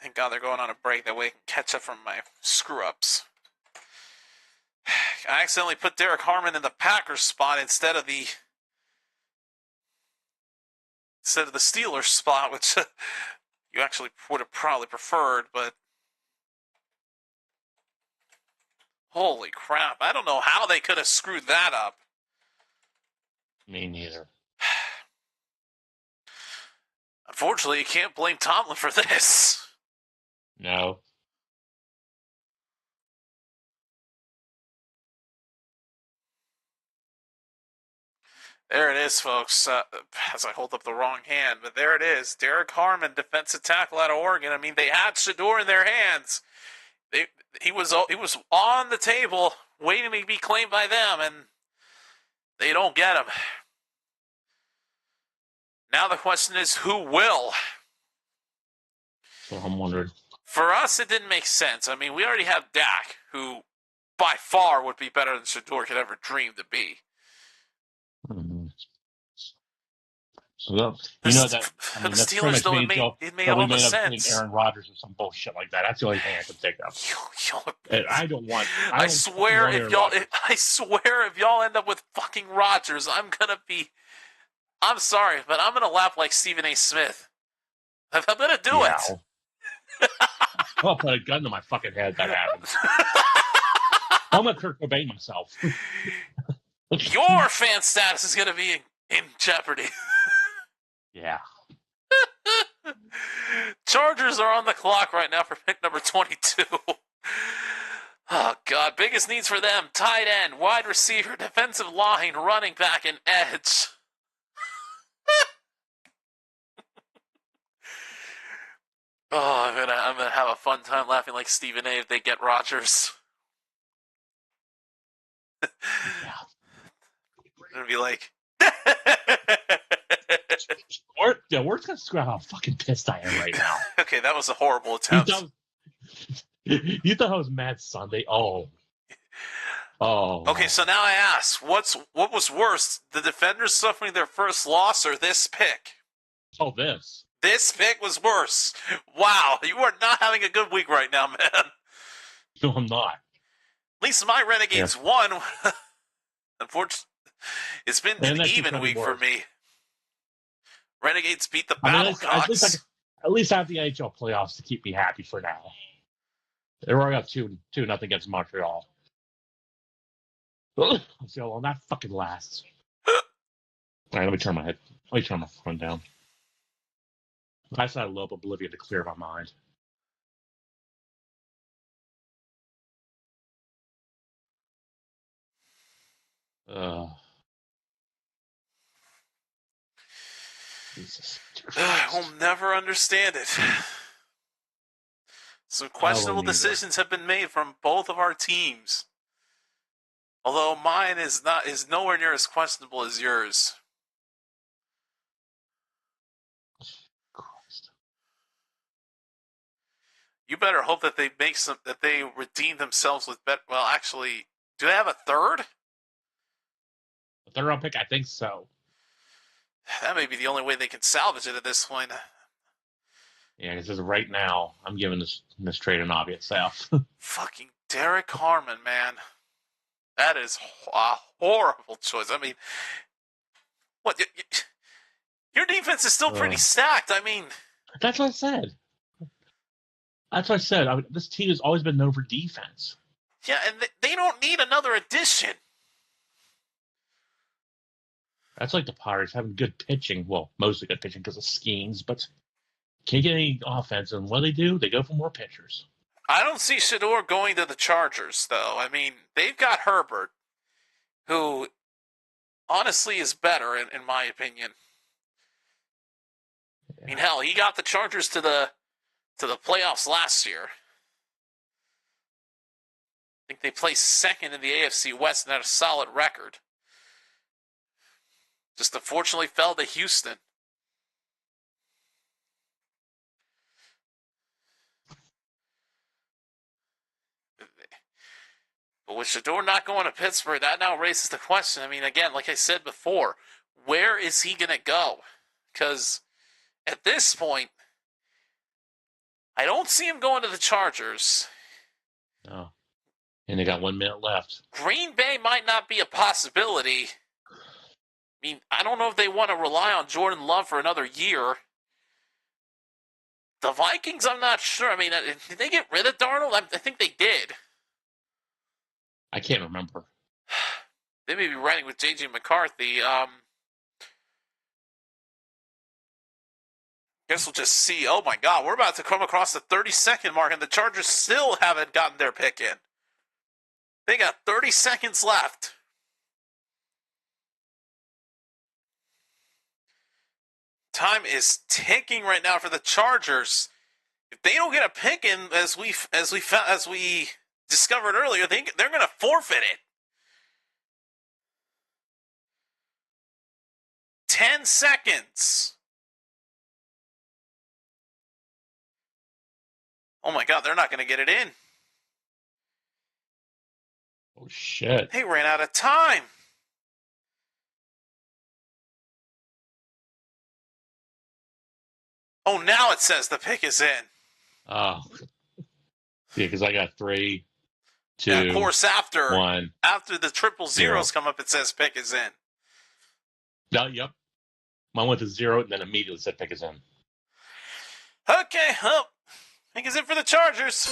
Thank God they're going on a break. That way I can catch up from my screw-ups. I accidentally put Derek Harmon in the Packers spot instead of the Steelers spot, which you actually would have probably preferred, but holy crap. I don't know how they could have screwed that up. Me neither. Unfortunately, you can't blame Tomlin for this. No. There it is, folks. As I hold up the wrong hand, but there it is. Derek Harmon, defensive tackle out of Oregon. I mean, they had Shador in their hands. He was on the table, waiting to be claimed by them, and they don't get him. Now the question is, who will? So I'm wondering. For us, it didn't make sense. I mean, we already have Dak, who by far would be better than Shador could ever dream to be. Mm-hmm. So, you know that. I mean, the that's Steelers, though, it made all the sense. Aaron Rodgers or some bullshit like that. That's the only thing I can think of. And I swear if y'all end up with fucking Rodgers, I'm sorry, but I'm gonna laugh like Stephen A. Smith. I'm gonna do it. I'll put a gun to my fucking head if that happens. I'm gonna Kurt Cobain myself. Your fan status is gonna be in jeopardy. Yeah. Chargers are on the clock right now for pick number 22. Oh, God. Biggest needs for them: tight end, wide receiver, defensive line, running back, and edge. Oh, I'm gonna have a fun time laughing like Stephen A. if they get Rodgers. Yeah. I'm gonna be like, We're gonna screw out how fucking pissed I am right now. okay, that was a horrible You attempt. thought, you thought I was mad Sunday? Oh. Okay, so now I ask, what was worse, the defenders suffering their first loss or this pick? Oh, this. This pick was worse. Wow, you are not having a good week right now, man. No, I'm not. At least my Renegades won. Unfortunately, it's been And an that's even becoming week for worse. me. Renegades beat the I mean, Battlecocks. at least I have the NHL playoffs to keep me happy for now. They're already up 2-0 against Montreal. So well, that fucking lasts. All right, let me turn my phone down. I just had a little oblivion to clear my mind. Jesus. We'll never understand it. Some questionable decisions have been made from both of our teams. Although mine is nowhere near as questionable as yours. Christ. You better hope that they redeem themselves with bet. Well, actually, do they have a third? A third round pick? I think so. That may be the only way they can salvage it at this point. Yeah, because right now, I'm giving this trade an obvious F. Fucking Derek Harmon, man. That is a horrible choice. I mean, what? Your defense is still pretty stacked. I mean, that's what I said. That's what I said. This team has always been known for defense. yeah, and they don't need another addition. That's like the Pirates having good pitching. Well, mostly good pitching because of schemes, but can't get any offense. And what do? They go for more pitchers. I don't see Shador going to the Chargers, though. I mean, they've got Herbert, who honestly is better, in my opinion. Yeah. I mean, hell, he got the Chargers to the playoffs last year. I think they placed second in the AFC West and had a solid record. Just unfortunately fell to Houston. But with Shador not going to Pittsburgh, that now raises the question. I mean, again, like I said before, where is he going to go? Because at this point, I don't see him going to the Chargers. No. And they got 1 minute left. Green Bay might not be a possibility. I mean, I don't know if they want to rely on Jordan Love for another year. The Vikings, I'm not sure. I mean, did they get rid of Darnold? I think they did. I can't remember. They may be riding with J.J. McCarthy. Guess we'll just see. Oh, my God. We're about to come across the 30-second mark, and the Chargers still haven't gotten their pick in. They got 30 seconds left. Time is ticking right now for the Chargers. If they don't get a pick in, as we discovered earlier, they're going to forfeit it. 10 seconds. Oh my God, they're not going to get it in. Oh shit. They ran out of time. Oh, now it says the pick is in. Oh. Yeah, because I got 3, 2, and of course, after 1. After the triple zeros come up, it says pick is in. No, yep. Mine went to 0 and then immediately said pick is in. Okay, well, pick is in for the Chargers.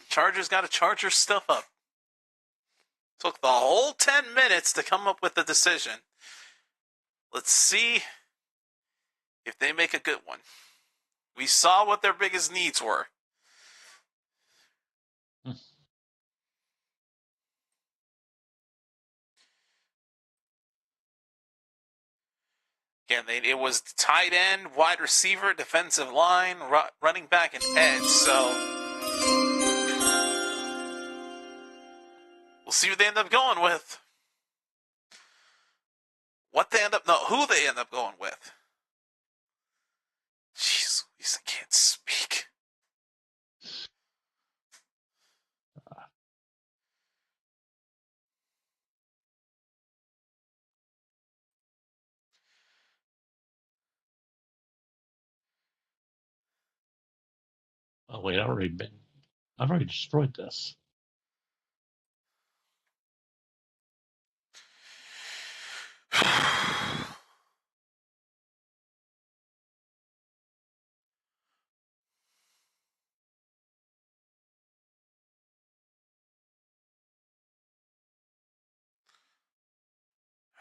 Chargers got to charge their stuff up. Took the whole 10 minutes to come up with a decision. Let's see if they make a good one. We saw what their biggest needs were. Again, it was tight end, wide receiver, defensive line, running back, and edge. So we'll see what they end up going with. Who they end up going with. Jeez, Louise, I can't speak. Oh wait, I've already destroyed this.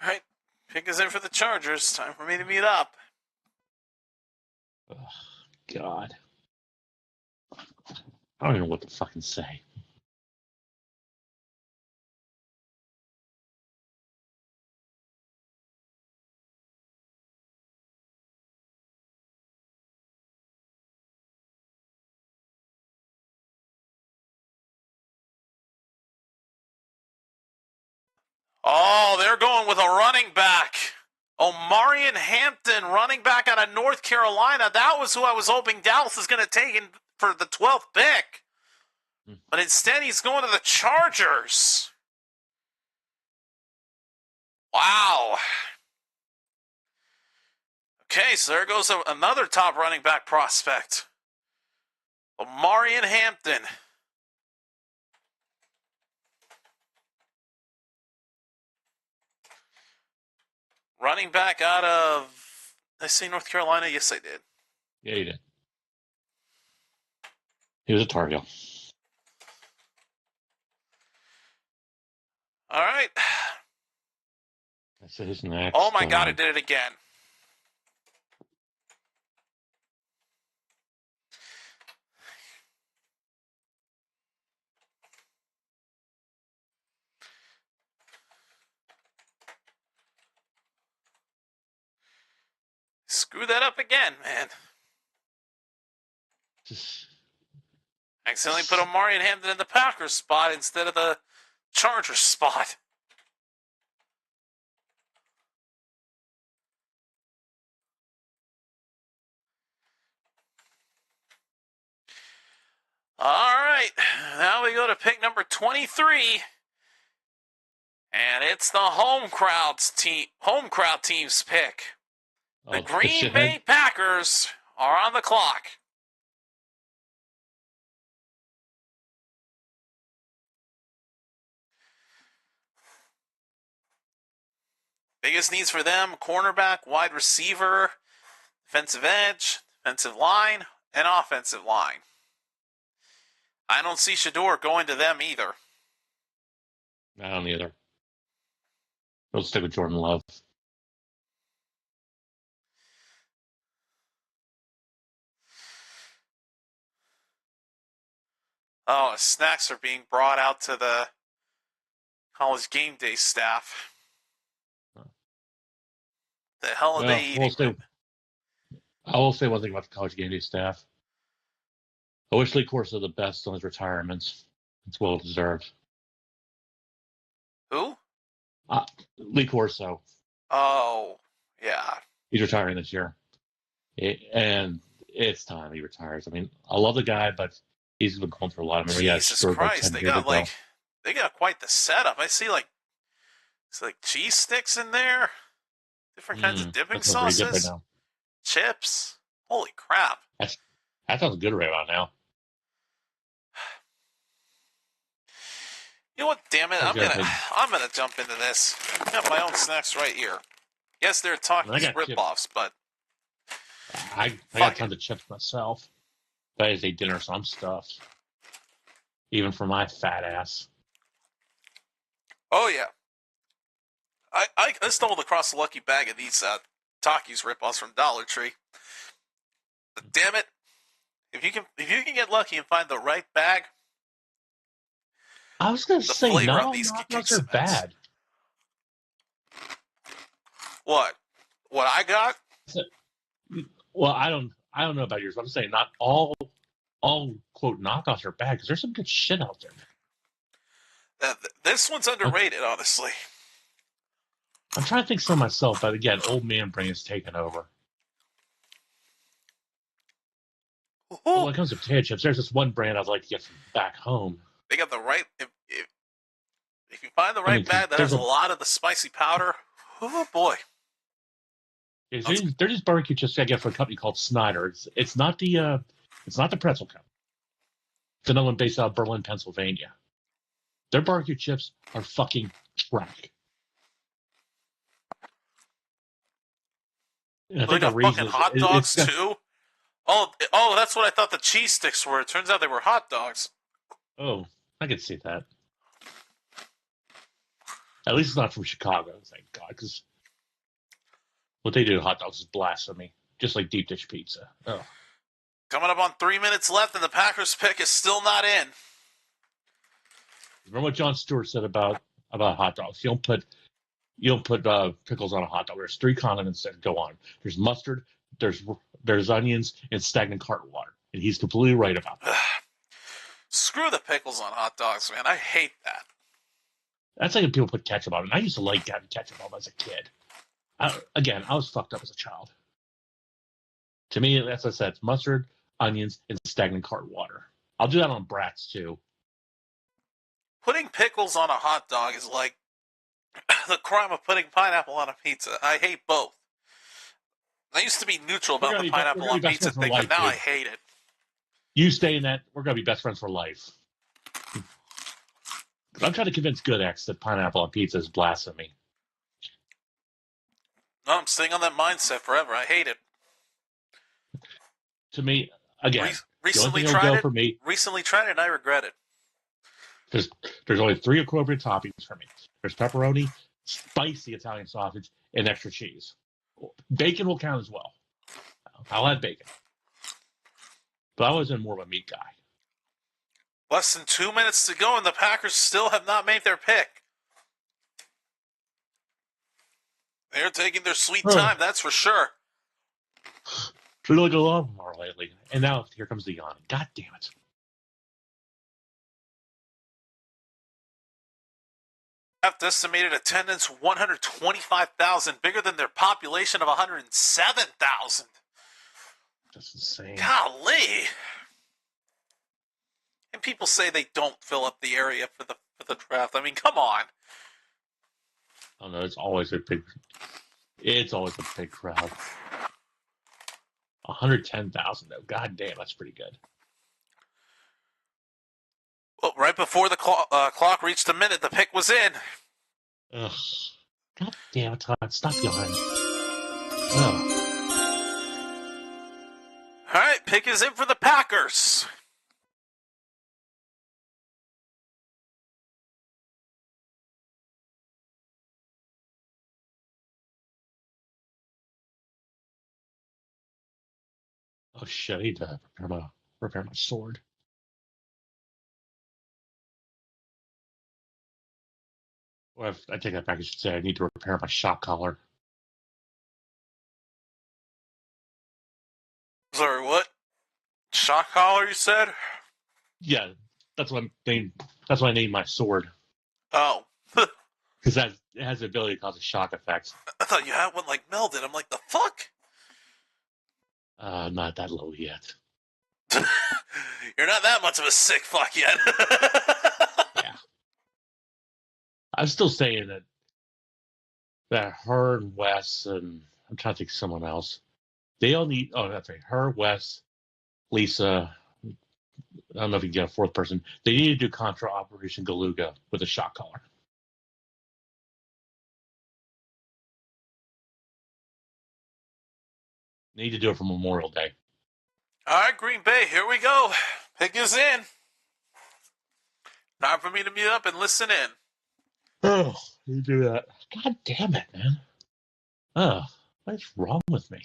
All right, pick is in for the Chargers. Time for me to meet up. Oh, God. I don't even know what to fucking say. Oh, they're going with a running back. Omarion Hampton, running back out of North Carolina. That was who I was hoping Dallas was going to take in for the 12th pick. But instead, he's going to the Chargers. Wow. Okay, so there goes another top running back prospect. Omarion Hampton. Running back out of, did I say North Carolina? Yes, I did. Yeah, you did. He was a Tar Heel. All right. That's his next. Oh, my God, it did it again. Screw that up again, man. Accidentally put Omarion Hampton in the Packers spot instead of the Chargers spot. All right, now we go to pick number 23. And it's the home crowd team's pick. The Green Bay Packers are on the clock. Biggest needs for them, cornerback, wide receiver, defensive edge, defensive line, and offensive line. I don't see Shedeur going to them either. I don't either. They'll stick with Jordan Love. Oh, snacks are being brought out to the college game day staff. The hell are they eating? I will say one thing about the college game day staff. I wish Lee Corso the best on his retirements. It's well deserved. Who? Lee Corso. Oh, yeah. He's retiring this year. And it's time he retires. I mean, I love the guy, but he's been going for a lot. I mean, Jesus Christ, they got quite the setup. I see it's like cheese sticks in there, different kinds of dipping sauces, right, chips. Holy crap! That sounds good right about now. You know what? Damn it! I'm gonna jump into this. I got my own snacks right here. Yes, they're talking rip-offs, but I got tons of chips myself. I just ate dinner, so I'm stuffed. Even for my fat ass. Oh yeah. I stumbled across a lucky bag of these Takis rip-offs from Dollar Tree. But damn it, if you can get lucky and find the right bag. I was going to say, no, not they're bad. What? What I got? Well, I don't know about yours, but I'm saying not all quote knockoffs are bad because there's some good shit out there. This one's underrated, honestly. I'm trying to think some myself, but again, old man brain is taking over. Well, when it comes to potato chips, there's this one brand I'd like to get from back home. They got the right. If you find the right bag that has a lot of the spicy powder, oh boy. They're just barbecue chips I get from a company called Snyder. It's not the pretzel company. It's another one based out of Berlin, Pennsylvania. Their barbecue chips are fucking trash. They got fucking hot dogs too. Oh, that's what I thought the cheese sticks were. It turns out they were hot dogs. Oh, I could see that. At least it's not from Chicago, thank God, because what they do to hot dogs is blasphemy, just like deep dish pizza. Oh. Coming up on 3 minutes left, and the Packers pick is still not in. Remember what Jon Stewart said about hot dogs? You don't put pickles on a hot dog. There's 3 condiments that go on. There's mustard, there's onions, and stagnant cart water. And he's completely right about that. Screw the pickles on hot dogs, man. I hate that. That's like if people put ketchup on it. I used to like having ketchup on as a kid. I was fucked up as a child. To me, as I said, it's mustard, onions, and stagnant cart water. I'll do that on brats, too. Putting pickles on a hot dog is like the crime of putting pineapple on a pizza. I hate both. I used to be neutral about the pineapple on pizza thing, but now I hate it. You stay in that, we're going to be best friends for life. I'm trying to convince Good X that pineapple on pizza is blasphemy. No, I'm staying on that mindset forever. I hate it. To me, again, recently tried it and I regret it. There's only 3 appropriate toppings for me. There's pepperoni, spicy Italian sausage, and extra cheese. Bacon will count as well. I'll add bacon. But I was more of a meat guy. Less than 2 minutes to go, and the Packers still have not made their pick. They're taking their sweet time, that's for sure. It's really good love more lately. And now here comes the yawn. God damn it. Estimated attendance 125,000, bigger than their population of 107,000. That's insane. Golly. And people say they don't fill up the area for the draft. I mean, come on. Oh no, it's always a big crowd. 110,000 though. God damn, that's pretty good. Well, right before the clock reached a minute, the pick was in. Ugh. God damn it, Todd. Stop yawning. Ugh. All right, pick is in for the Packers. Oh shit, I need to prepare my sword. Or if I take that back, I should say I need to repair my shock collar. Sorry, what? Shock collar, you said? Yeah, that's what I named my sword. Oh. Because it has the ability to cause a shock effect. I thought you had one like Mel did. I'm like, the fuck? Not that low yet. You're not that much of a sick fuck yet. Yeah. I'm still saying that her and Wes, and I'm trying to think of someone else. They all need, that's right, her, Wes, Lisa, I don't know if you can get a 4th person. They need to do Contra Operation Galuga with a shock collar. They need to do it for Memorial Day. All right, Green Bay, here we go. Pick is in. Time for me to mute up and listen in. Oh, you do that. God damn it, man. Oh, what's wrong with me?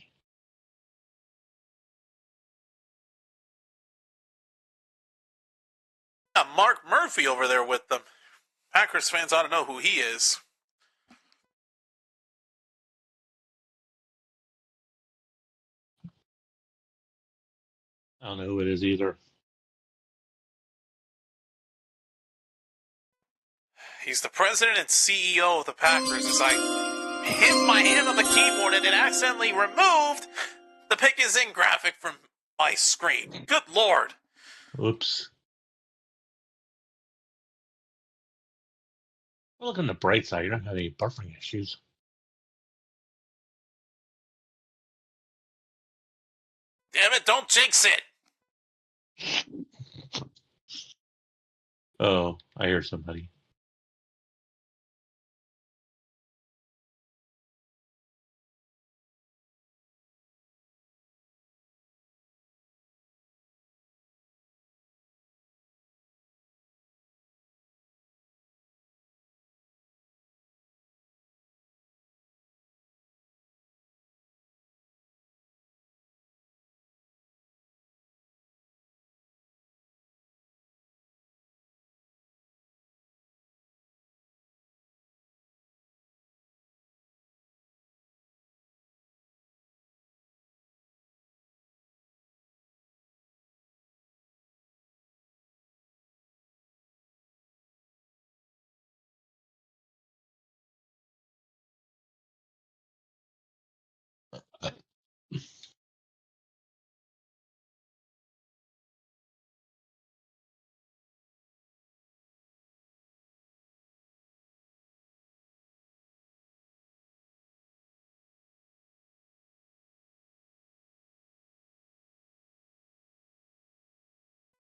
Mark Murphy over there with them. Packers fans ought to know who he is. I don't know who it is either. He's the president and CEO of the Packers. As I hit my hand on the keyboard and it accidentally removed the pick is in graphic from my screen. Good Lord. Oops. Well, look on the bright side. You don't have any buffering issues. Damn it, don't jinx it. Oh, I hear somebody.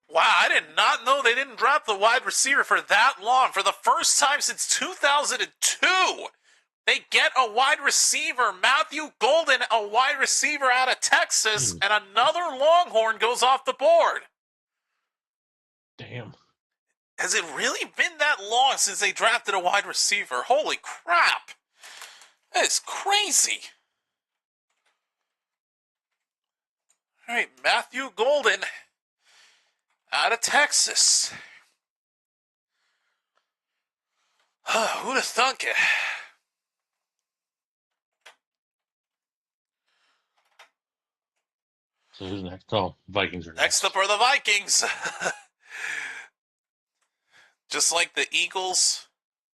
Wow, I did not know they didn't drop the wide receiver for that long. For the first time since 2002, they get a wide receiver. Matthew Golden, a wide receiver out of Texas, and another Longhorn goes off the board. Damn. Has it really been that long since they drafted a wide receiver? Holy crap. That is crazy. All right, Matthew Golden out of Texas. Who'd have thunk it? So who's next? Oh, Vikings are Next up are the Vikings. Just like the Eagles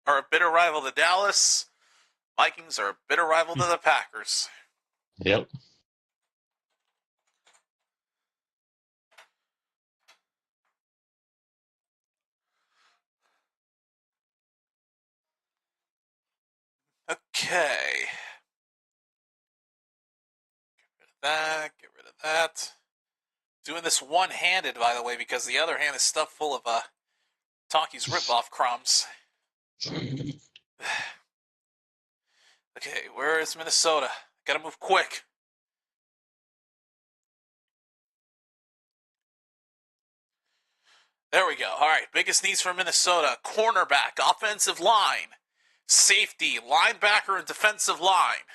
are a bitter rival to Dallas, Vikings are a bitter rival to the Packers. Yep. Okay. Get rid of that. Doing this one-handed, by the way, because the other hand is stuffed full of Talkie's ripoff crumbs. Okay, where is Minnesota? Gotta move quick. There we go. All right, biggest needs for Minnesota: cornerback, offensive line, safety, linebacker, and defensive line.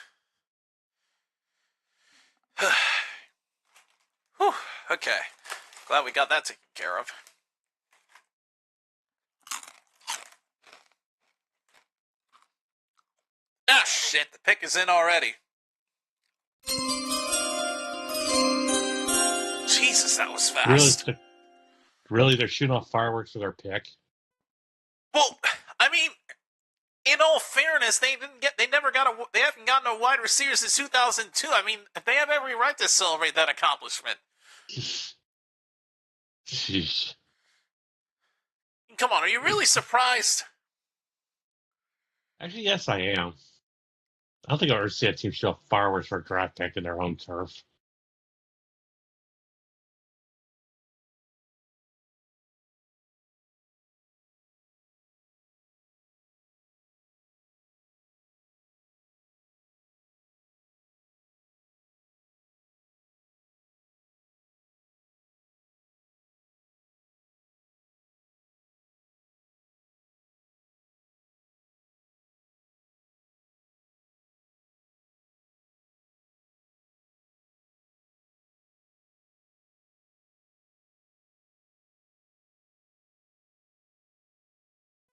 Whew, okay, glad we got that taken care of. Ah, shit, the pick is in already. Jesus, that was fast. Really, they're shooting off fireworks for their pick. Well, I mean, in all fairness, they haven't gotten a wide receiver since 2002. I mean, they have every right to celebrate that accomplishment. Jeez. Come on, are you really surprised? Actually, yes, I am. I don't think I've ever seen a team show off fireworks for a draft pick in their home turf.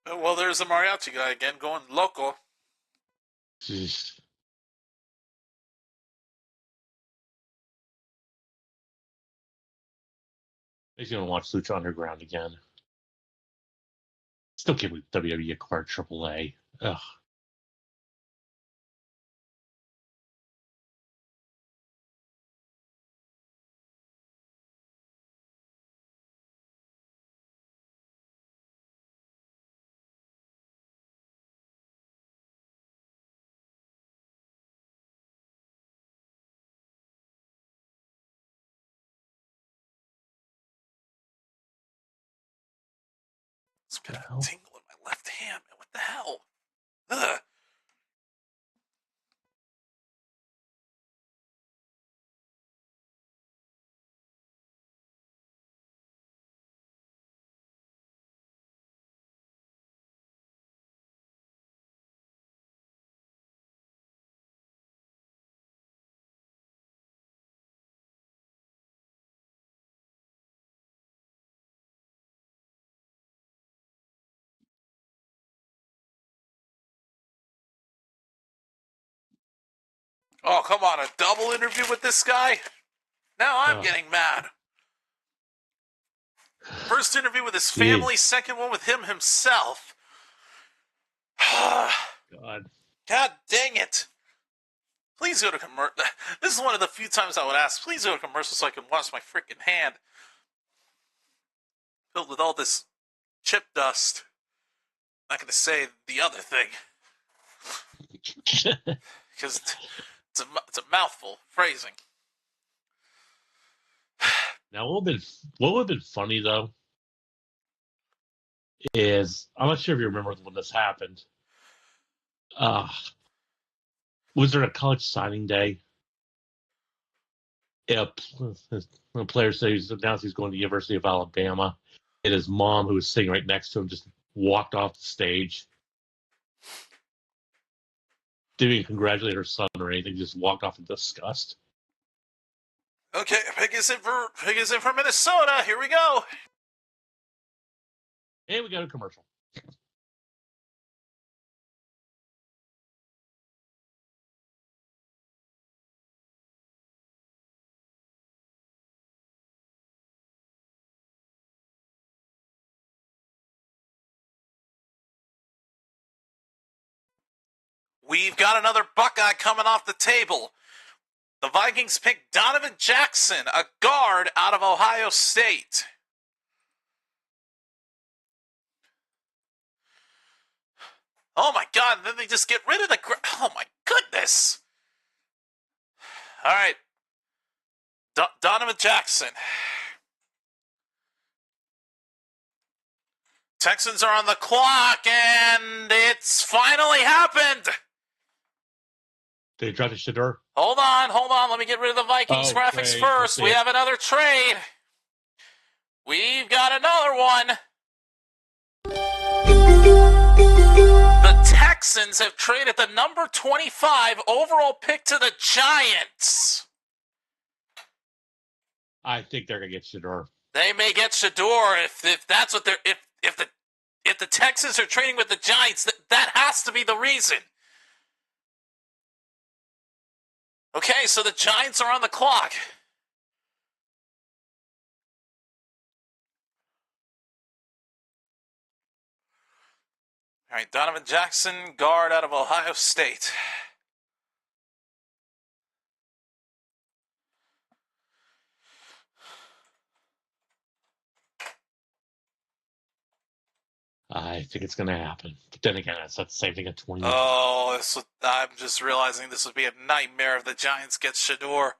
Well, there's the mariachi guy again, going loco. Jeez. He's gonna watch Lucha Underground again. Still can't believe WWE acquired AAA. Ugh. It's a bit of a tingle in my left hand. What the hell? Ugh. Oh, come on, a double interview with this guy? Now I'm getting mad. First interview with his family, second one with him himself. God. God dang it. Please go to commercial. This is one of the few times I would ask, please go to commercial so I can wash my freaking hand. Filled with all this chip dust. I'm not going to say the other thing. Because it's a mouthful. Phrasing. Now, what would have been funny though is I'm not sure if you remember when this happened. Was there a college signing day? Yeah, a player said he's announced he's going to the University of Alabama, and his mom, who was sitting right next to him, just walked off the stage. Didn't even congratulate her son or anything. Just walked off in disgust. Okay, Pig is in for Minnesota. Here we go. Hey, we got a commercial. We've got another Buckeye coming off the table. The Vikings pick Donovan Jackson, a guard out of Ohio State. Oh my God, and then they just get rid of the... Oh my goodness. All right. Donovan Jackson. Texans are on the clock, and it's finally happened. Did he drop the Shador? Hold on. Let me get rid of the Vikings graphics first. We have another trade. We've got another one. The Texans have traded the number 25 overall pick to the Giants. I think they're gonna get Shador. They may get Shador if that's what they're if the Texans are trading with the Giants. That has to be the reason. Okay, so the Giants are on the clock. All right, Donovan Jackson, guard out of Ohio State. I think it's going to happen. But then again, that's not the same thing at 20. Oh, I'm just realizing this would be a nightmare if the Giants get Shador.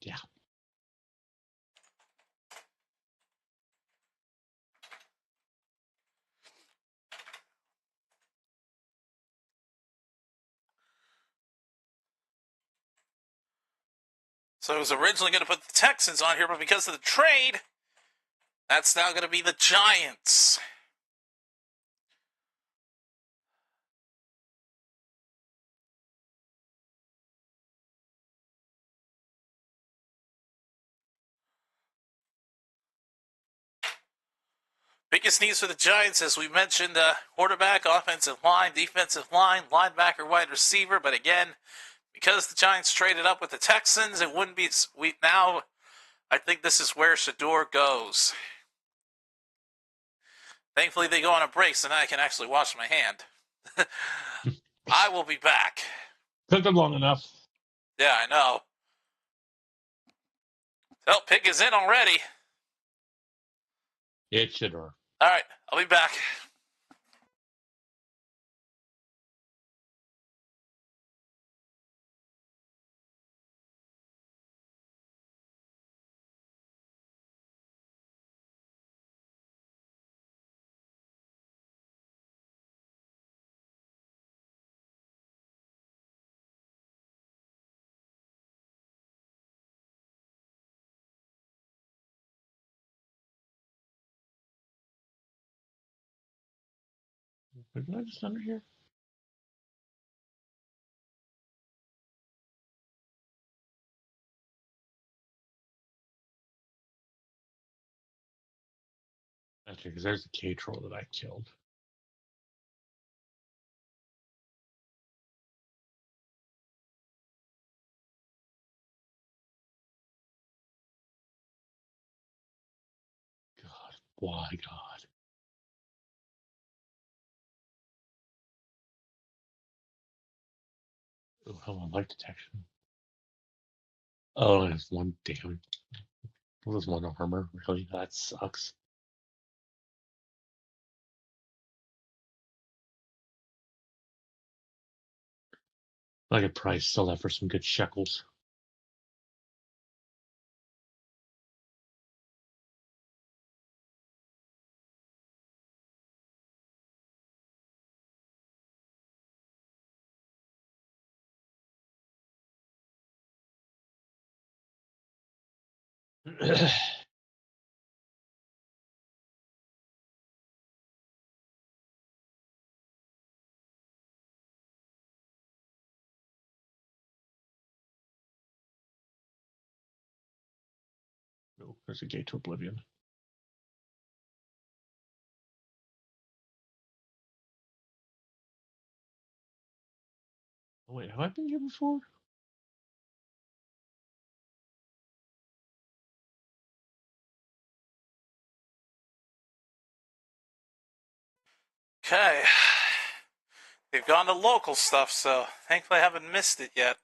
Yeah. So I was originally going to put the Texans on here, but because of the trade, that's now going to be the Giants. Biggest needs for the Giants, as we mentioned, quarterback, offensive line, defensive line, linebacker, wide receiver. But again, because the Giants traded up with the Texans, it wouldn't be I think this is where Shador goes. Thankfully, they go on a break, so now I can actually wash my hand. I will be back. Took them long enough. Yeah, I know. Oh, pick is in already. It should work. All right, I'll be back. Did I just under here? Actually, because there's the K troll that I killed. God, why God? Oh, hold on, light detection. Oh, there's one damn. What was one armor? Really? That sucks. I could probably sell that for some good shekels. Oh, there's a gate to oblivion. Oh, wait, have I been here before? Okay. They've gone to local stuff, so thankfully I haven't missed it yet.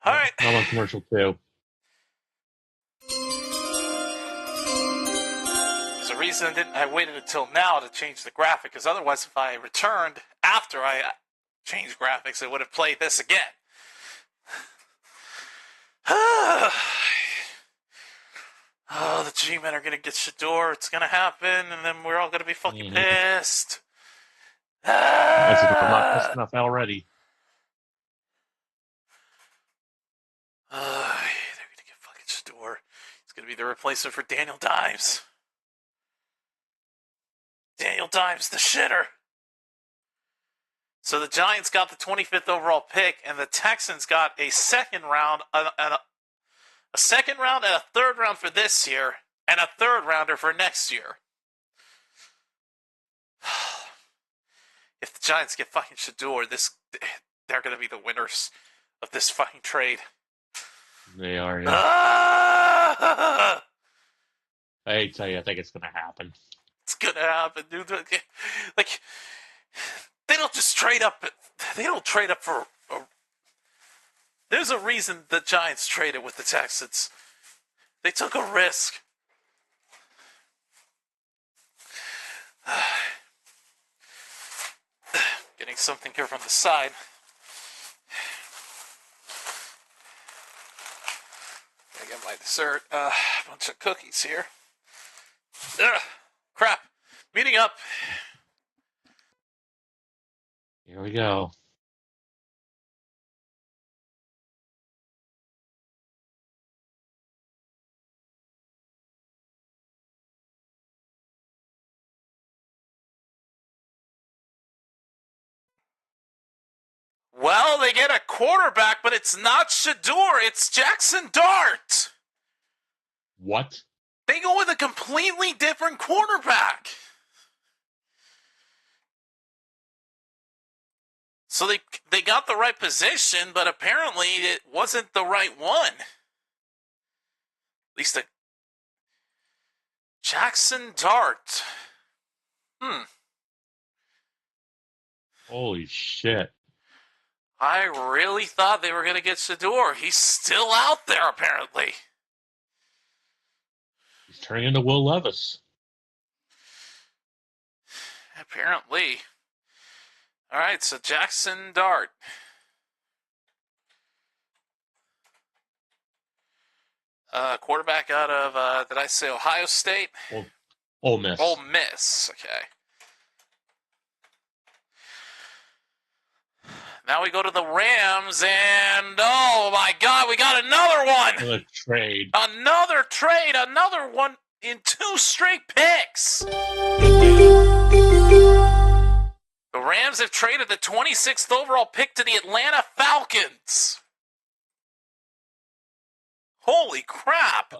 All right. I'm on commercial too. There's a reason I waited until now to change the graphic, because otherwise if I returned after I changed graphics, it would have played this again. Oh, the G-Men are going to get Shador. It's going to happen, and then we're all going to be fucking pissed. I'm not pissed enough already. They're going to get fucking Shador. It's going to be the replacement for Daniel Dimes. Daniel Dimes, the shitter. So the Giants got the 25th overall pick, and the Texans got a second round, a second round and a third round for this year, and a third rounder for next year. If the Giants get fucking Shador, they're going to be the winners of this fucking trade. They are. Yeah. I tell you, I think it's going to happen. It's going to happen, dude. Like, they don't just trade up. They don't trade up for. There's a reason the Giants traded with the Texans. They took a risk. Getting something here from the side. I get my dessert. A bunch of cookies here. Ugh, crap. Meeting up. Here we go. Well, they get a quarterback, but it's not Shador. It's Jackson Dart. What? They go with a completely different quarterback. So they got the right position, but apparently it wasn't the right one. least a Jackson Dart. Holy shit. I really thought they were going to get Shador. He's still out there, apparently. He's turning into Will Levis. Apparently. All right, so Jackson Dart. Quarterback out of, did I say Ohio State? Ole Miss. Ole Miss, okay. Now we go to the Rams, and oh my God, we got another one! Another trade. Another trade, another one in 2 straight picks! The Rams have traded the 26th overall pick to the Atlanta Falcons. Holy crap!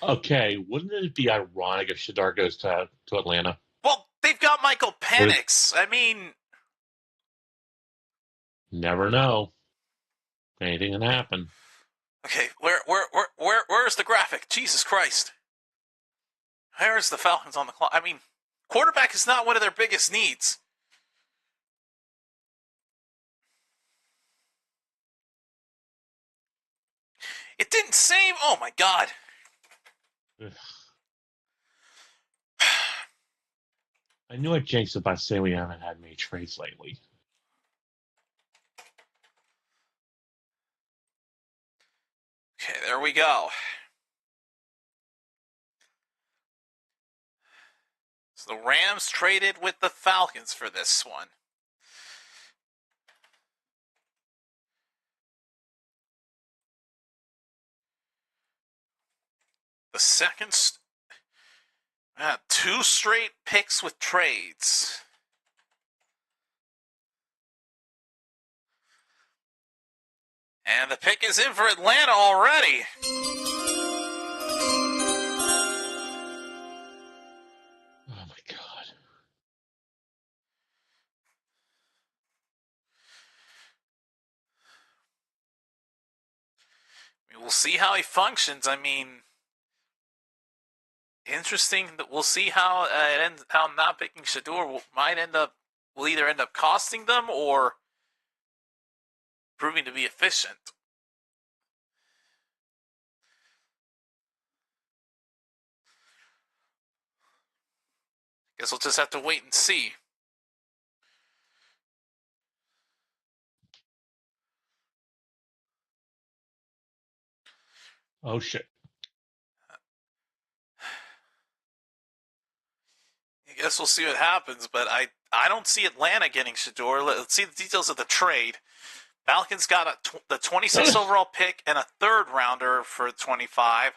Okay, wouldn't it be ironic if Shadar goes to Atlanta? Well, they've got Michael Penix. I mean, never know. Anything can happen. okay, where's the graphic? Jesus Christ. Where's the Falcons on the clock? I mean, quarterback is not one of their biggest needs. It didn't save. Oh my God. Ugh. I knew I jinxed it by saying we haven't had many trades lately. Okay, there we go. So the Rams traded with the Falcons for this one. The second, 2 straight picks with trades. And the pick is in for Atlanta already. Oh my God. We'll see how he functions. I mean, interesting. We'll see how how not picking Shador will either end up costing them or proving to be efficient. Guess we'll just have to wait and see. Oh shit. I guess we'll see what happens, but I don't see Atlanta getting Shador. Let's see the details of the trade. Falcons got the 26th overall pick and a 3rd rounder for 25.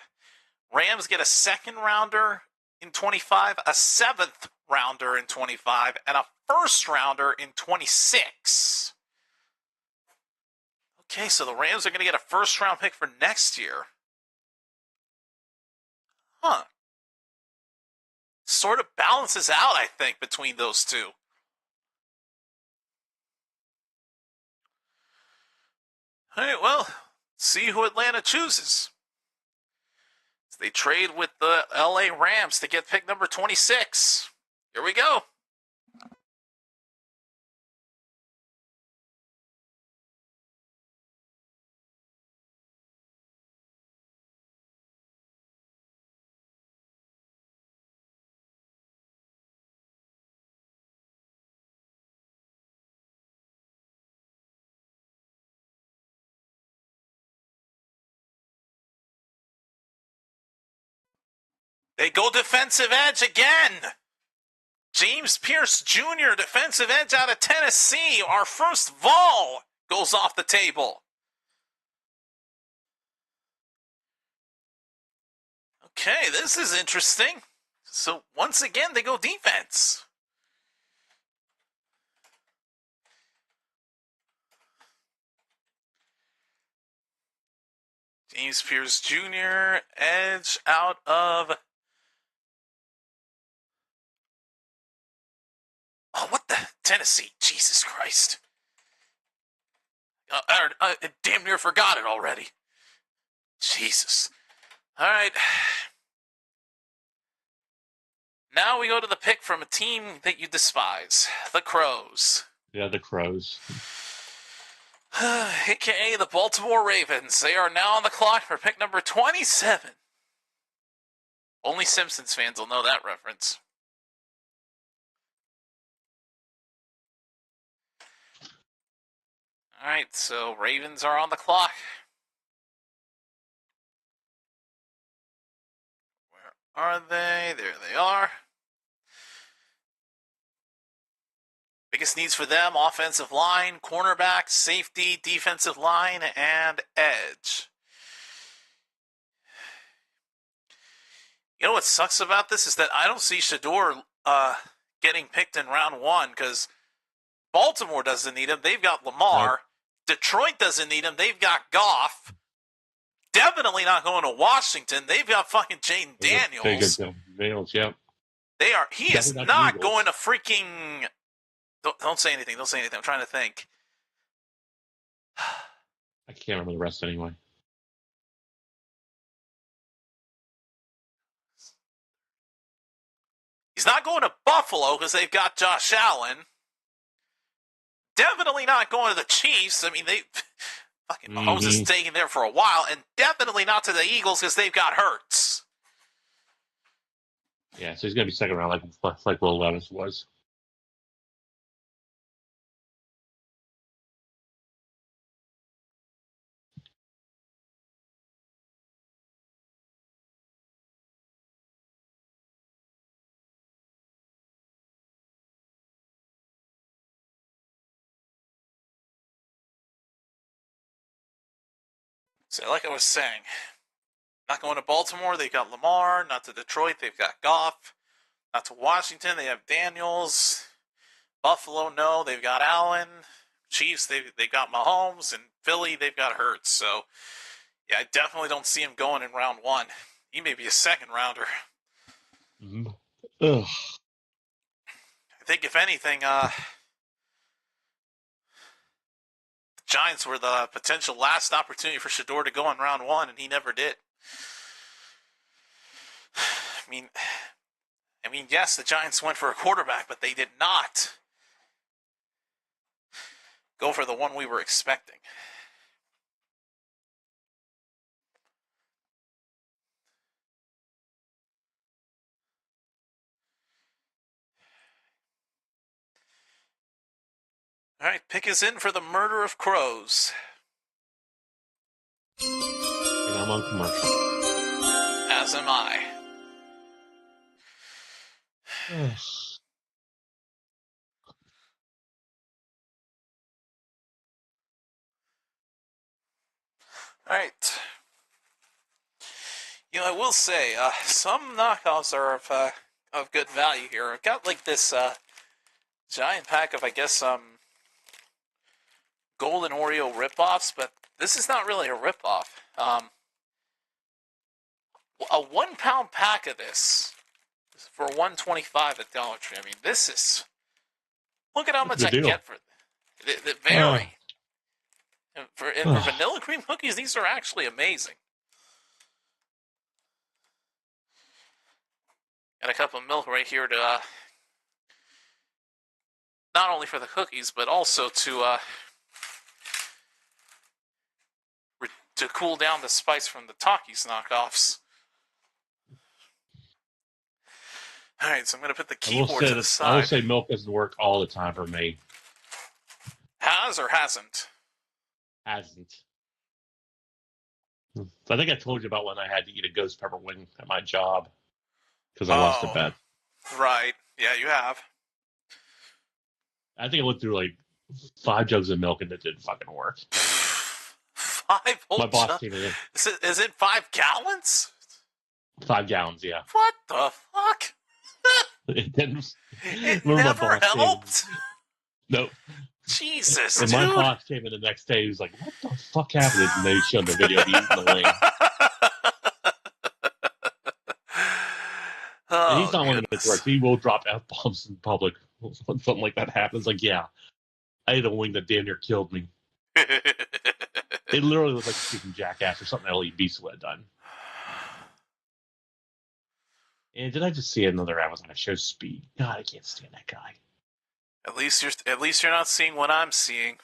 Rams get a 2nd rounder in 25, a 7th rounder in 25, and a 1st rounder in 26. Okay, so the Rams are going to get a 1st round pick for next year. Huh. Sort of balances out, I think, between those two. All right, well, see who Atlanta chooses. They trade with the LA Rams to get pick number 26. Here we go. They go defensive edge again. James Pierce Jr., defensive edge out of Tennessee. Our first Vol goes off the table. Okay, this is interesting. So once again, they go defense. James Pierce Jr., edge out of... Oh, what the? Tennessee. Jesus Christ. I damn near forgot it already. Jesus. All right. Now we go to the pick from a team that you despise, the Crows. Yeah, the Crows. AKA the Baltimore Ravens. They are now on the clock for pick number 27. Only Simpsons fans will know that reference. All right, so Ravens are on the clock. Where are they? There they are. Biggest needs for them, offensive line, cornerback, safety, defensive line, and edge. You know what sucks about this is that I don't see Shedeur getting picked in round one because Baltimore doesn't need him. They've got Lamar. Nope. Detroit doesn't need him. They've got Goff. Definitely not going to Washington. They've got fucking Jaden Daniels. Daniels, yeah. They are. He is Definitely not not going to freaking. Don't say anything. Don't say anything. I'm trying to think. I can't remember the rest anyway. He's not going to Buffalo because they've got Josh Allen. Definitely not going to the Chiefs. I mean, they fucking Mahomes is taking there for a while, and definitely not to the Eagles because they've got Hurts. Yeah, so he's gonna be second round like Will Levis was. So, like I was saying, not going to Baltimore, they've got Lamar. Not to Detroit, they've got Goff. Not to Washington, they have Daniels. Buffalo, no, they've got Allen. Chiefs, they've got Mahomes. And Philly, they've got Hurts. So, yeah, I definitely don't see him going in round one. He may be a second rounder. Mm-hmm. Ugh. I think, if anything, the Giants were the potential last opportunity for Shedeur to go in round one, and he never did. I mean, yes, the Giants went for a quarterback, but they did not go for the one we were expecting. All right, pick is in for the murder of crows. And I'm on commercial. As am I. All right. You know, I will say, some knockoffs are of good value here. I've got like this giant pack of, I guess, Golden Oreo ripoffs, but this is not really a ripoff. A 1 pound pack of this for $1.25 at Dollar Tree. I mean, this is. Look at how much I get for it. They vary. And for vanilla cream cookies, these are actually amazing. Got a cup of milk right here to not only for the cookies, but also to cool down the spice from the Takis knockoffs. All right, so I'm going to put the keyboard to the side. I will say milk doesn't work all the time for me. Has or hasn't? Hasn't. I think I told you about when I had to eat a ghost pepper wing at my job because I lost a bet. Right. Yeah, you have. I think I went through like 5 jugs of milk and it didn't fucking work. 5 whole My boss came in. Is it 5 gallons? 5 gallons, yeah. What the fuck? It didn't. It never helped. Nope. Jesus, and dude. My boss came in the next day. He was like, "What the fuck happened?" And they showed the video of you eating the wing. And he's not one of the direct. He will drop F-bombs in public when something like that happens. Like, yeah, I ate a wing that damn near killed me. It literally was like a freaking jackass or something LE Beast would have done. And did I just see another Amazon that shows speed? God, I can't stand that guy. At least you're not seeing what I'm seeing.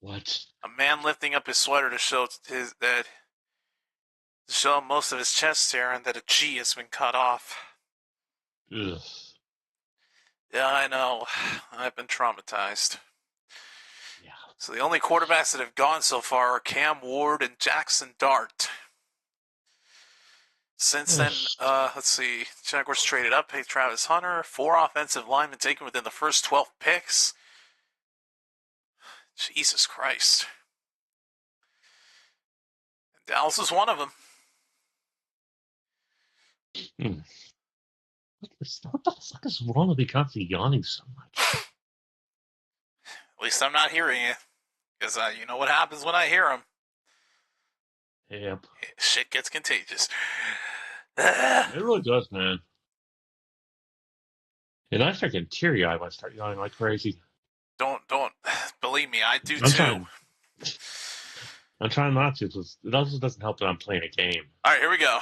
What? A man lifting up his sweater to show most of his chest hair and that a G has been cut off. Ugh. Yeah, I know. I've been traumatized. Yeah. So the only quarterbacks that have gone so far are Cam Ward and Jackson Dart. Since then, let's see. Jaguars traded up, paid Travis Hunter. 4 offensive linemen taken within the first 12 picks. Jesus Christ. And Dallas is one of them. What the fuck is wrong with me constantly yawning so much? At least I'm not hearing it. Because you know what happens when I hear them. Yep. Shit gets contagious. It really does, man. And I start getting teary-eyed when I start yawning like crazy. Don't. Believe me, I do I'm too. trying not to, because it also doesn't help that I'm playing a game. All right, here we go.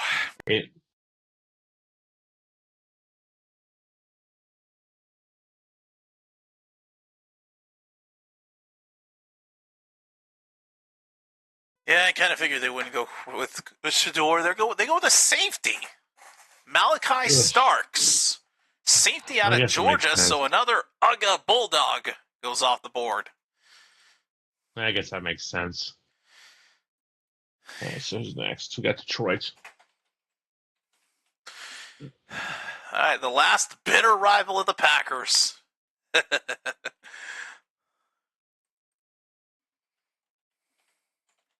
Yeah, I kind of figured they wouldn't go with Shador. They go with a safety. Malachi Starks. Safety out of Georgia, so another Uga Bulldog goes off the board. I guess that makes sense. So who's next? We got Detroit. All right, the last bitter rival of the Packers.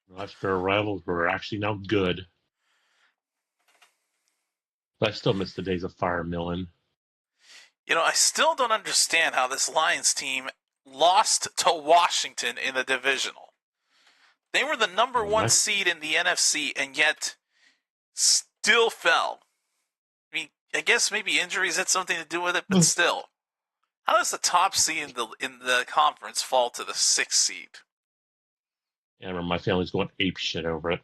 Last pair of rivals were actually now good. But I still miss the days of Fire Millen. You know, I still don't understand how this Lions team lost to Washington in the divisional. They were the number 1 seed in the NFC and yet still fell. I mean, I guess maybe injuries had something to do with it, but still. How does the top seed in the conference fall to the 6th seed? Yeah, I remember my family's going ape shit over it.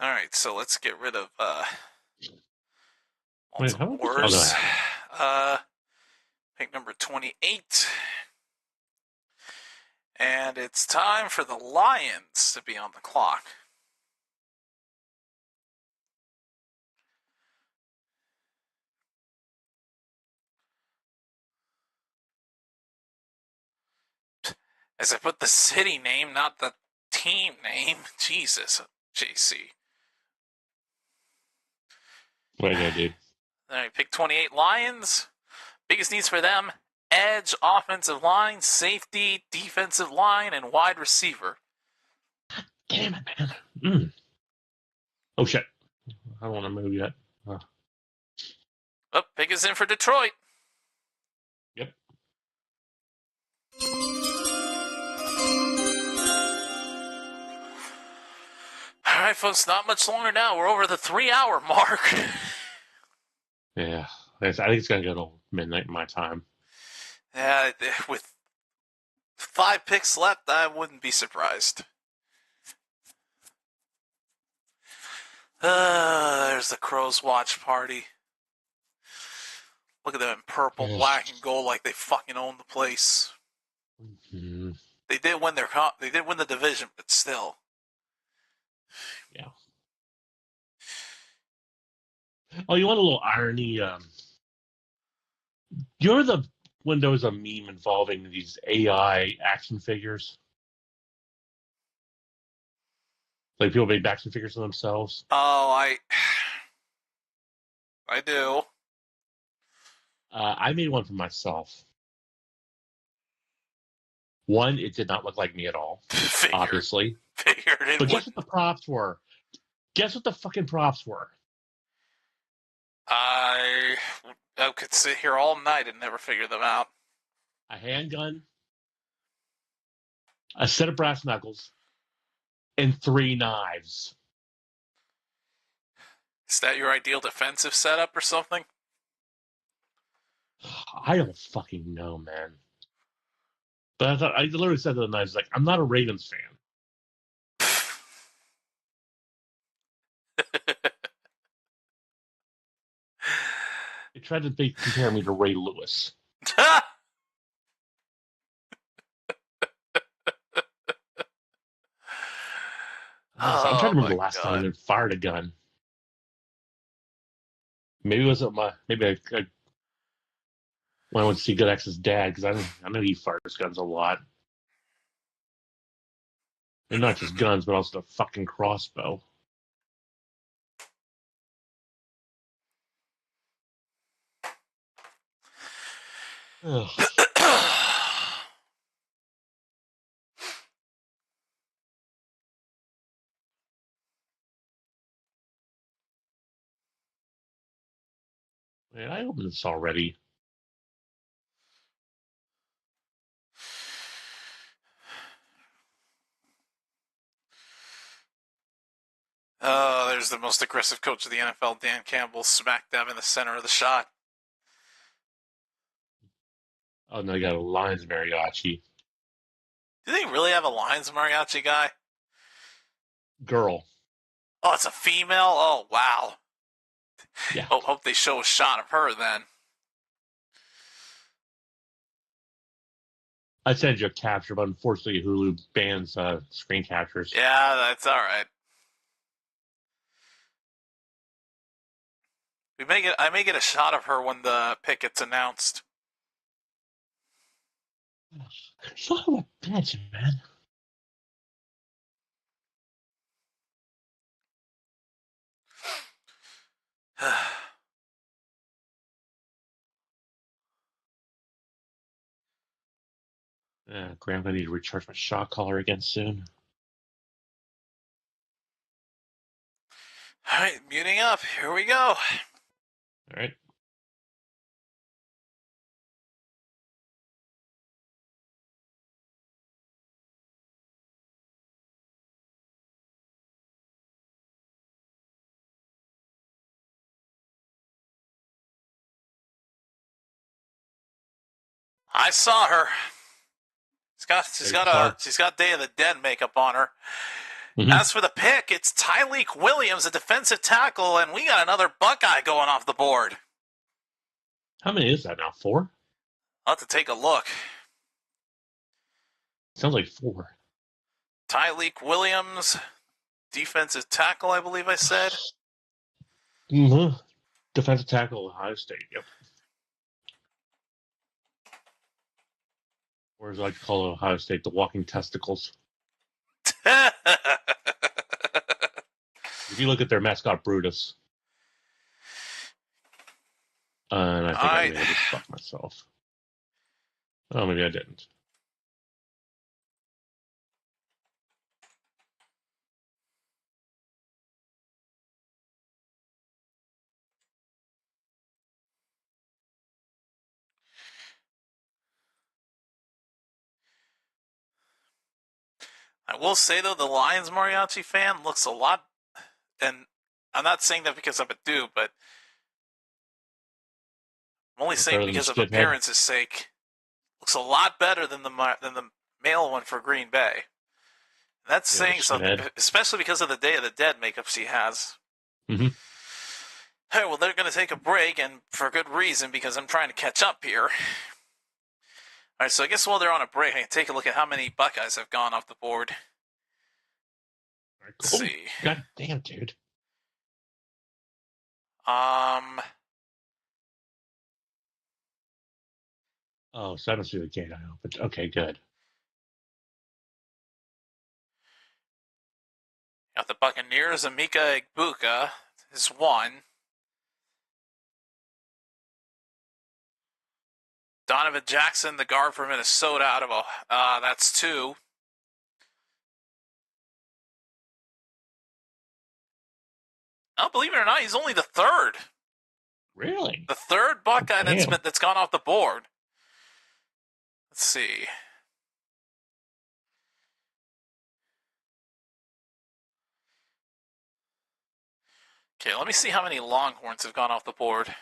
All right, so let's get rid of Wait, how worse. Pick number 28. And it's time for the Lions to be on the clock. As I put the city name, not the team name. Jesus, JC. What are you gonna do? All right, pick 28 Lions. Biggest needs for them: edge, offensive line, safety, defensive line, and wide receiver. Damn it, man. Oh, shit. I don't want to move yet. Oh, pick is in for Detroit. Yep. All right, folks, not much longer now. We're over the 3-hour mark. Yeah, I think it's going to go till midnight my time. Yeah, with 5 picks left, I wouldn't be surprised. There's the Crows watch party. Look at them in purple, black, and gold like they fucking own the place. Mm-hmm. They did win the division, but still. Yeah. Oh, you want a little irony? You're the when there was a meme involving these AI action figures. Like people made action figures of themselves. Oh, I do. I made one for myself. One, it did not look like me at all. Obviously. Figured it but guess what the props were? Guess what the fucking props were? I could sit here all night and never figure them out. A handgun, a set of brass knuckles, and 3 knives. Is that your ideal defensive setup or something? I don't fucking know, man. But I literally said to the knives, like, I'm not a Ravens fan. tried to compare me to Ray Lewis. I'm trying to remember the last time I even fired a gun. Maybe it wasn't maybe I when I went to see Good X's dad, because I know he fires guns a lot. And not just guns, but also the fucking crossbow. Ugh. Man, I opened this already. Oh, there's the most aggressive coach of the NFL, Dan Campbell, smack dab in the center of the shot. Oh, no, you got a Lions mariachi. Do they really have a Lions mariachi guy? Girl. Oh, it's a female? Oh, wow. Yeah. Oh, hope they show a shot of her then. I sent you a capture, but unfortunately Hulu bans screen captures. Yeah, that's all right. I may get a shot of her when the pick gets announced. Son of a bitch, man. Graham, I need to recharge my shot collar again soon. All right, muting up. Here we go. All right. I saw her. She's got Day of the Dead makeup on her. Mm-hmm. As for the pick, it's Tyleek Williams, a defensive tackle, and we got another Buckeye going off the board. How many is that now? 4? I'll have to take a look. Sounds like 4. Tyleek Williams, defensive tackle, I believe I said. Mm-hmm. Defensive tackle, Ohio State. Yep. Or as I like to call Ohio State, the walking testicles. If you look at their mascot, Brutus. And I think I may have just fucked myself. Oh, maybe I didn't. I will say, though, the Lions mariachi fan looks a lot, and I'm not saying that because I'm a dude, but I'm only saying because of appearance's sake. Looks a lot better than the male one for Green Bay. That's saying something, especially because of the Day of the Dead makeup she has. Mm-hmm. Hey, well, they're going to take a break, and for good reason, because I'm trying to catch up here. All right, so I guess while they're on a break, I can take a look at how many Buckeyes have gone off the board. All right, cool. Let's see. God damn, dude. Oh, so I don't see the gate I opened. Okay, good. Got the Buccaneers. Emeka Egbuka is 1. Donovan Jackson, the guard for Minnesota, out of that's 2. Oh, believe it or not, he's only the 3rd. Really? The 3rd Buckeye that's gone off the board. Let's see. Okay, let me see how many Longhorns have gone off the board.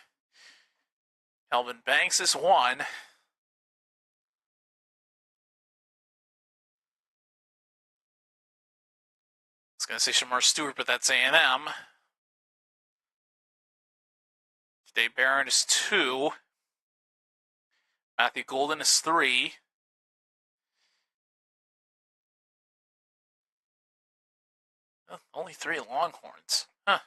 Kelvin Banks is 1. I was going to say Shamar Stewart, but that's A&M. Dave Barron is 2. Matthew Golden is 3. Oh, only 3 Longhorns. Huh.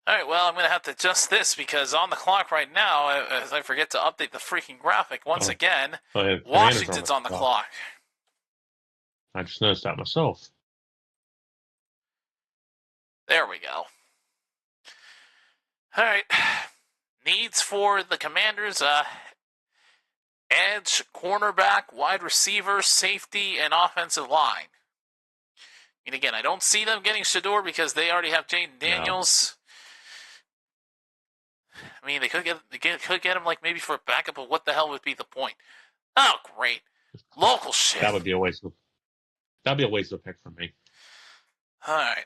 All right, well, I'm going to have to adjust this because on the clock right now, as I forget to update the freaking graphic once again, Washington's on the clock. I just noticed that myself. There we go. All right. Needs for the Commanders, edge, cornerback, wide receiver, safety, and offensive line. And again, I don't see them getting Shedeur because they already have Jaden Daniels. I mean, they could get him like maybe for a backup, but what the hell would be the point? Oh, great. Local shit. That would be a waste of. That'd be a waste of pick for me. All right.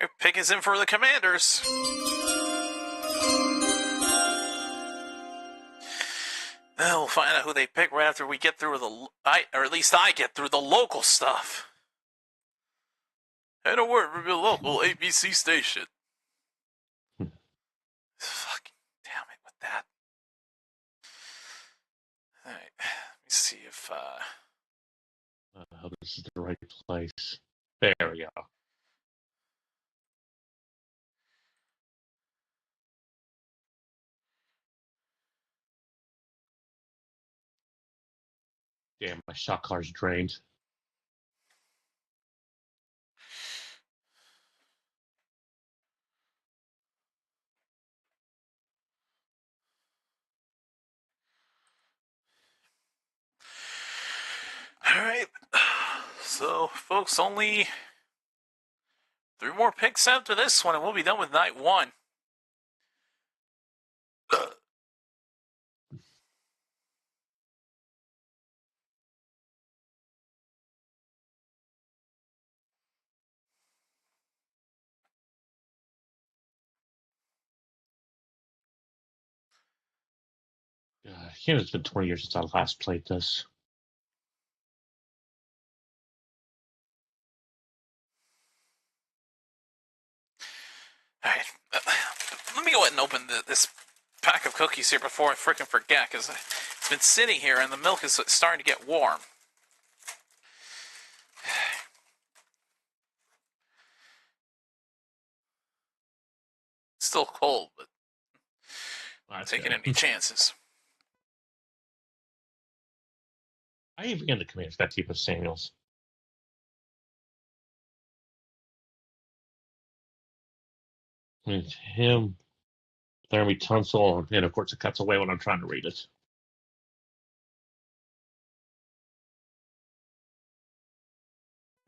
Our pick is in for the Commanders. We'll find out who they pick right after we get through or at least I get through the local stuff. And a word from your local ABC station. Fucking damn it with that. All right, let me see if This is the right place. There we go. Damn, my shot car's drained. all right. So, folks, only 3 more picks after this one, and we'll be done with night 1. It's been 20 years since I last played this. All right. Let me go ahead and open this pack of cookies here before I freaking forget, because it's been sitting here and the milk is starting to get warm. It's still cold, but I'm not taking any chances. I even begin to command that type of Samuels. It's him, Laramie Tunsil, and of course it cuts away when I'm trying to read it.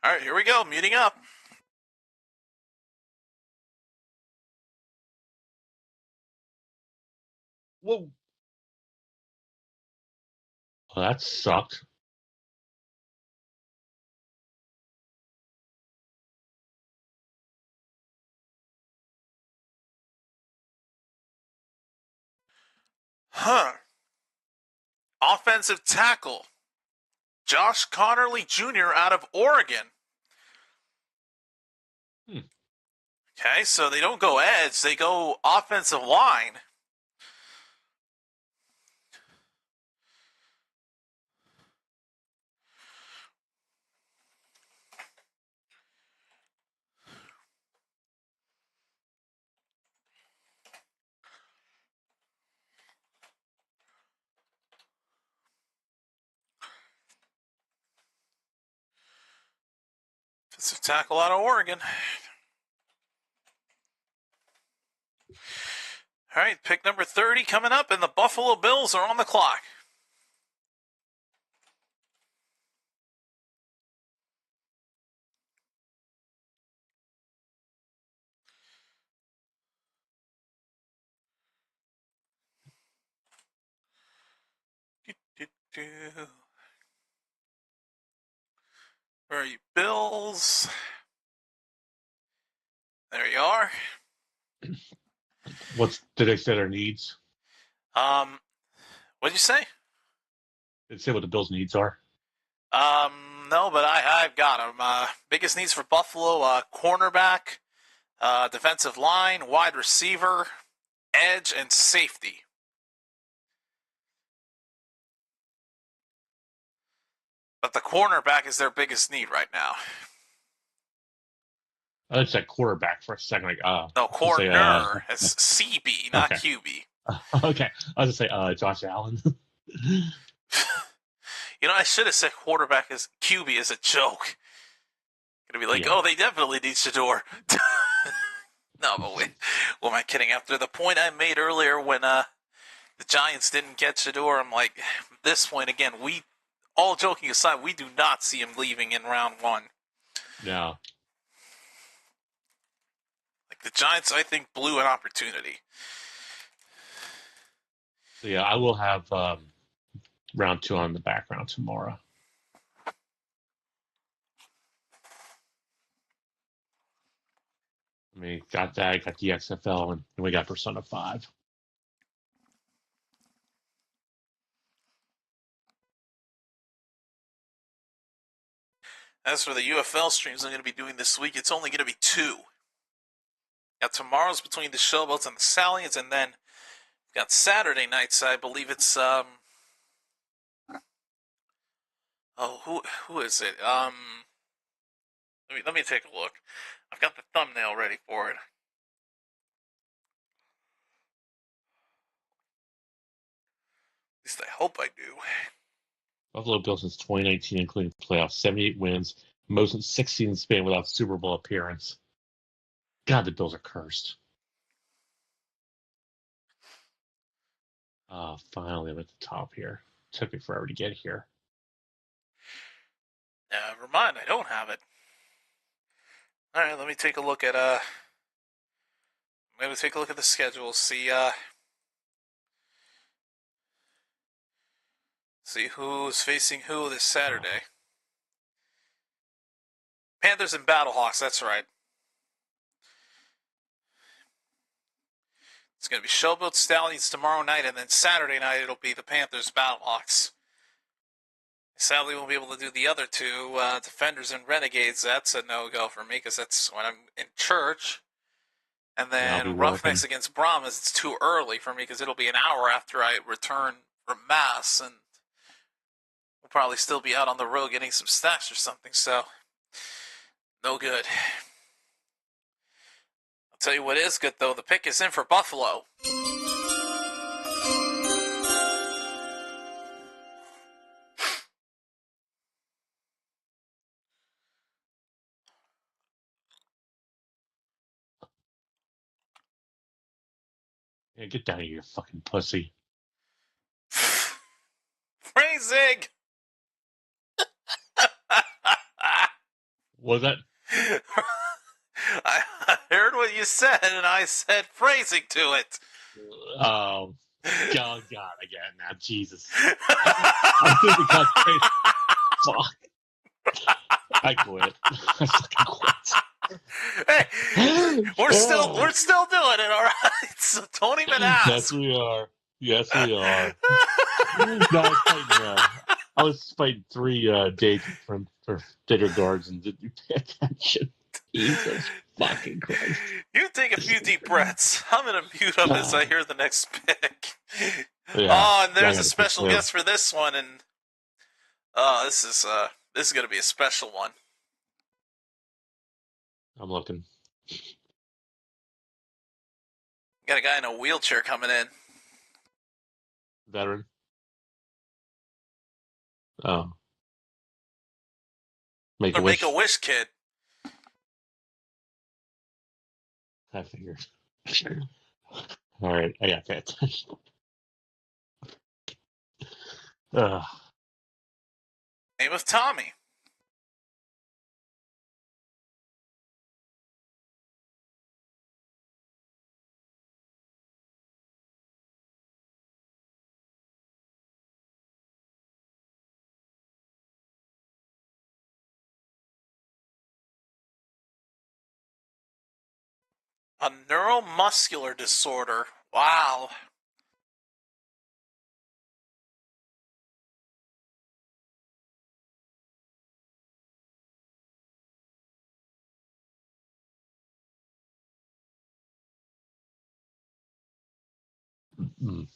All right, here we go. Muting up. Whoa. Well, that sucked. Huh. Offensive tackle. Josh Connerly Jr. out of Oregon. Okay, so they don't go edge. They go offensive line. Offensive tackle out of Oregon. All right, pick number 30 coming up, and the Buffalo Bills are on the clock. Where are you, Bills? There you are. Did they say their needs? What'd you say? Did they say what the Bills' needs are? No, but I've got them. Biggest needs for Buffalo, cornerback, defensive line, wide receiver, edge, and safety. But the cornerback is their biggest need right now. I said quarterback for a second. Like, No, say, corner. It's CB, not okay. QB. Okay, I was gonna say Josh Allen. You know, I should have said quarterback as QB as a joke. Gonna be like, Yeah. oh, they definitely need Shador. No, but wait, what am I kidding? After the point I made earlier when the Giants didn't get Shador, I'm like, at this point again, all joking aside, we do not see him leaving in round one. No. Like the Giants, I think, blew an opportunity. So yeah, I will have round 2 on the background tomorrow. I mean, got that, got the XFL, and we got Persona 5. As for the UFL streams I'm going to be doing this week, it's only going to be 2. Now, tomorrow's between the Showboats and the Stallions, and then got Saturday nights. I believe it's who is it? Let me take a look. I've got the thumbnail ready for it. At least I hope I do. Buffalo Bills since 2019, including playoffs, 78 wins, most in 16 span without Super Bowl appearance. God, the Bills are cursed. Finally, I'm at the top here. Took me forever to get here. Never mind, I don't have it. All right, let me take a look at I'm going to take a look at the schedule. See who's facing who this Saturday. Panthers and Battlehawks. That's right. It's going to be Showboat Stallions tomorrow night, and then Saturday night it'll be the Panthers Battlehawks. Sadly, won't be able to do the other two, Defenders and Renegades. That's a no-go for me because that's when I'm in church. And then Roughnecks against Brahmas, it's too early for me because it'll be an hour after I return from Mass, and we'll probably still be out on the road getting some snacks or something, so no good. I'll tell you what is good, though. The pick is in for Buffalo. Yeah, get down here, you fucking pussy. Phrasing! Was that? I heard what you said, and I said phrasing to it. Oh, God, again, now, Jesus. I think it got crazy. Fuck. I quit. I fucking quit. Hey, we're still doing it, all right. So don't even ask. Yes, we are. Yes, we are. No, I was fighting 3 dates for dinner guards and didn't pay attention. Jesus fucking Christ. You take a few deep breaths. I'm gonna mute up as I hear the next pick. Yeah, oh, and there's a special guest for this one, and this is gonna be a special one. I'm looking. Got a guy in a wheelchair coming in. Veteran. Oh. Make a wish kid. I figured. All right, I got that. Name of Tommy. A neuromuscular disorder. Wow. Mm.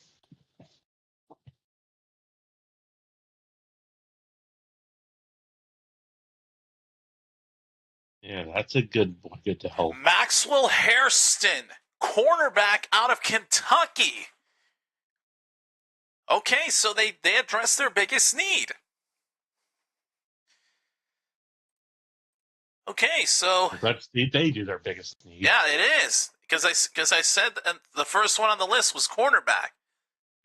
Yeah, that's a good boy. Good to help. Maxwell Hairston, cornerback out of Kentucky. Okay, so they addressed their biggest need. Okay, so That's they do their biggest need. yeah, it is because I said the first one on the list was cornerback.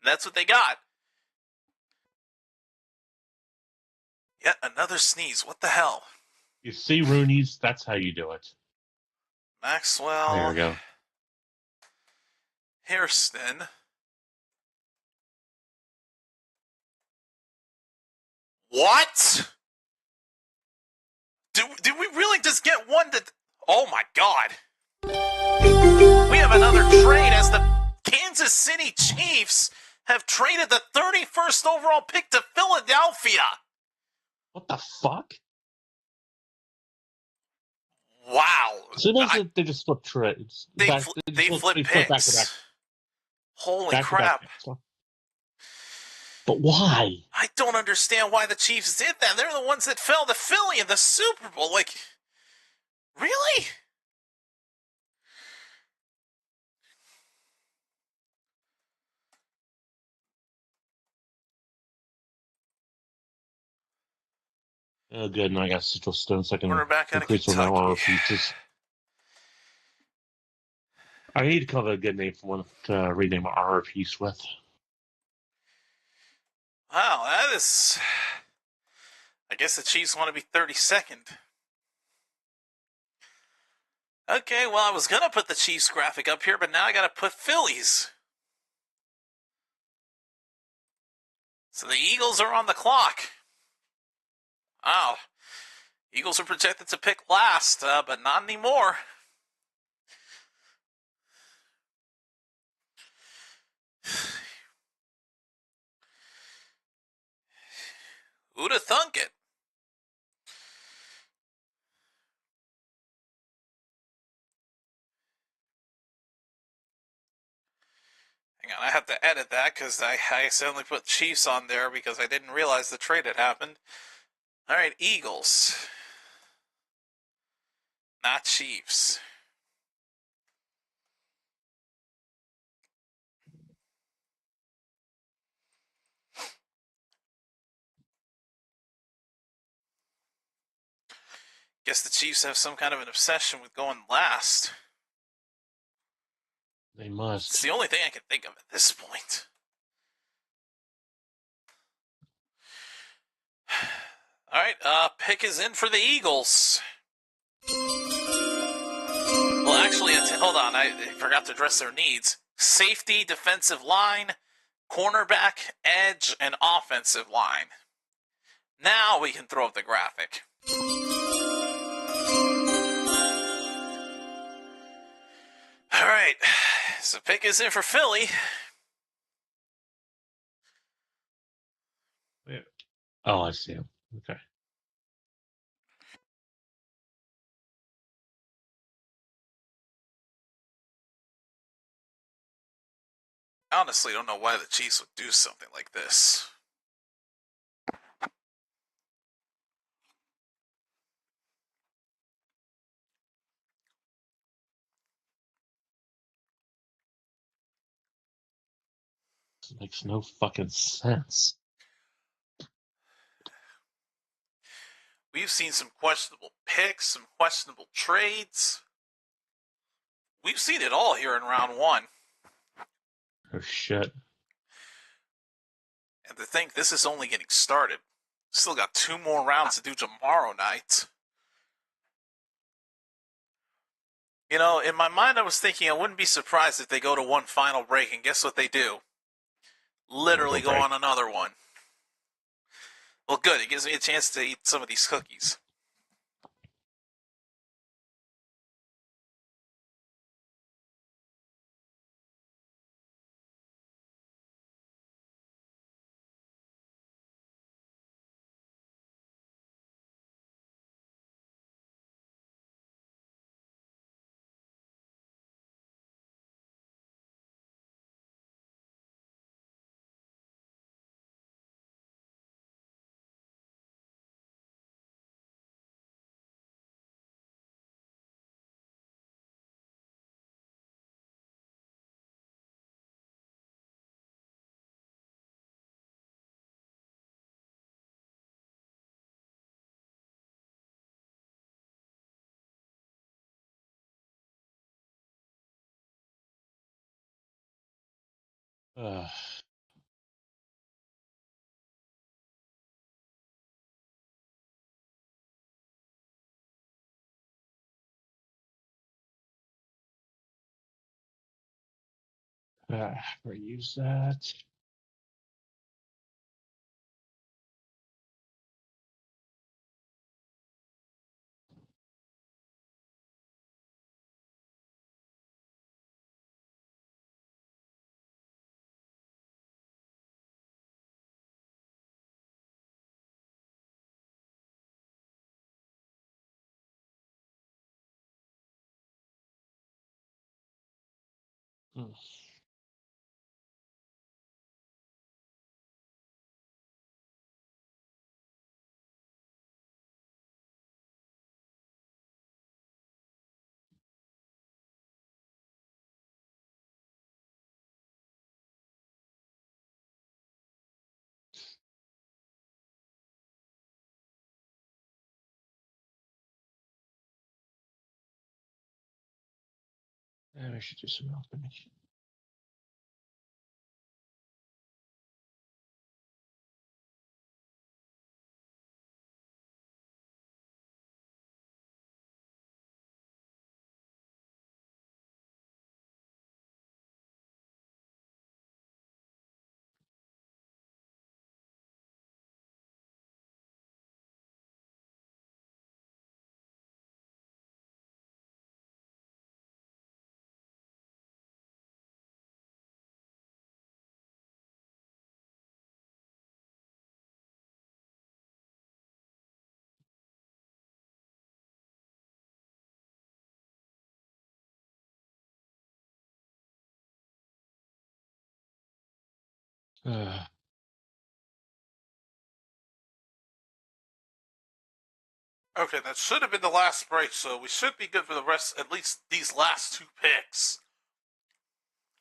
That's what they got. Yet another sneeze. What the hell? You see Rooney's, that's how you do it. Maxwell There we go. Hairston. What? Did we really just get one that... Oh my god. We have another trade as the Kansas City Chiefs have traded the 31st overall pick to Philadelphia. What the fuck? Wow. So they just flip trades. They Back- flip they flip picks. back to back. Holy Back to back crap. picks. But why? I don't understand why the Chiefs did that. They're the ones that fell to Philly in the Super Bowl. Like, really? Oh, good. And I got Citrus Stone second. Cornerback out of Increase on that Kentucky. pizzas. I need to come up with a good name for one to rename our piece with. Wow, that is... I guess the Chiefs want to be 32nd. Okay, well, I was going to put the Chiefs graphic up here, but now I got to put Phillies. So the Eagles are on the clock. Wow. Eagles are projected to pick last, but not anymore. Who'da thunk it? Hang on, I have to edit that because I accidentally put Chiefs on there because I didn't realize the trade had happened. All right, Eagles. Not Chiefs. Guess the Chiefs have some kind of an obsession with going last. They must. It's the only thing I can think of at this point. All right, pick is in for the Eagles. Well, actually, hold on. I forgot to address their needs. Safety, defensive line, cornerback, edge, and offensive line. Now we can throw up the graphic. All right, so pick is in for Philly. Oh, I see him. Okay. I honestly don't know why the Chiefs would do something like this. This makes no fucking sense. We've seen some questionable picks, some questionable trades. We've seen it all here in round one. Oh, shit. And to think this is only getting started. Still got 2 more rounds to do tomorrow night. You know, in my mind, I was thinking I wouldn't be surprised if they go to one final break, and guess what they do? Literally go on another one. Well, good. It gives me a chance to eat some of these cookies. Uh, reuse that. Hmm. I should do some automation. Uh, Okay, that should have been the last break, so we should be good for the rest, at least these last two picks.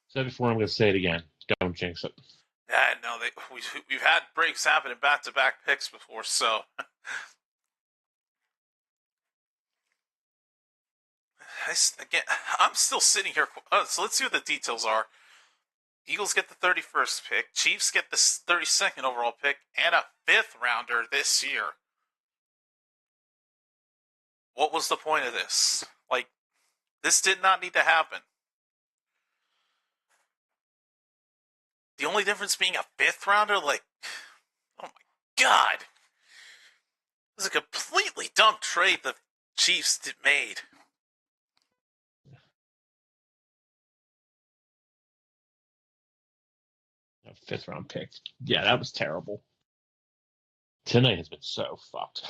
said before, I'm going to say it again. Don't jinx it. Yeah, no, we've had breaks happen in back-to-back picks before, so again, I'm still sitting here. So let's see what the details are. Eagles get the 31st pick. Chiefs get the 32nd overall pick and a 5th rounder this year. What was the point of this? Like, this did not need to happen. The only difference being a 5th rounder, like, oh my god. It was a completely dumb trade the Chiefs made. A 5th-round pick. Yeah, that was terrible. Tonight has been so fucked.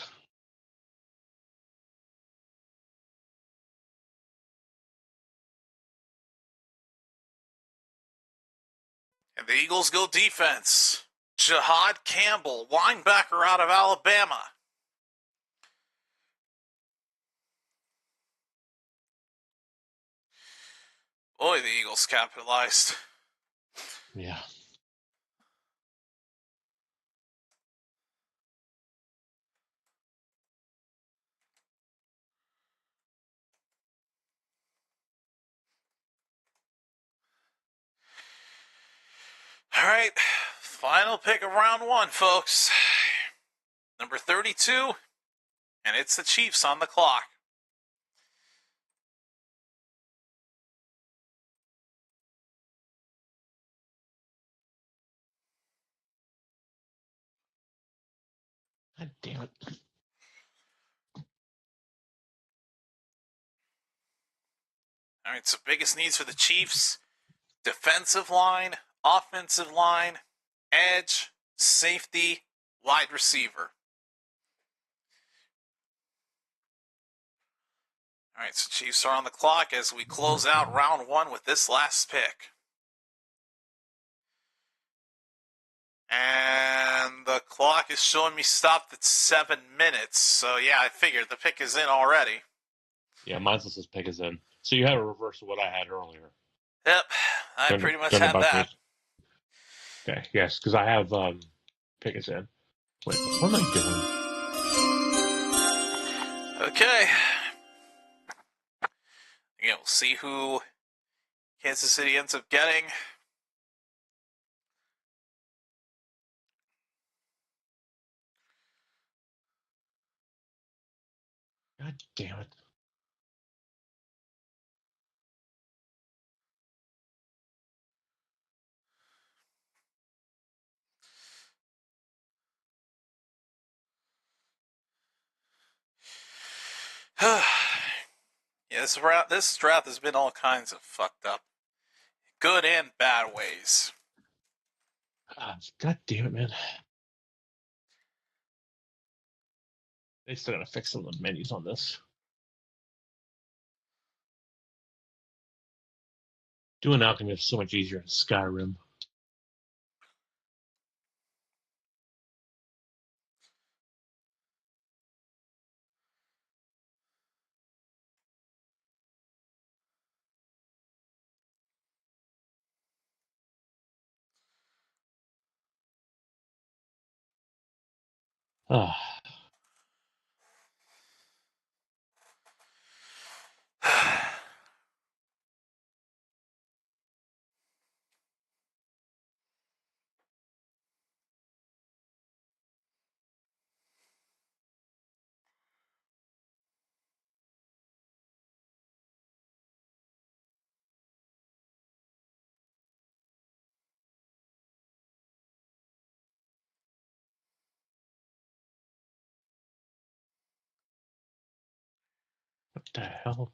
And the Eagles go defense. Jahad Campbell, linebacker out of Alabama. Boy, the Eagles capitalized. Yeah. All right, final pick of round one, folks. Number 32, and it's the Chiefs on the clock. God damn it. All right, so biggest needs for the Chiefs: defensive line, offensive line, edge, safety, wide receiver. All right, so Chiefs are on the clock as we close out round one with this last pick. And the clock is showing me stopped at 7 minutes. So, yeah, I figured the pick is in already. Yeah, mine says pick is in. So you have a reverse of what I had earlier. Yep, I pretty much have that. Okay, yes, because I have pick is in. Wait, what am I doing? Okay. Again, we'll see who Kansas City ends up getting. damn it. Yeah, this draft has been all kinds of fucked up. Good and bad ways. God damn it, man. They still gotta fix some of the menus on this. Doing alchemy is so much easier in Skyrim. Ah. What the hell?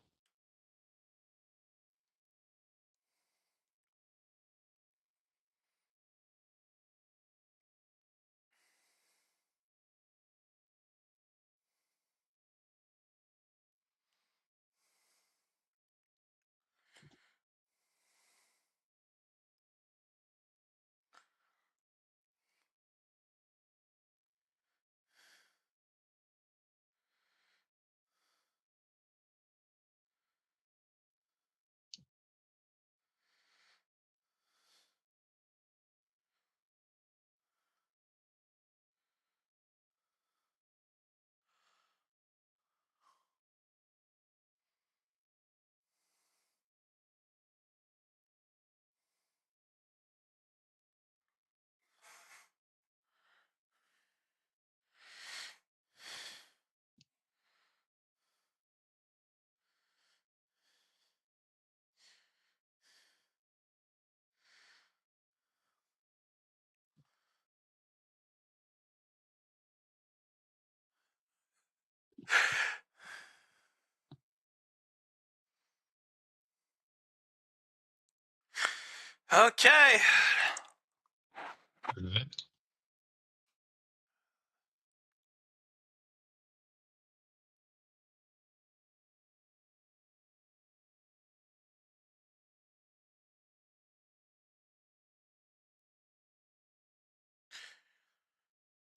Okay.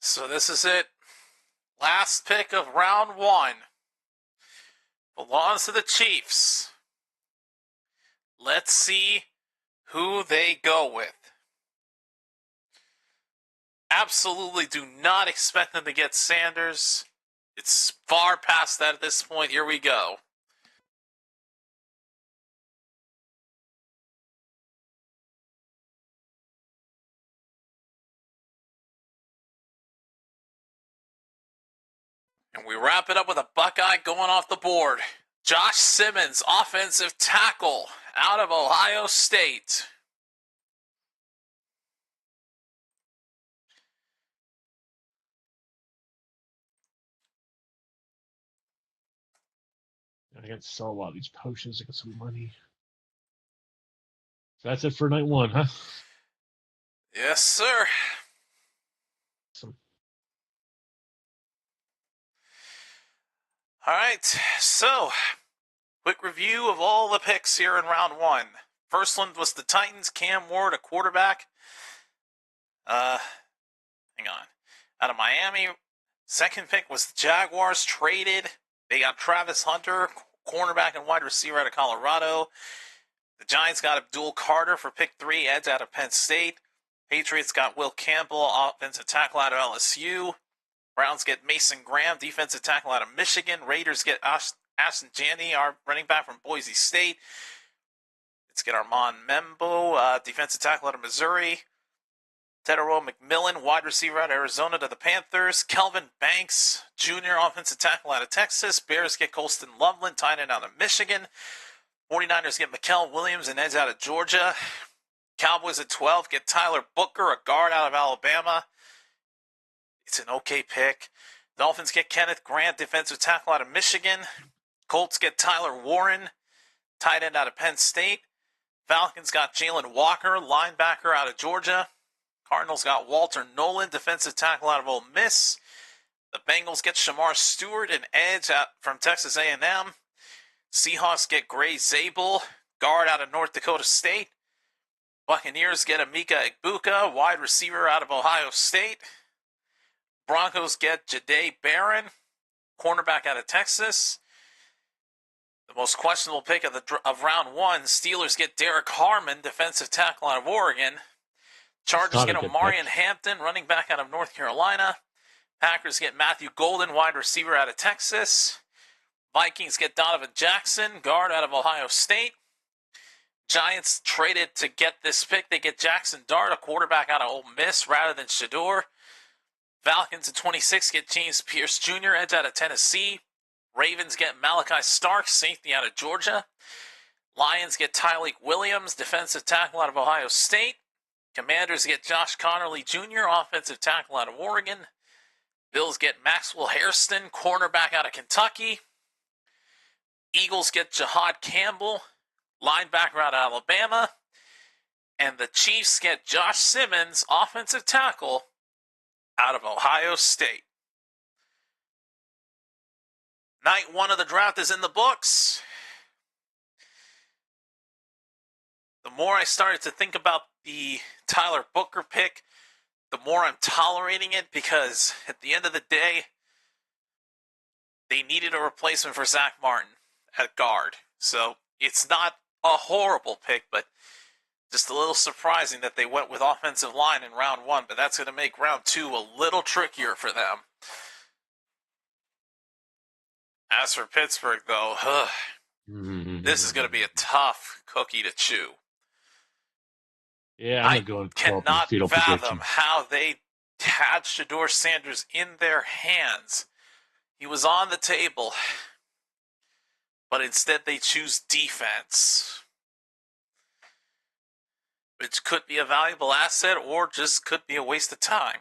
So this is it. Last pick of round 1 belongs to the Chiefs. Let's see who they go with. Absolutely do not expect them to get Sanders. It's far past that at this point. Here we go. And we wrap it up with a Buckeye going off the board. Josh Simmons, offensive tackle out of Ohio State. I gotta sell a lot of these potions to get some money. So that's it for night 1, huh? Yes, sir. Some... All right, so quick review of all the picks here in round 1. First one was the Titans, Cam Ward, a quarterback. Hang on. Out of Miami. Second pick was the Jaguars, traded. They got Travis Hunter, cornerback and wide receiver out of Colorado. The Giants got Abdul Carter for pick 3, edge out of Penn State. Patriots got Will Campbell, offensive tackle out of LSU. Browns get Mason Graham, defensive tackle out of Michigan. Raiders get Ashton Janney, our running back from Boise State. Let's get Armand Membo, defensive tackle out of Missouri. Tedero McMillan, wide receiver out of Arizona to the Panthers. Kelvin Banks, Jr., offensive tackle out of Texas. Bears get Colston Loveland, tight end out of Michigan. 49ers get Mikael Williams and edge out of Georgia. Cowboys at 12 get Tyler Booker, a guard out of Alabama. It's an okay pick. Dolphins get Kenneth Grant, defensive tackle out of Michigan. Colts get Tyler Warren, tight end out of Penn State. Falcons got Jalen Walker, linebacker out of Georgia. Cardinals got Walter Nolan, defensive tackle out of Ole Miss. The Bengals get Shamar Stewart, an edge from Texas A&M. Seahawks get Gray Zabel, guard out of North Dakota State. Buccaneers get Emeka Egbuka, wide receiver out of Ohio State. Broncos get Jahdae Barron, cornerback out of Texas. The most questionable pick of round one, Steelers get Derek Harmon, defensive tackle out of Oregon. Chargers get Omarion Hampton, running back out of North Carolina. Packers get Matthew Golden, wide receiver out of Texas. Vikings get Donovan Jackson, guard out of Ohio State. Giants traded to get this pick. They get Jackson Dart, a quarterback out of Ole Miss, rather than Shador. Falcons at 26 get James Pierce Jr., edge out of Tennessee. Ravens get Malachi Starks, safety out of Georgia. Lions get Tyleik Williams, defensive tackle out of Ohio State. Commanders get Josh Connerly Jr., offensive tackle out of Oregon. Bills get Maxwell Hairston, cornerback out of Kentucky. Eagles get Jihad Campbell, linebacker out of Alabama. And the Chiefs get Josh Simmons, offensive tackle out of Ohio State. Night one of the draft is in the books. The more I started to think about the Tyler Booker pick, the more I'm tolerating it, because at the end of the day, they needed a replacement for Zach Martin at guard. So it's not a horrible pick, but just a little surprising that they went with offensive line in round one, but that's going to make round two a little trickier for them. As for Pittsburgh, though, this is going to be a tough cookie to chew. Yeah, I cannot fathom position. how they had Shador Sanders in their hands. He was on the table, but instead they choose defense, which could be a valuable asset or just could be a waste of time.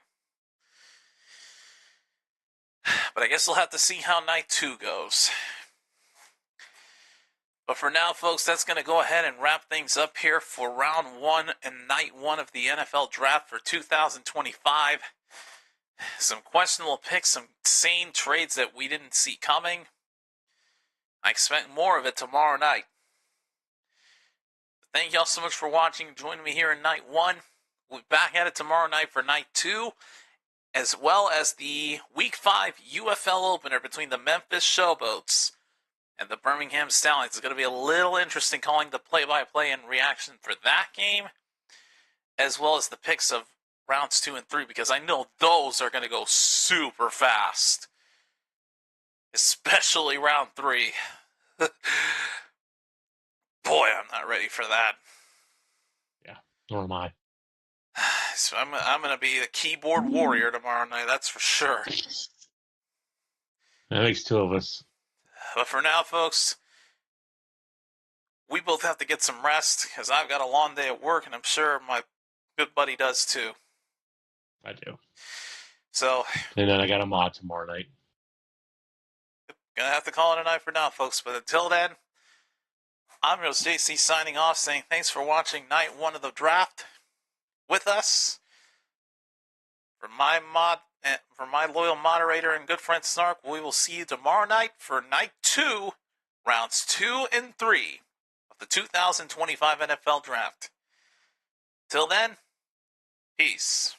But I guess we'll have to see how night two goes. But for now, folks, that's going to go ahead and wrap things up here for round one and night one of the NFL draft for 2025. Some questionable picks, some insane trades that we didn't see coming. I expect more of it tomorrow night. Thank y'all so much for watching. Join me here in night one. We'll be back at it tomorrow night for night two, as well as the Week 5 UFL opener between the Memphis Showboats and the Birmingham Stallions. It's going to be a little interesting calling the play-by-play and reaction for that game, as well as the picks of rounds 2 and 3, because I know those are going to go super fast, especially round 3. Boy, I'm not ready for that. Yeah, nor am I. So I'm going to be the keyboard warrior tomorrow night, that's for sure. That makes two of us. But for now, folks, we both have to get some rest, because I've got a long day at work, and I'm sure my good buddy does too. I do. So, and then I got a mod tomorrow night. Gonna have to call it a night for now, folks. But until then, I'm Rose JC signing off, saying thanks for watching night one of the draft with us. For my loyal moderator and good friend Snark, we will see you tomorrow night for night 2, rounds 2 and 3 of the 2025 NFL draft. Till then, peace.